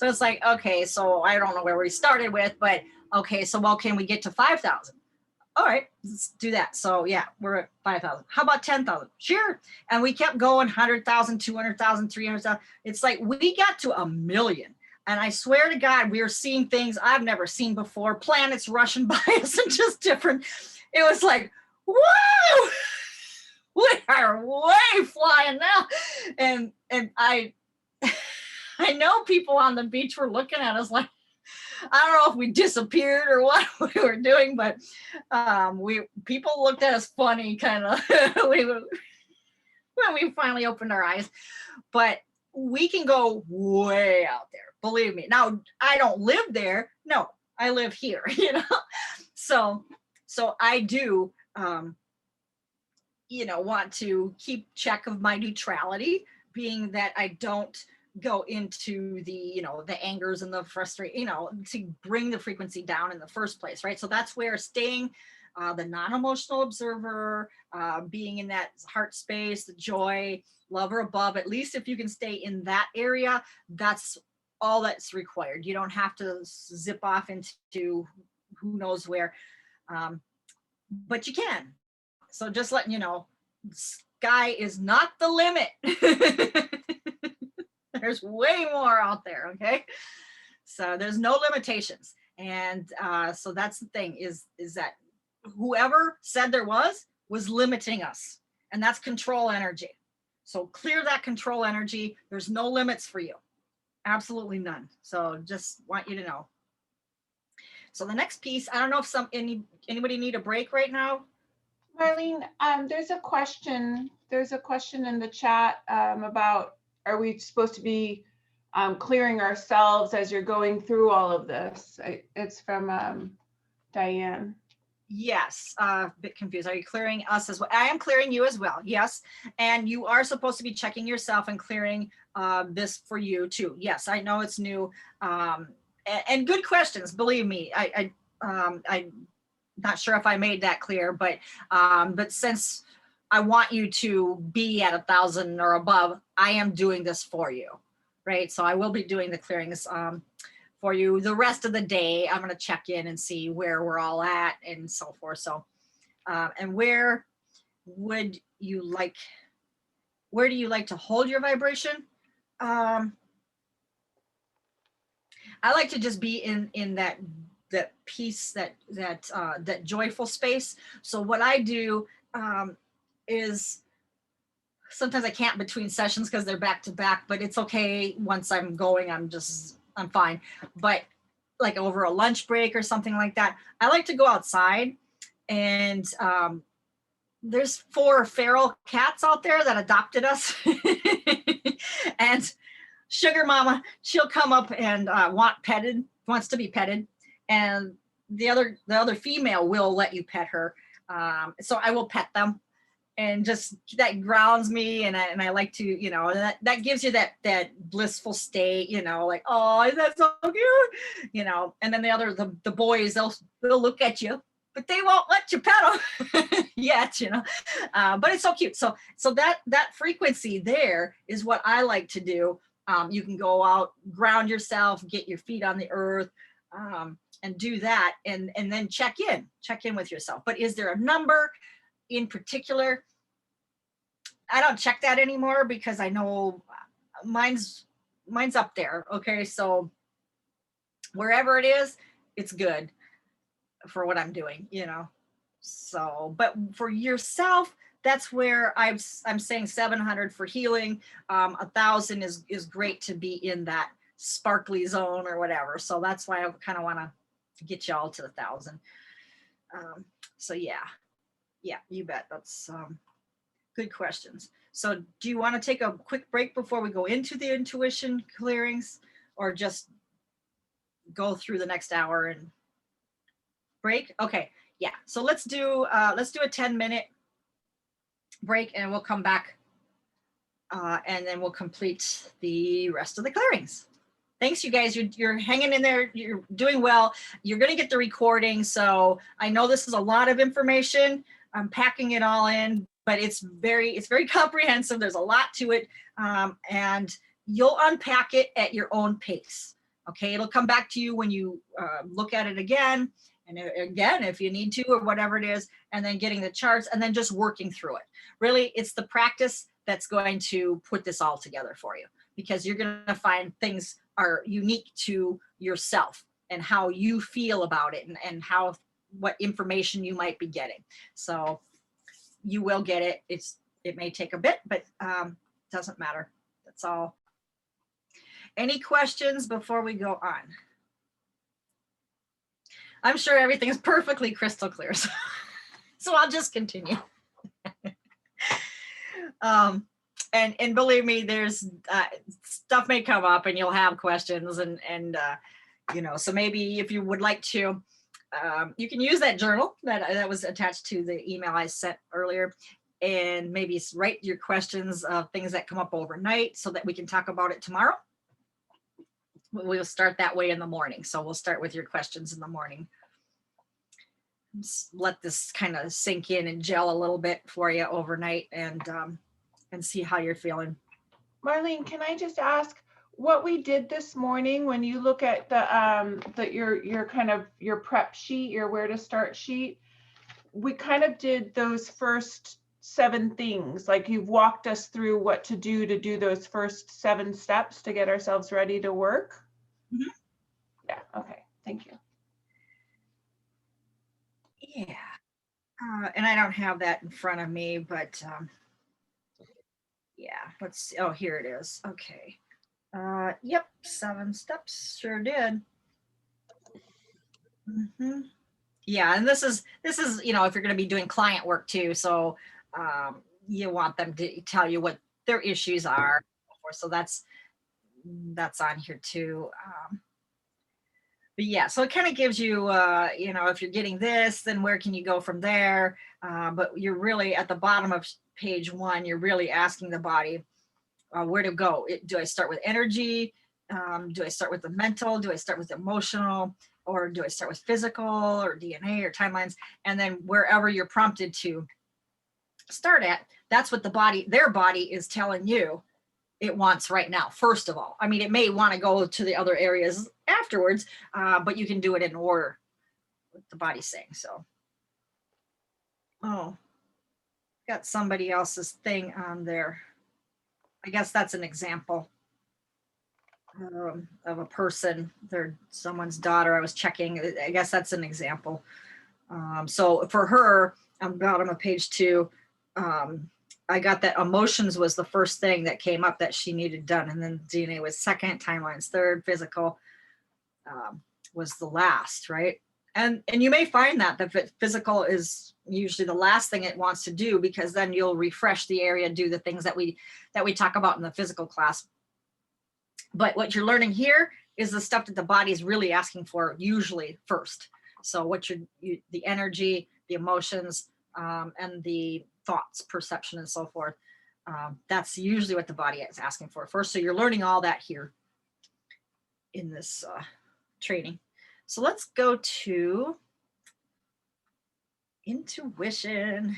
it's like, okay, so I don't know where we started with, but okay, so well, can we get to 5,000? All right, let's do that. So yeah, we're at 5,000. How about 10,000? Sure. And we kept going, 100,000, 200,000, 300,000. It's like we got to 1 million. And I swear to God, we were seeing things I've never seen before, planets rushing by us and just different. It was like, whoa, we are way flying now. And I know people on the beach were looking at us like, I don't know if we disappeared or what we were doing, but people looked at us funny, kind of, when we finally opened our eyes. But we can go way out there, believe me. Now, I don't live there. No, I live here, you know. So I do, you know, want to keep check of my neutrality, being that I don't go into the, you know, the angers and the frustration, you know, to bring the frequency down in the first place, right? So that's where staying the non-emotional observer, being in that heart space, the joy, love or above, at least if you can stay in that area, that's all that's required. You don't have to zip off into who knows where, but you can. So just letting you know, sky is not the limit. There's way more out there, okay? So there's no limitations. And so that's the thing, is that whoever said there was limiting us. And that's control energy. So clear that control energy. There's no limits for you. Absolutely none. So just want you to know. So the next piece, I don't know if anybody need a break right now. Marlene, there's a question in the chat about, are we supposed to be clearing ourselves as you're going through all of this? It's from Diane. Yes, a bit confused. Are you clearing us as well? I am clearing you as well. Yes. And you are supposed to be checking yourself and clearing this for you too. Yes, I know it's new. And good questions, believe me. I'm not sure if I made that clear, but since I want you to be at 1,000 or above, I am doing this for you, right? So I will be doing the clearings for you the rest of the day. I'm going to check in and see where we're all at and so forth. So, and where do you like to hold your vibration? I like to just be in that peace, that joyful space. So what I do is, sometimes I can't between sessions because they're back to back, but it's okay. Once I'm going, I'm fine. But like over a lunch break or something like that, I like to go outside, and there's 4 feral cats out there that adopted us. And Sugar Mama, she'll come up and wants to be petted. And the other female will let you pet her. So I will pet them, and just that grounds me. And I like to, you know, that gives you that blissful state, you know, like, oh, that's so cute, you know. And then the boys, they'll look at you, but they won't let you pet them yet, you know. But it's so cute. So that frequency there is what I like to do. You can go out, ground yourself, get your feet on the earth, and do that, and then check in with yourself. But is there a number in particular? I don't check that anymore because I know mine's up there. Okay, so wherever it is, it's good for what I'm doing, you know. So, but for yourself, that's where I'm saying 700 for healing. 1,000 is great to be in that sparkly zone or whatever. So that's why I kind of want to get y'all to 1,000. So yeah, you bet. That's good questions. So do you want to take a quick break before we go into the intuition clearings, or just go through the next hour and break? Okay, yeah. So let's do a 10-minute break, and we'll come back, and then we'll complete the rest of the clearings. Thanks, you guys. You're hanging in there. You're doing well. You're going to get the recording. So I know this is a lot of information. I'm packing it all in, but it's very comprehensive. There's a lot to it, and you'll unpack it at your own pace. Okay, it'll come back to you when you look at it again, and again if you need to, or whatever it is, and then getting the charts, and then just working through it. Really, it's the practice that's going to put this all together for you. because you're going to find things are unique to yourself and how you feel about it, and how, what information you might be getting. So you will get it. It may take a bit, but doesn't matter. That's all. Any questions before we go on? I'm sure everything is perfectly crystal clear, so I'll just continue. And believe me, there's stuff may come up and you'll have questions, and you know, so maybe if you would like to, you can use that journal that was attached to the email I sent earlier, and maybe write your questions of things that come up overnight so that we can talk about it tomorrow. We'll start that way in the morning. So we'll start with your questions in the morning. Just let this kind of sink in and gel a little bit for you overnight, and see how you're feeling. Marlene, can I just ask what we did this morning when you look at your kind of your prep sheet, your where to start sheet? We kind of did those first 7 things, like you've walked us through what to do those first 7 steps to get ourselves ready to work. Mm-hmm. Yeah, okay, thank you. Yeah, and I don't have that in front of me, but yeah, let's see. Oh, here it is. Okay. Yep, 7 steps, sure did. Mm-hmm. Yeah, and this is, you know, if you're going to be doing client work too, so you want them to tell you what their issues are, so that's on here too. But yeah, so it kind of gives you, you know, if you're getting this, then where can you go from there? But you're really at the bottom of page 1, you're really asking the body where to go. Do I start with energy? Do I start with the mental? Do I start with emotional? Or do I start with physical or DNA or timelines? And then wherever you're prompted to start at, that's what their body is telling you it wants right now, first of all. I mean, it may want to go to the other areas afterwards, but you can do it in order, what the body's saying. So, oh, got somebody else's thing on there. I guess that's an example of a person. They're someone's daughter. I was checking. I guess that's an example. So for her, on bottom of page 2, I got that emotions was the first thing that came up that she needed done, and then DNA was second, timelines third, physical was the last, right? And you may find that the physical is usually the last thing it wants to do, because then you'll refresh the area, do the things that we talk about in the physical class. But what you're learning here is the stuff that the body is really asking for, usually first. So what the energy, the emotions, and the thoughts, perception, and so forth. That's usually what the body is asking for first. So you're learning all that here in this training. So let's go to intuition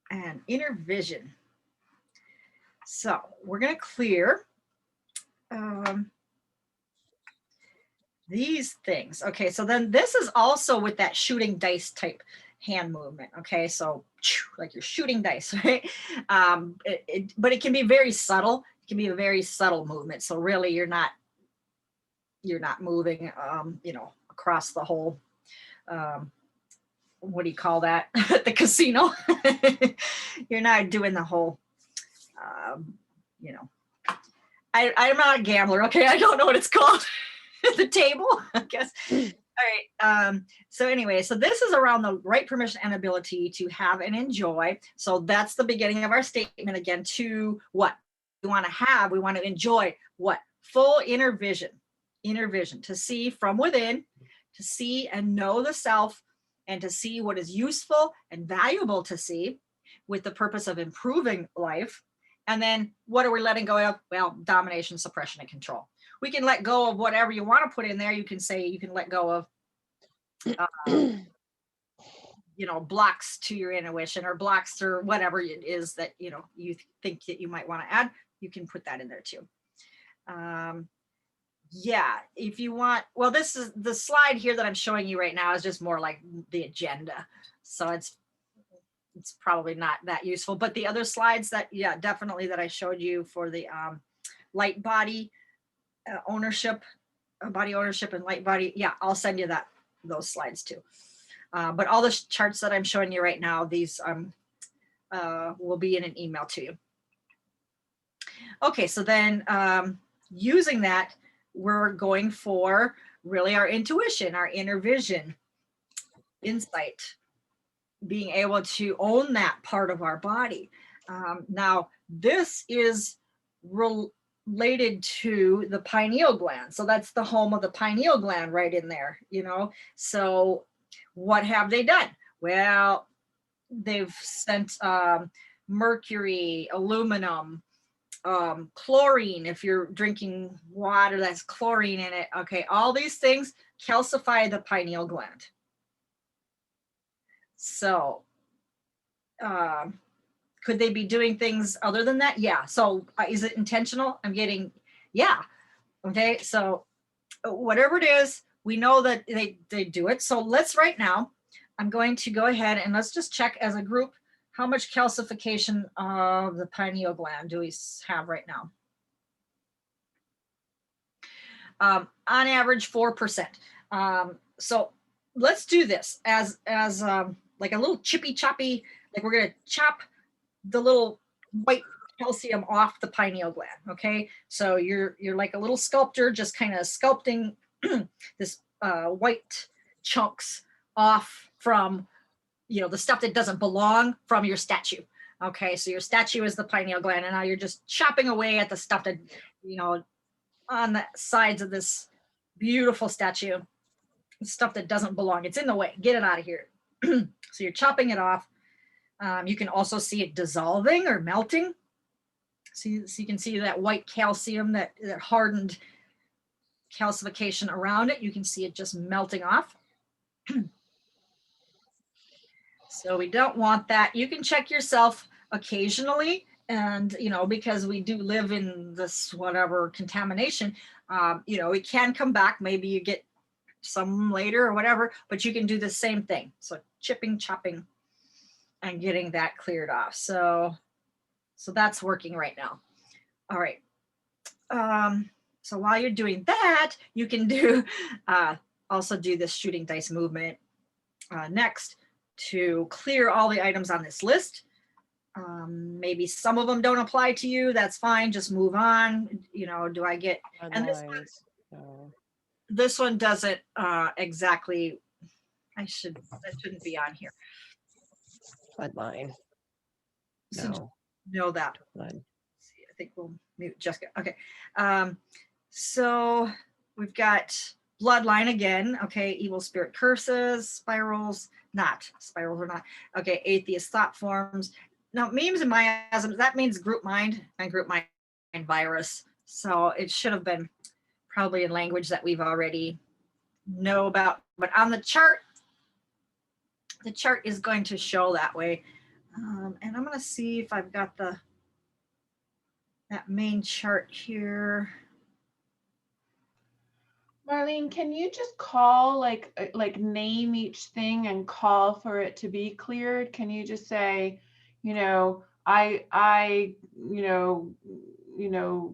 and inner vision. So we're going to clear these things. Okay, so then this is also with that shooting dice type hand movement. Okay, so like you're shooting dice, right? But it can be very subtle. It can be a very subtle movement. So really, you're not moving, you know, across the whole. What do you call that? At the casino. You're not doing the whole. You know, I'm not a gambler. Okay, I don't know what it's called. The table, I guess. All right. So anyway, so this is around the right permission and ability to have and enjoy. So that's the beginning of our statement again. To what we want to have, we want to enjoy what? Full inner vision, to see from within, to see and know the self, and to see what is useful and valuable to see, with the purpose of improving life. And then what are we letting go of? Well, domination, suppression, and control. We can let go of whatever you want to put in there. You can say you can let go of, you know, blocks to your intuition, or blocks or whatever it is that, you know, you think that you might want to add. You can put that in there too. Yeah, if you want, well, this is the slide here that I'm showing you right now is just more like the agenda. So it's probably not that useful, but the other slides that, yeah, definitely that I showed you for the light body ownership, body ownership and light body. Yeah, I'll send you those slides too. But all the charts that I'm showing you right now, these will be in an email to you. Okay, so then using that, we're going for really our intuition, our inner vision, insight, being able to own that part of our body. Now, this is related to the pineal gland. So that's the home of the pineal gland right in there, you know. So what have they done? Well, they've sent mercury, aluminum, chlorine. If you're drinking water that's chlorine in it, okay, all these things calcify the pineal gland. So could they be doing things other than that? Yeah. So is it intentional? I'm getting, yeah. Okay. So whatever it is, we know that they do it. So let's right now, I'm going to go ahead and let's just check as a group, how much calcification of the pineal gland do we have right now? On average, 4%. So let's do this as like a little chippy choppy, like we're gonna chop the little white calcium off the pineal gland. Okay, so you're like a little sculptor, just kind of sculpting this white chunks off from, you know, the stuff that doesn't belong from your statue. Okay, so your statue is the pineal gland, and now you're just chopping away at the stuff that, you know, on the sides of this beautiful statue, stuff that doesn't belong. It's in the way. Get it out of here. So you're chopping it off. You can also see it dissolving or melting. So you can see that white calcium, that hardened calcification around it. You can see it just melting off. So we don't want that. You can check yourself occasionally, and, you know, because we do live in this whatever contamination, you know, it can come back. Maybe you get some later or whatever, but you can do the same thing. So chipping, chopping, and getting that cleared off. So that's working right now. All right. So while you're doing that, you can do also do this shooting dice movement next to clear all the items on this list. Maybe some of them don't apply to you. That's fine. Just move on. You know, do I get, and this one doesn't exactly, that shouldn't be on here. Bloodline. So No. know that. Blood. I think we'll mute Jessica. Okay. So we've got bloodline again. Okay. Evil spirit curses, spirals or not. Okay. Atheist thought forms. Now, memes and miasms, that means group mind and group mind virus. So it should have been probably in language that we've already know about. But on the chart is going to show that way. And I'm going to see if I've got that main chart here. Marlene, can you just call, like name each thing and call for it to be cleared? Can you just say, you know, I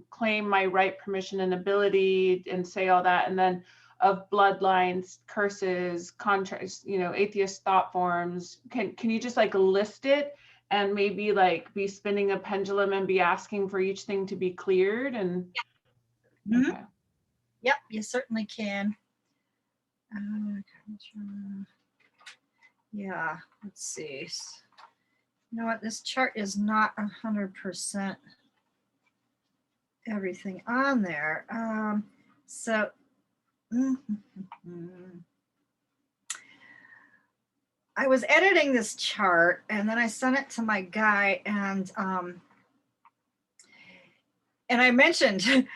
claim my right, permission, and ability, and say all that, and then of bloodlines, curses, contracts, you know, atheist thought forms. Can you just like list it and maybe like be spinning a pendulum and be asking for each thing to be cleared? And Mm-hmm. Okay. Yep, you certainly can. Yeah, let's see. You know what? This chart is not 100% everything on there. So I was editing this chart, and then I sent it to my guy, and I mentioned,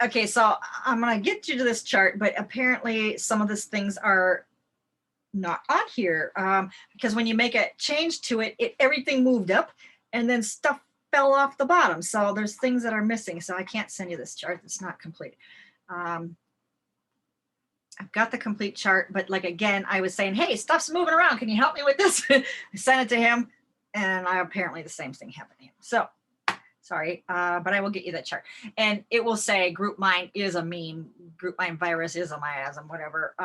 okay, so I'm gonna get you to this chart, but apparently some of these things are not on here, because when you make a change to it, everything moved up, and then stuff fell off the bottom. So there's things that are missing. So I can't send you this chart. It's not complete. I've got the complete chart, but like, again, I was saying, hey, stuff's moving around. Can you help me with this? I sent it to him, and apparently the same thing happened to him. Sorry, but I will get you that chart. And it will say group mind is a meme, group mind virus is a miasm, whatever.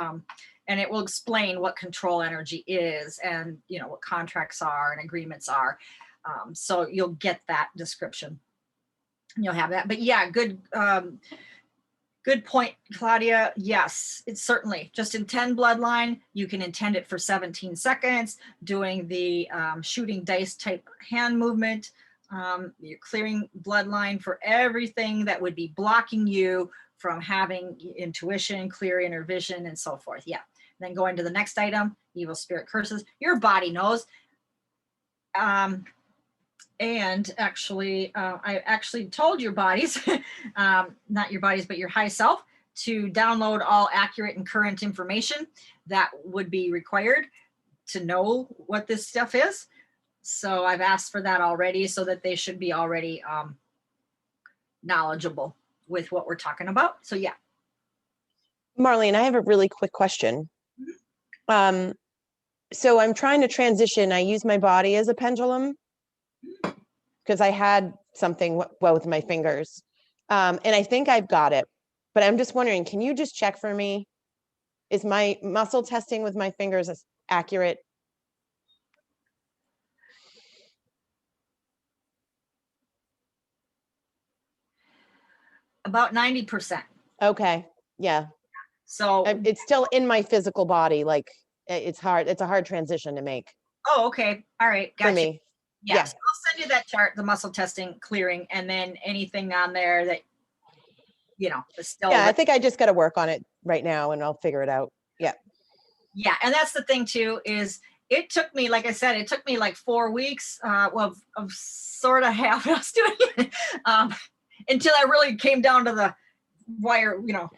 And it will explain what control energy is and, you know, what contracts are and agreements are. So you'll get that description. You'll have that. But yeah, good point, Claudia. Yes, it's certainly just intend bloodline. You can intend it for 17 seconds, doing the shooting dice type hand movement. You're clearing bloodline for everything that would be blocking you from having intuition, clear inner vision, and so forth. Yeah. Then going to the next item, evil spirit curses. Your body knows. And actually, I actually told your bodies, not your bodies, but your high self, to download all accurate and current information that would be required to know what this stuff is. So I've asked for that already, so that they should be already knowledgeable with what we're talking about. So yeah. Marlene, I have a really quick question. So I'm trying to transition. I use my body as a pendulum because I had something well with my fingers. And I think I've got it, but I'm just wondering, can you just check for me? Is my muscle testing with my fingers accurate? About 90%. Okay. Yeah. So It's still in my physical body. Like it's hard. It's a hard transition to make. oh, okay. All right. Gotcha. For me. Yes. I'll send you that chart, the muscle testing, clearing, and then anything on there that, you know, is still. Yeah. I think I just got to work on it right now and I'll figure it out. Yeah. Yeah. And that's the thing too, is it took me, like I said, it took me like 4 weeks of sort of half I was doing it, until I really came down to the wire, you know,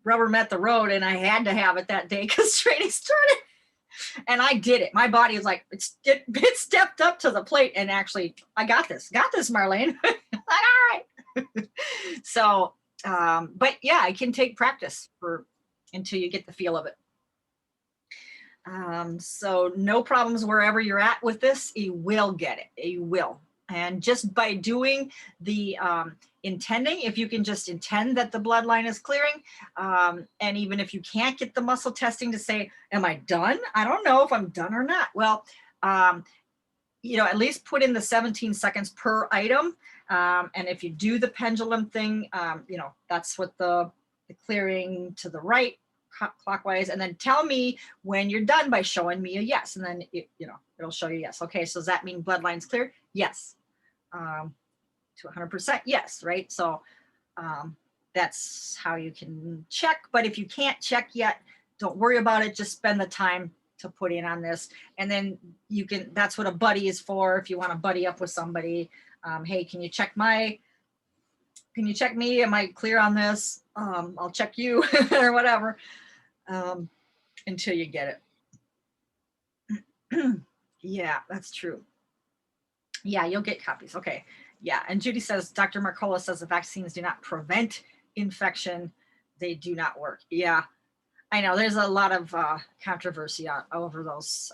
rubber met the road, and I had to have it that day because training started. And I did it. My body was like, it stepped up to the plate, and actually I got this, Marlene. Like, all right. So, but yeah, it can take practice until you get the feel of it. So no problems wherever you're at with this. You will get it. You will. And just by doing the intending, if you can just intend that the bloodline is clearing, and even if you can't get the muscle testing to say, am I done? I don't know if I'm done or not. Well, you know, at least put in the 17 seconds per item. And if you do the pendulum thing, you know, that's what the clearing to the right, clockwise, and then tell me when you're done by showing me a yes, and then you know, it'll show you yes. Okay, so does that mean bloodline's clear? Yes. To 100% yes, right? So that's how you can check. But if you can't check yet, don't worry about it. Just spend the time to put in on this, and then you can. That's what a buddy is for. If you want to buddy up with somebody, hey, can you check me? Am I clear on this? I'll check you or whatever, until you get it. Yeah, that's true. Yeah, you'll get copies. Okay. Yeah. And Judy says, Dr. Marcola says the vaccines do not prevent infection. They do not work. Yeah, I know there's a lot of controversy over those.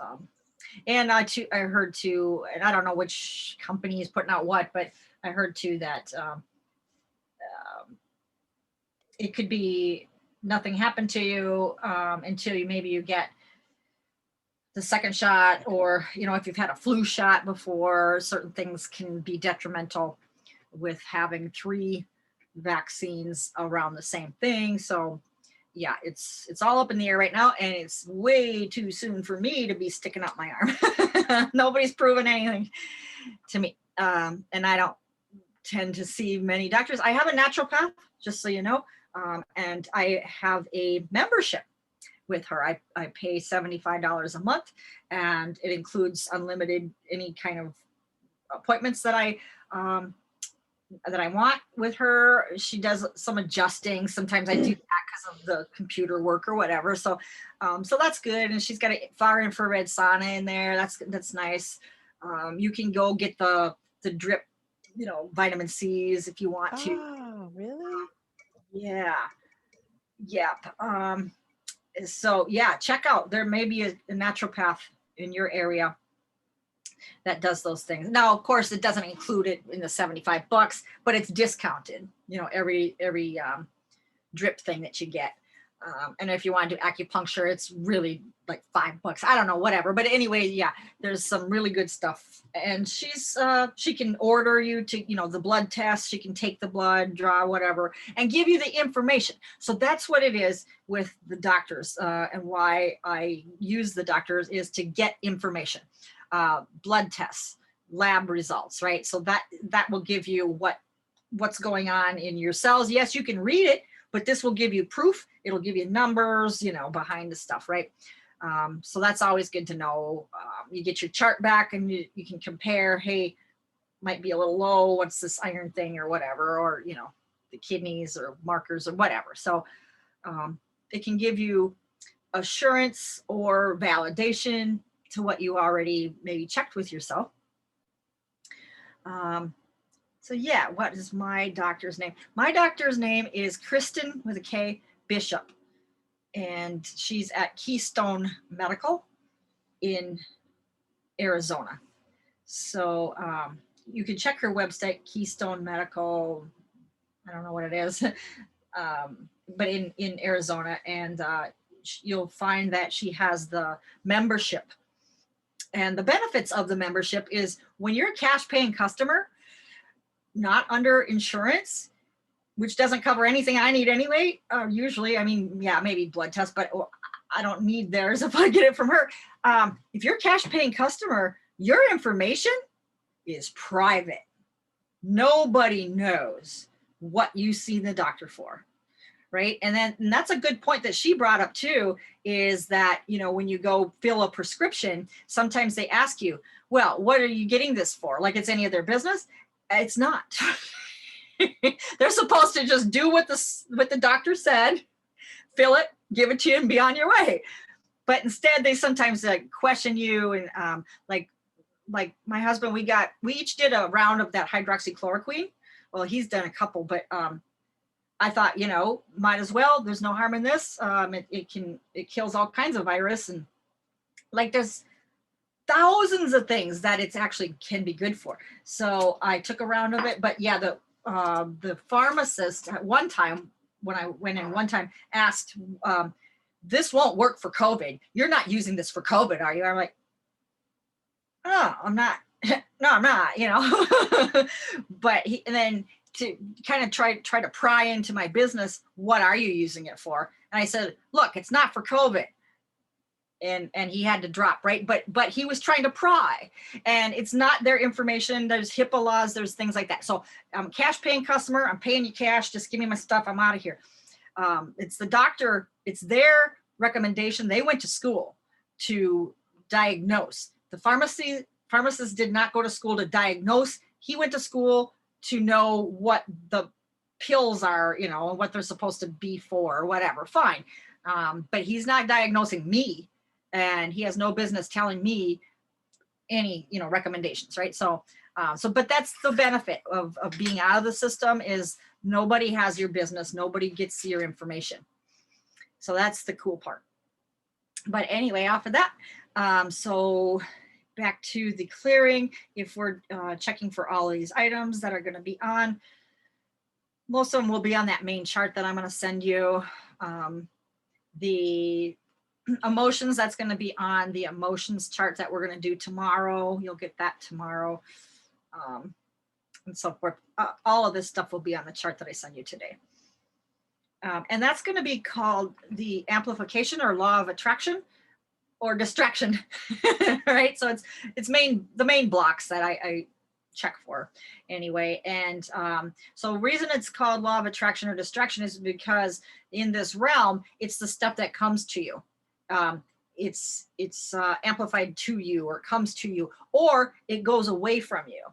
And I heard too, and I don't know which company is putting out what, but I heard too that it could be nothing happened to you until maybe you get the second shot, or, you know, if you've had a flu shot before, certain things can be detrimental with having 3 vaccines around the same thing. So yeah, it's all up in the air right now, and it's way too soon for me to be sticking up my arm. Nobody's proven anything to me. And I don't tend to see many doctors. I have a naturopath, just so you know, and I have a membership with her. I pay $75 a month, and it includes unlimited any kind of appointments that I want with her. She does some adjusting. Sometimes I do that because of the computer work or whatever. So that's good. And she's got a far infrared sauna in there. That's nice. You can go get the drip, you know, vitamin C's if you want to. Oh, really? Yeah. So yeah, check out. There may be a naturopath in your area that does those things. Now, of course, it doesn't include it in the $75, but it's discounted, you know, every drip thing that you get. And if you want to do acupuncture, it's really like $5. I don't know, whatever. But anyway, yeah, there's some really good stuff. And she can order you to, you know, the blood test. She can take the blood, draw, whatever, and give you the information. So that's what it is with the doctors, and why I use the doctors is to get information, blood tests, lab results, right? So that will give you what's going on in your cells. Yes, you can read it, but this will give you proof. It'll give you numbers, you know, behind the stuff, right? So that's always good to know. You get your chart back and you can compare, hey, might be a little low. What's this iron thing or whatever, or, you know, the kidneys or markers or whatever. So it can give you assurance or validation to what you already maybe checked with yourself. So yeah, what is my doctor's name? My doctor's name is Kristen with a K Bishop, and she's at Keystone Medical in Arizona. So you can check her website, Keystone Medical, I don't know what it is, but in Arizona, and you'll find that she has the membership. And the benefits of the membership is when you're a cash paying customer, not under insurance, which doesn't cover anything I need anyway. Usually, I mean, yeah, maybe blood tests, but I don't need theirs if I get it from her. If you're a cash paying customer, your information is private. Nobody knows what you see the doctor for, right? And that's a good point that she brought up too, is that, you know, when you go fill a prescription, sometimes they ask you, well, what are you getting this for? Like it's any of their business. It's not. They're supposed to just do what the doctor said, fill it, give it to you, and be on your way. But instead, they sometimes question you, and like my husband, we each did a round of that hydroxychloroquine. Well, he's done a couple, but I thought, you know, might as well. There's no harm in this. It kills all kinds of virus, and like there's thousands of things that it's actually can be good for. So I took a round of it, but yeah, the pharmacist at one time, when I went in one time, asked, this won't work for COVID. You're not using this for COVID, are you? I'm like, oh, I'm not. No, I'm not, you know. But and then to kind of try to pry into my business, what are you using it for? And I said, look, it's not for COVID. And he had to drop, right? But he was trying to pry, and it's not their information. There's HIPAA laws, there's things like that. So I'm a cash paying customer. I'm paying you cash. Just give me my stuff. I'm out of here. It's the doctor. It's their recommendation. They went to school to diagnose. The pharmacist did not go to school to diagnose. He went to school to know what the pills are, you know, and what they're supposed to be for or whatever. Fine. But he's not diagnosing me. And he has no business telling me any, you know, recommendations, right? So, but that's the benefit of being out of the system, is nobody has your business, nobody gets your information. So that's the cool part. But anyway, off of that, so back to the clearing. If we're checking for all of these items that are going to be on, most of them will be on that main chart that I'm going to send you. The emotions, that's going to be on the emotions chart that we're going to do tomorrow. You'll get that tomorrow, and so forth. All of this stuff will be on the chart that I send you today. And that's going to be called the amplification or law of attraction or distraction, right? So it's the main blocks that I check for anyway. And so the reason it's called law of attraction or distraction is because in this realm, it's the stuff that comes to you. It's amplified to you, or comes to you, or it goes away from you.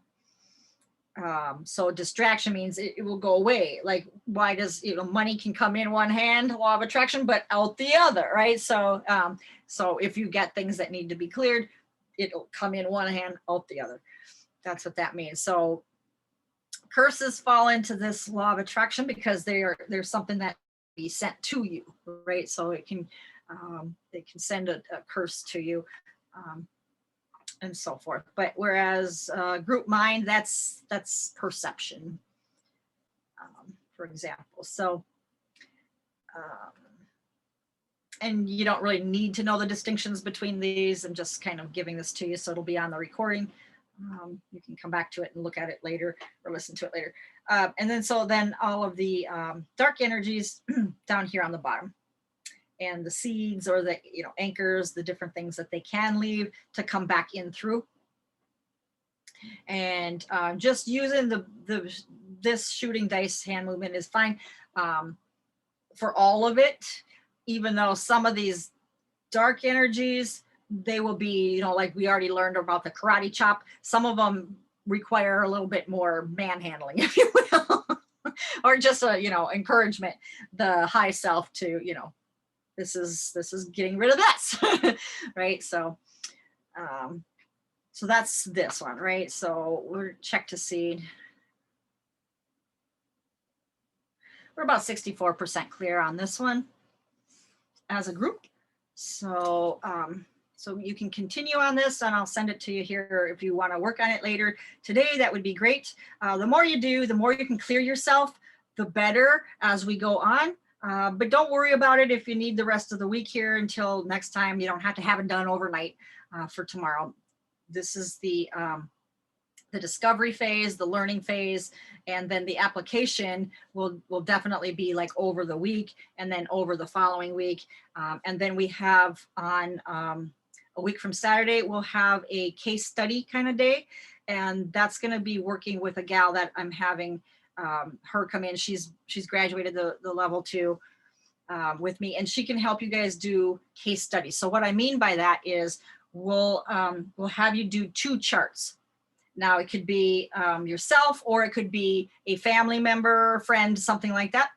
So distraction means it will go away. Like, why does, you know, money can come in one hand, law of attraction, but out the other, right? So so if you get things that need to be cleared, it'll come in one hand, out the other. That's what that means. So curses fall into this law of attraction because there's something that be sent to you, right? So it can they can send a curse to you. and so forth. But whereas group mind, that's perception, for example. So, and you don't really need to know the distinctions between these. I'm just kind of giving this to you, so it'll be on the recording. You can come back to it and look at it later or listen to it later. And then all of the dark energies down here on the bottom, and the seeds or the anchors, the different things that they can leave to come back in through. And just using this shooting dice hand movement is fine for all of it, even though some of these dark energies, they will be, like we already learned about the karate chop, some of them require a little bit more manhandling, if you will, or just encouragement, the high self to, this is getting rid of this, right? So, so that's this one, right? So we're check to seed. We're about 64% clear on this one as a group. So, so you can continue on this, and I'll send it to you here if you want to work on it later today. That would be great. The more you do, the more you can clear yourself, the better as we go on. But don't worry about it if you need the rest of the week here until next time. You don't have to have it done overnight for tomorrow. This is the discovery phase, the learning phase, and then the application will definitely be like over the week and then over the following week. And then we have on a week from Saturday, we'll have a case study kind of day. And that's going to be working with a gal that I'm having her come in. She's graduated the level 2 with me, and she can help you guys do case studies. So what I mean by that is we'll have you do 2 charts. Now it could be yourself, or it could be a family member, friend, something like that.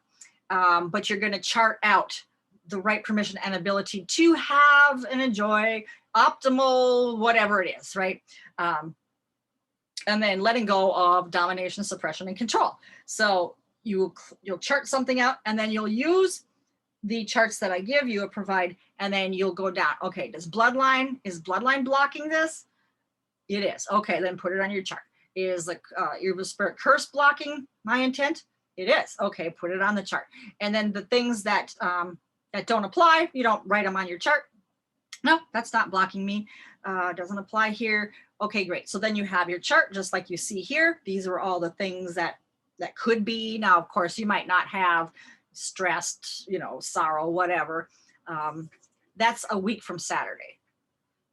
But you're going to chart out the right permission and ability to have and enjoy optimal, whatever it is, right? And then letting go of domination, suppression, and control. So you'll chart something out, and then you'll use the charts that I give you or provide, and then you'll go down. Okay, is bloodline blocking this? It is. Okay, then put it on your chart. Is like your spirit curse blocking my intent? It is. Okay, put it on the chart. And then the things that that don't apply, you don't write them on your chart. No, that's not blocking me. Doesn't apply here. Okay, great. So then you have your chart just like you see here. These are all the things that could be. Now, of course, you might not have stressed, sorrow, whatever. That's a week from Saturday.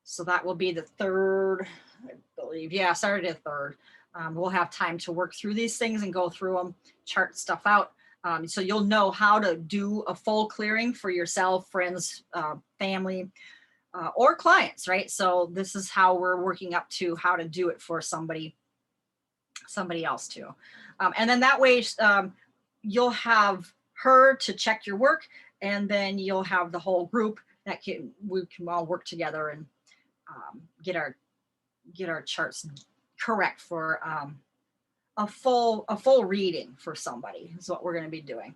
So that will be the 3rd, I believe. Yeah, Saturday the 3rd. We'll have time to work through these things and go through them, chart stuff out. So you'll know how to do a full clearing for yourself, friends, family, or clients, right? So this is how we're working up to how to do it for somebody else too. And then that way you'll have her to check your work, and then you'll have the whole group that we can all work together and get our charts correct for a full reading for somebody is what we're going to be doing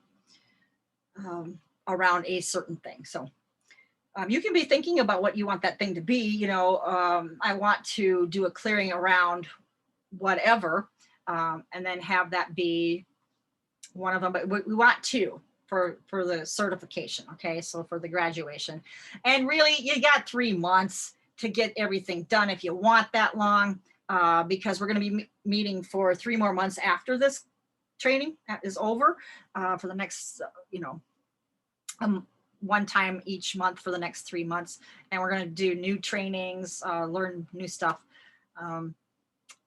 around a certain thing. So you can be thinking about what you want that thing to be. I want to do a clearing around whatever, and then have that be one of them. But we want 2 for the certification. Okay, so for the graduation, and really you got 3 months to get everything done if you want that long, because we're going to be meeting for 3 more months after this training is over, for the next, one time each month for the next 3 months. And we're going to do new trainings, learn new stuff.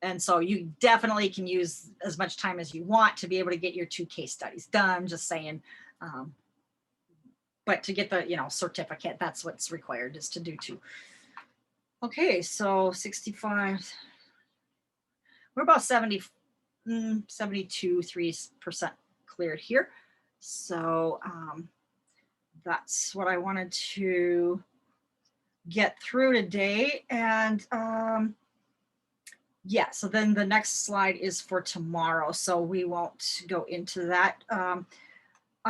And so you definitely can use as much time as you want to be able to get your 2 case studies done, just saying. But to get the, certificate, that's what's required, is to do 2. Okay, so 65, we're about 72.3% cleared here. So that's what I wanted to get through today. And yeah, so then the next slide is for tomorrow, so we won't go into that. I'm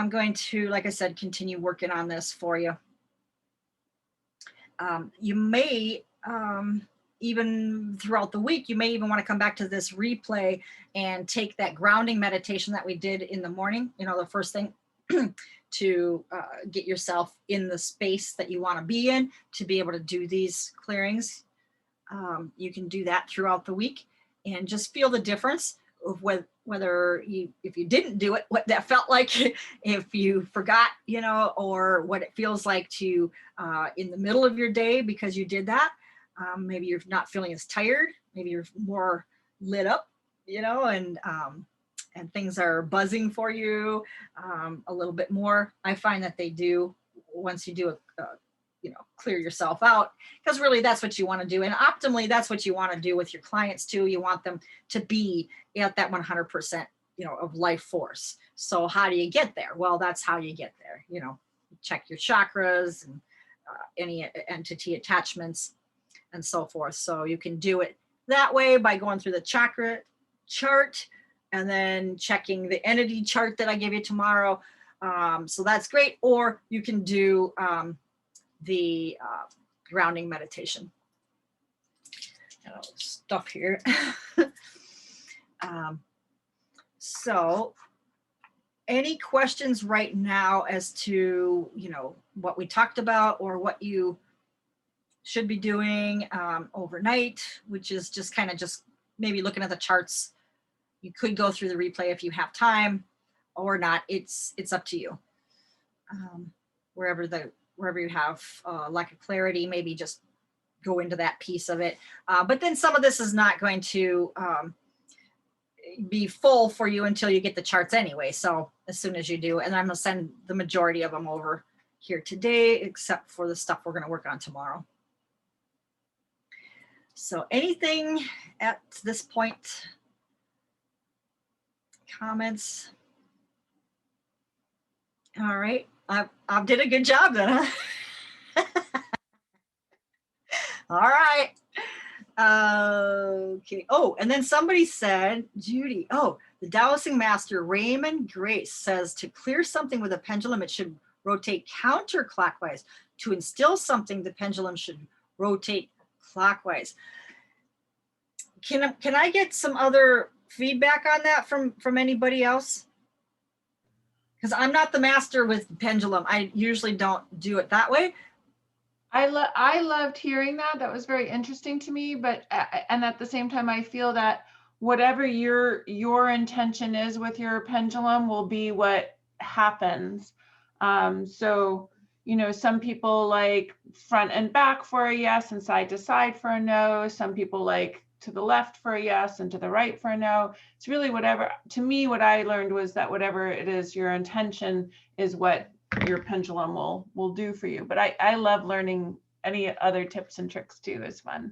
going to, like I said, continue working on this for you. You may even throughout the week, you may even want to come back to this replay and take that grounding meditation that we did in the morning, you know, the first thing to get yourself in the space that you want to be in to be able to do these clearings. You can do that throughout the week and just feel the difference of whether if you didn't do it, what that felt like, if you forgot, you know, or what it feels like to in the middle of your day because you did that. Maybe you're not feeling as tired, maybe you're more lit up, you know, and things are buzzing for you a little bit more. I find that they do once you do a you know, clear yourself out, because really that's what you want to do. And optimally, that's what you want to do with your clients too. You want them to be at that 100%, you know, of life force. So how do you get there? Well, that's how you get there. You know, check your chakras and any entity attachments and so forth. So you can do it that way by going through the chakra chart and then checking the entity chart that I give you tomorrow. So that's great. Or you can do the grounding meditation. Stuff here. So any questions right now as to, you know, what we talked about or what you should be doing overnight, which is just kind of just maybe looking at the charts. You could go through the replay if you have time or not. It's up to you. Wherever you have lack of clarity, maybe just go into that piece of it. But then some of this is not going to be full for you until you get the charts anyway. So as soon as you do, and I'm gonna send the majority of them over here today, except for the stuff we're gonna work on tomorrow. So anything at this point? Comments? All right, I did a good job then, huh? All right. Okay. Oh, and then somebody said, Judy, oh, the Taoistic master Raymond Grace says to clear something with a pendulum, it should rotate counterclockwise. To instill something, the pendulum should rotate clockwise. Can I get some other feedback on that from anybody else? Because I'm not the master with pendulum. I usually don't do it that way. I loved hearing that. That was very interesting to me. But and at the same time, I feel that whatever your intention is with your pendulum will be what happens. So, you know, some people like front and back for a yes and side to side for a no. Some people like to the left for a yes and to the right for a no. It's really whatever. To me, what I learned was that whatever it is, your intention is what your pendulum will do for you. But I love learning any other tips and tricks too. It's fun.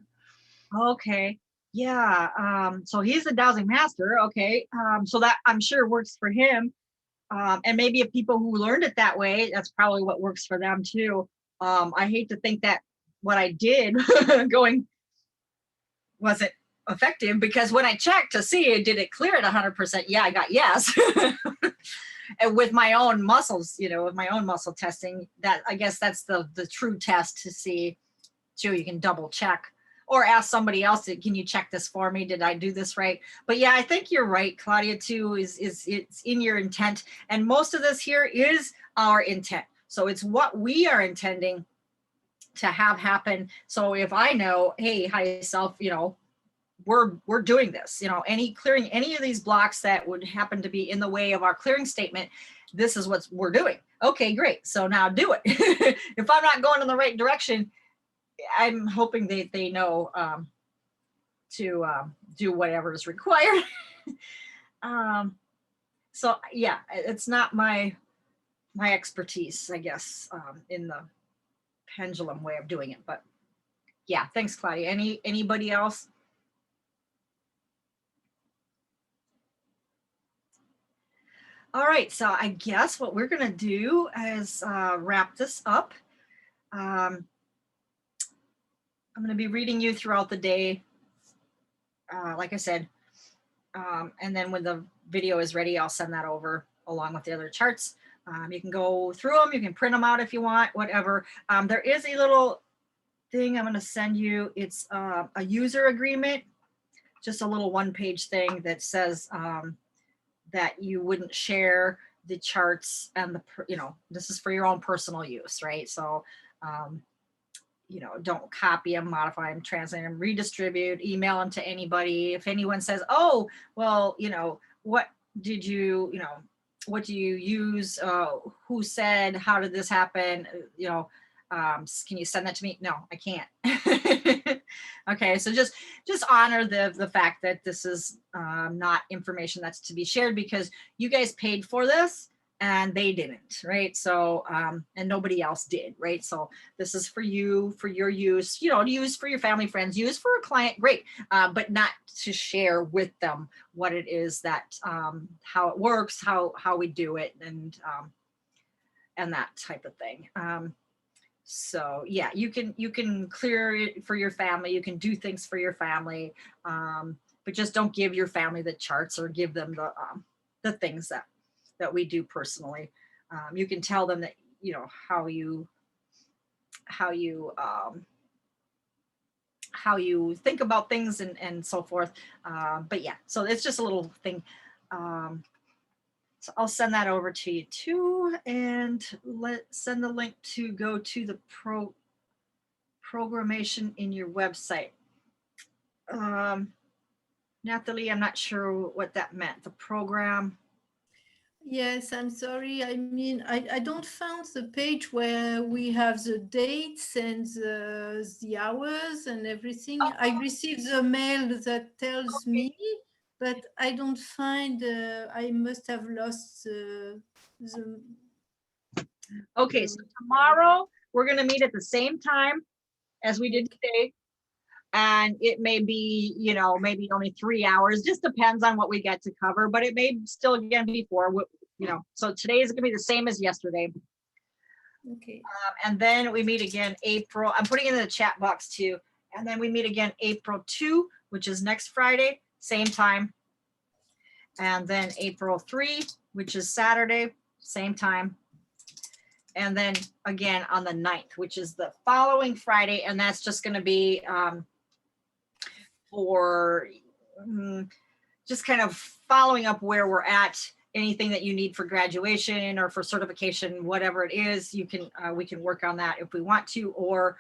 Okay. Yeah. So he's a dowsing master. Okay. So that I'm sure works for him. And maybe if people who learned it that way, that's probably what works for them too. I hate to think that what I did going wasn't effective, because when I checked to see did it clear at 100%, yeah, I got yes. And with my own muscles, you know, with my own muscle testing, that I guess that's the true test to see. Sure, you can double check or ask somebody else, can you check this for me? Did I do this right? But yeah, I think you're right, Claudia, too, is it's in your intent. And most of this here is our intent. So it's what we are intending to have happen. So if I know, hey, high self, you know, we're doing this, you know, clearing any of these blocks that would happen to be in the way of our clearing statement, this is what we're doing. Okay, great. So now do it. If I'm not going in the right direction, I'm hoping that they know to do whatever is required. So yeah, it's not my expertise, I guess, in the pendulum way of doing it. But yeah, thanks, Claudia. Anybody else? All right, so I guess what we're gonna do is wrap this up. I'm gonna be reading you throughout the day, like I said, and then when the video is ready, I'll send that over along with the other charts. You can go through them, you can print them out if you want, whatever. There is a little thing I'm going to send you. It's a user agreement, just a little one-page thing that says that you wouldn't share the charts and this is for your own personal use, right? So, don't copy them, modify them, translate them, redistribute, email them to anybody. If anyone says, oh, well, what did what do you use? Who said, how did this happen? Can you send that to me? No, I can't. Okay, so just honor the fact that this is not information that's to be shared, because you guys paid for this and they didn't, right? So and nobody else did, right? So this is for you, for your use, to use for your family, friends, use for a client, great, but not to share with them what it is that how it works, how we do it, and that type of thing. So yeah, you can clear it for your family, you can do things for your family, but just don't give your family the charts or give them the things that we do personally. You can tell them that how you think about things and so forth. But yeah, so it's just a little thing. So I'll send that over to you too, and send the link to go to the programmation in your website. Natalie, I'm not sure what that meant. The program. Yes, I'm sorry. I mean, I don't find the page where we have the dates and the hours and everything. I received the mail that tells me, but I don't find, I must have lost the Okay, so tomorrow we're going to meet at the same time as we did today. And it may be, maybe only 3 hours, just depends on what we get to cover, but it may still again be 4, so today is going to be the same as yesterday. Okay. And then we meet again April, I'm putting it in the chat box too. And then we meet again April 2, which is next Friday, same time. And then April 3, which is Saturday, same time. And then again on the 9th, which is the following Friday. And that's just going to be for just kind of following up where we're at, anything that you need for graduation or for certification, whatever it is, we can work on that if we want to, or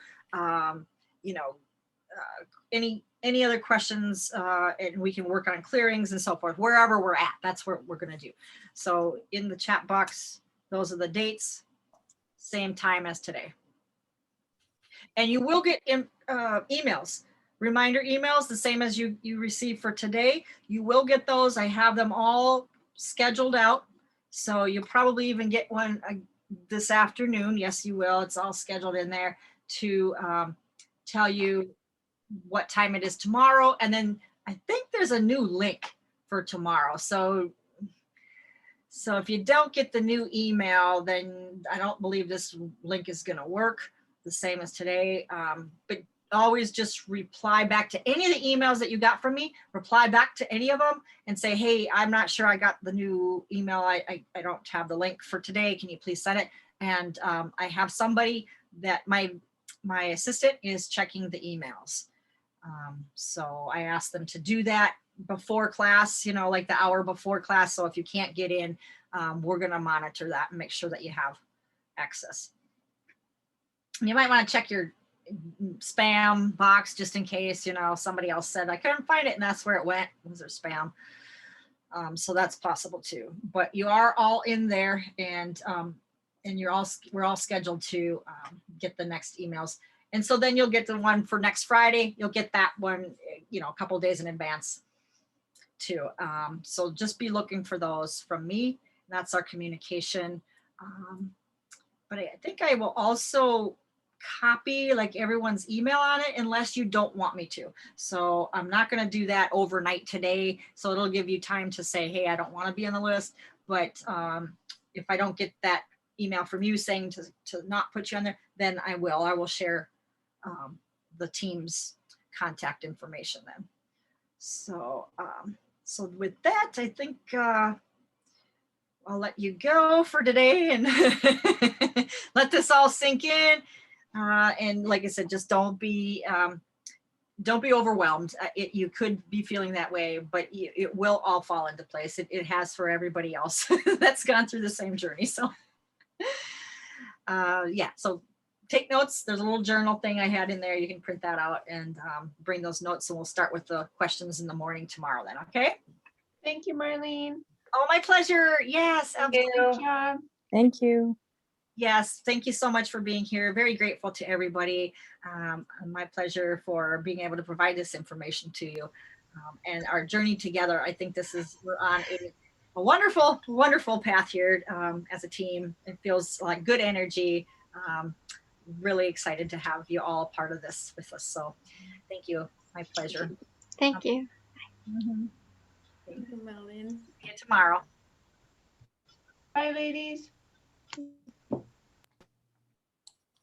any other questions, and we can work on clearings and so forth, wherever we're at, that's what we're going to do. So in the chat box, those are the dates, same time as today. And you will get emails, reminder emails, the same as you received for today. You will get those. I have them all scheduled out. So you'll probably even get one this afternoon. Yes, you will. It's all scheduled in there to tell you what time it is tomorrow. And then I think there's a new link for tomorrow. So if you don't get the new email, then I don't believe this link is going to work the same as today. But always just reply back to any of the emails that you got from me, reply back to any of them and say, hey, I'm not sure I got the new email. I don't have the link for today. Can you please send it? And I have somebody that my assistant is checking the emails. So I asked them to do that before class, like the hour before class. So if you can't get in, we're going to monitor that and make sure that you have access. You might want to check your spam box just in case, somebody else said I couldn't find it and that's where it went. It was their spam. So that's possible too. But you are all in there, and we're all scheduled to get the next emails. And so then you'll get the one for next Friday. You'll get that one, a couple of days in advance too. So just be looking for those from me. That's our communication. But I think I will also copy like everyone's email on it unless you don't want me to. So I'm not going to do that overnight today. So it'll give you time to say, hey, I don't want to be on the list. But if I don't get that email from you saying to not put you on there, then I will share the team's contact information then. So with that, I think I'll let you go for today and let this all sink in. And like I said, just don't be overwhelmed. You could be feeling that way, but it will all fall into place. It has for everybody else that's gone through the same journey. So yeah, so take notes. There's a little journal thing I had in there. You can print that out and bring those notes, and we'll start with the questions in the morning tomorrow then, okay? Thank you, Marlene. Oh, my pleasure. Yes, absolutely. Good job. Thank you. Yes, thank you so much for being here. Very grateful to everybody. My pleasure for being able to provide this information to you. And our journey together, I think we're on a wonderful, wonderful path here as a team. It feels like good energy. Really excited to have you all part of this with us. So thank you. My pleasure. Thank you. Mhm. Thank you, Marlene. See you tomorrow. Bye, ladies.